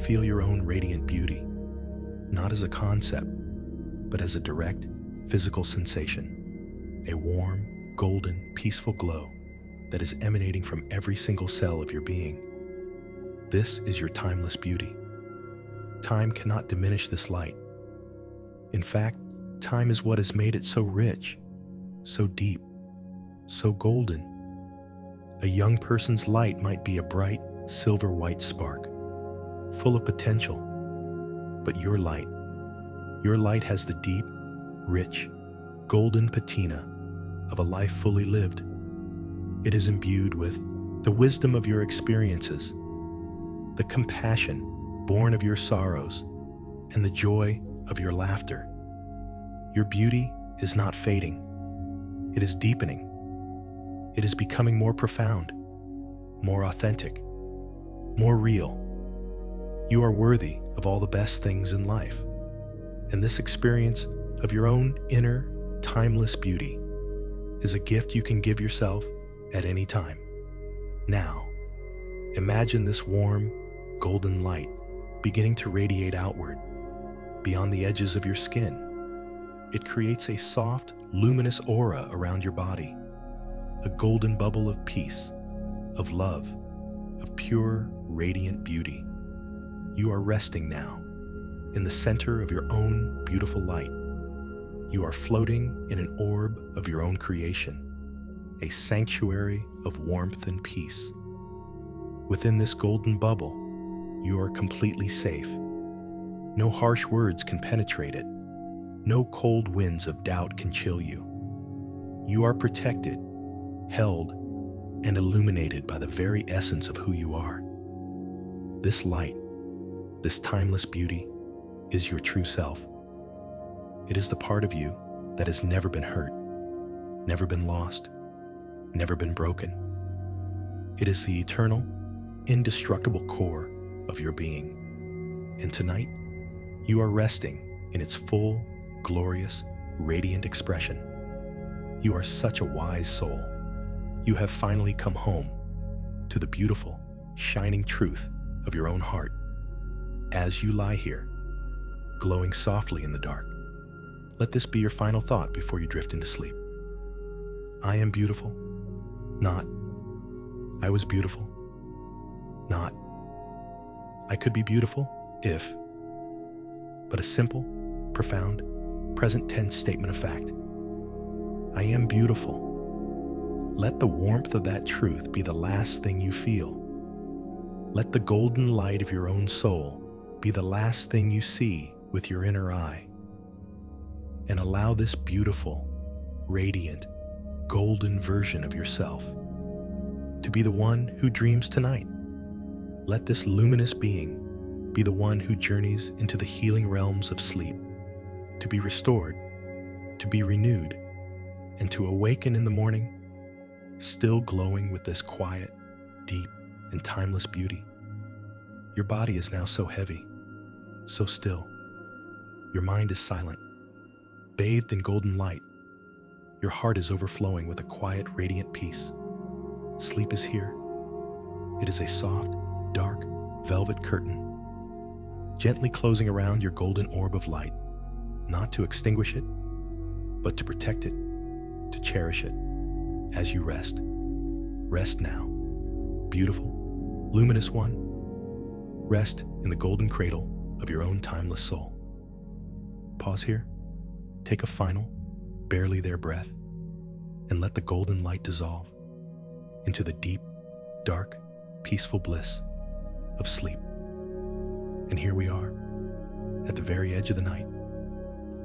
Feel your own radiant beauty, not as a concept, but as a direct, physical sensation, a warm, golden, peaceful glow that is emanating from every single cell of your being. This is your timeless beauty. Time cannot diminish this light. In fact, time is what has made it so rich, so deep, so golden. A young person's light might be a bright, silver-white spark, full of potential. But your light has the deep, rich, golden patina of a life fully lived. It is imbued with the wisdom of your experiences, the compassion born of your sorrows, and the joy of your laughter. Your beauty is not fading. It is deepening. It is becoming more profound, more authentic, more real. You are worthy of all the best things in life, and this experience of your own inner, timeless beauty is a gift you can give yourself at any time. Now, imagine this warm, golden light beginning to radiate outward, beyond the edges of your skin. It creates a soft, luminous aura around your body, a golden bubble of peace, of love, of pure, radiant beauty. You are resting now, in the center of your own beautiful light. You are floating in an orb of your own creation, a sanctuary of warmth and peace. Within this golden bubble, you are completely safe. No harsh words can penetrate it. No cold winds of doubt can chill you. You are protected, held, and illuminated by the very essence of who you are. This light, this timeless beauty, is your true self. It is the part of you that has never been hurt, never been lost, never been broken. It is the eternal, indestructible core of your being. And tonight, you are resting in its full, glorious, radiant expression. You are such a wise soul. You have finally come home to the beautiful, shining truth of your own heart. As you lie here, glowing softly in the dark, let this be your final thought before you drift into sleep. I am beautiful, not I was beautiful, not I could be beautiful if, but a simple, profound, present tense statement of fact. I am beautiful. Let the warmth of that truth be the last thing you feel. Let the golden light of your own soul be the last thing you see with your inner eye. And allow this beautiful, radiant, golden version of yourself to be the one who dreams tonight. Let this luminous being be the one who journeys into the healing realms of sleep, to be restored, to be renewed, and to awaken in the morning, still glowing with this quiet, deep, and timeless beauty. Your body is now so heavy, so still. Your mind is silent, bathed in golden light. Your heart is overflowing with a quiet, radiant peace. Sleep is here. It is a soft, dark, velvet curtain, gently closing around your golden orb of light, not to extinguish it, but to protect it, to cherish it. As you rest, rest now. Beautiful, luminous one, rest in the golden cradle of your own timeless soul. Pause here, take a final, barely there breath, and let the golden light dissolve into the deep, dark, peaceful bliss of sleep. And here we are, at the very edge of the night,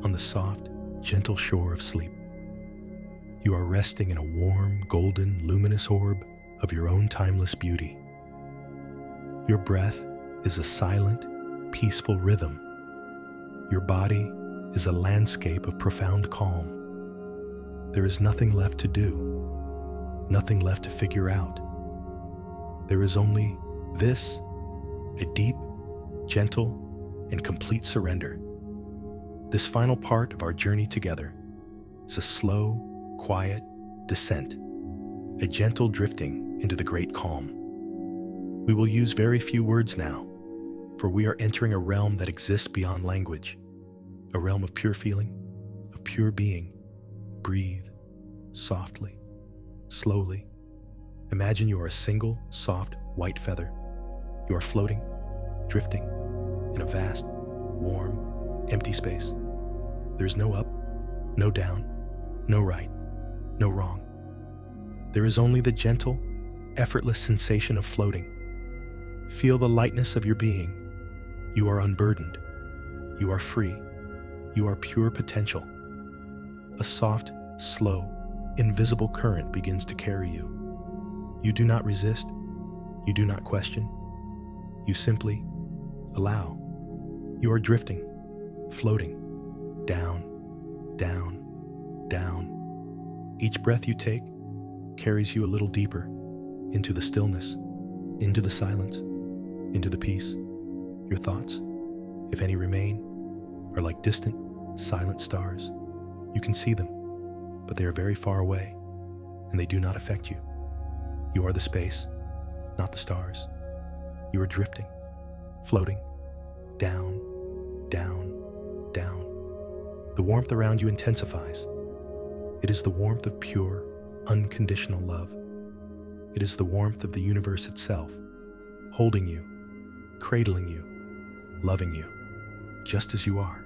on the soft, gentle shore of sleep. You are resting in a warm, golden, luminous orb of your own timeless beauty. Your breath is a silent, peaceful rhythm. Your body is a landscape of profound calm. There is nothing left to do, nothing left to figure out. There is only this, a deep, gentle, and complete surrender. This final part of our journey together is a slow, quiet descent, a gentle drifting into the great calm. We will use very few words now, for we are entering a realm that exists beyond language, a realm of pure feeling, of pure being. Breathe softly, slowly. Imagine you are a single, soft, white feather. You are floating, drifting in a vast, warm, empty space. There is no up, no down, no right, no wrong. There is only the gentle, effortless sensation of floating. Feel the lightness of your being. You are unburdened. You are free. You are pure potential. A soft, slow, invisible current begins to carry you. You do not resist. You do not question. You simply allow. You are drifting, floating, down, down, down. Each breath you take carries you a little deeper into the stillness, into the silence, into the peace. Your thoughts, if any remain, are like distant, silent stars. You can see them, but they are very far away, and they do not affect you. You are the space, not the stars. You are drifting, floating, down, down, down. The warmth around you intensifies. It is the warmth of pure, unconditional love. It is the warmth of the universe itself, holding you, cradling you, loving you, just as you are.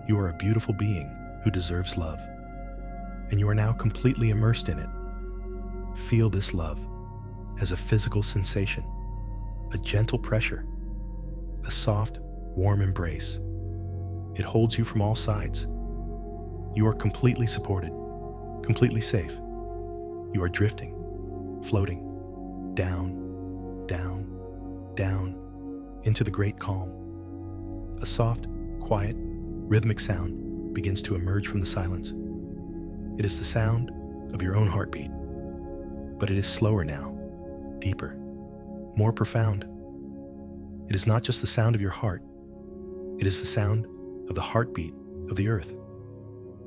You are a beautiful being who deserves love, and you are now completely immersed in it. Feel this love as a physical sensation, a gentle pressure, a soft, warm embrace. It holds you from all sides. You are completely supported, completely safe. You are drifting, floating, down, down, down, into the great calm. A soft, quiet, rhythmic sound begins to emerge from the silence. It is the sound of your own heartbeat, but it is slower now, deeper, more profound. It is not just the sound of your heart. It is the sound of the heartbeat of the earth,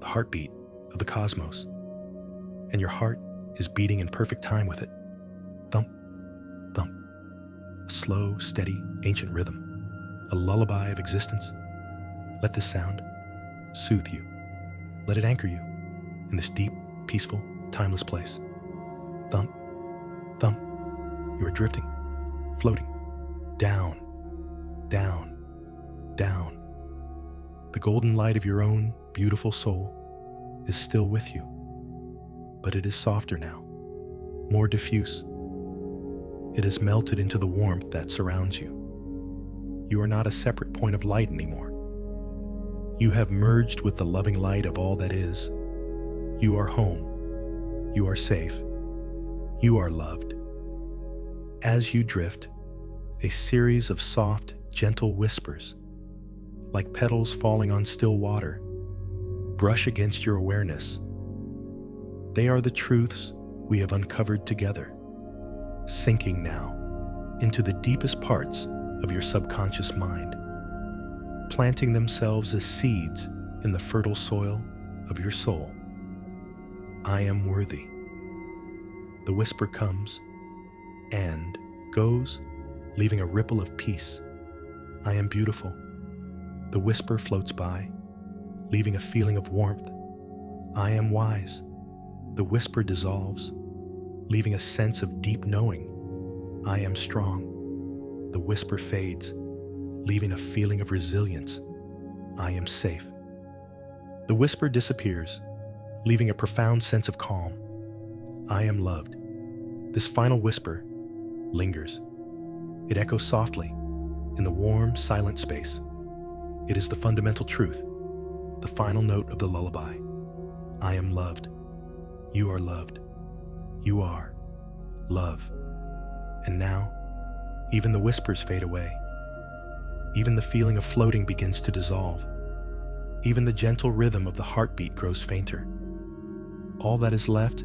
the heartbeat of the cosmos. And your heart is beating in perfect time with it. Thump, thump. A slow, steady, ancient rhythm, a lullaby of existence. Let this sound soothe you. Let it anchor you in this deep, peaceful, timeless place. Thump, thump. You are drifting, floating, down, down, down. The golden light of your own beautiful soul is still with you, but it is softer now, more diffuse. It has melted into the warmth that surrounds you. You are not a separate point of light anymore. You have merged with the loving light of all that is. You are home. You are safe. You are loved. As you drift, a series of soft, gentle whispers, like petals falling on still water, brush against your awareness. They are the truths we have uncovered together, sinking now into the deepest parts of your subconscious mind, planting themselves as seeds in the fertile soil of your soul. I am worthy. The whisper comes and goes, leaving a ripple of peace. I am beautiful. The whisper floats by, leaving a feeling of warmth. I am wise. The whisper dissolves, leaving a sense of deep knowing. I am strong. The whisper fades, leaving a feeling of resilience. I am safe. The whisper disappears, leaving a profound sense of calm. I am loved. This final whisper lingers. It echoes softly in the warm, silent space. It is the fundamental truth, the final note of the lullaby. I am loved. You are loved. You are love. And now, even the whispers fade away. Even the feeling of floating begins to dissolve. Even the gentle rhythm of the heartbeat grows fainter. All that is left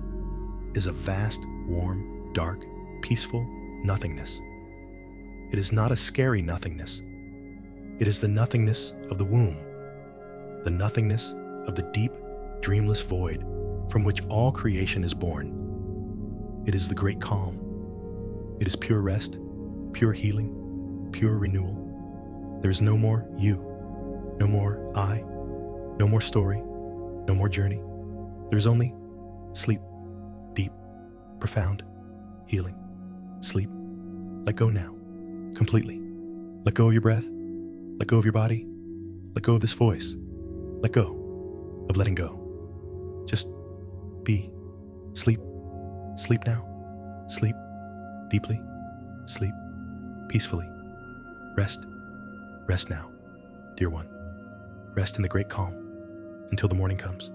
is a vast, warm, dark, peaceful nothingness. It is not a scary nothingness. It is the nothingness of the womb, the nothingness of the deep, dreamless void from which all creation is born. It is the great calm. It is pure rest, pure healing, pure renewal. There is no more you, no more I, no more story, no more journey. There is only sleep, deep, profound, healing, sleep. Let go now, completely. Let go of your breath, let go of your body, let go of this voice, let go of letting go. Just be, sleep, sleep now, sleep deeply, sleep peacefully, rest. Rest now, dear one. Rest in the great calm until the morning comes.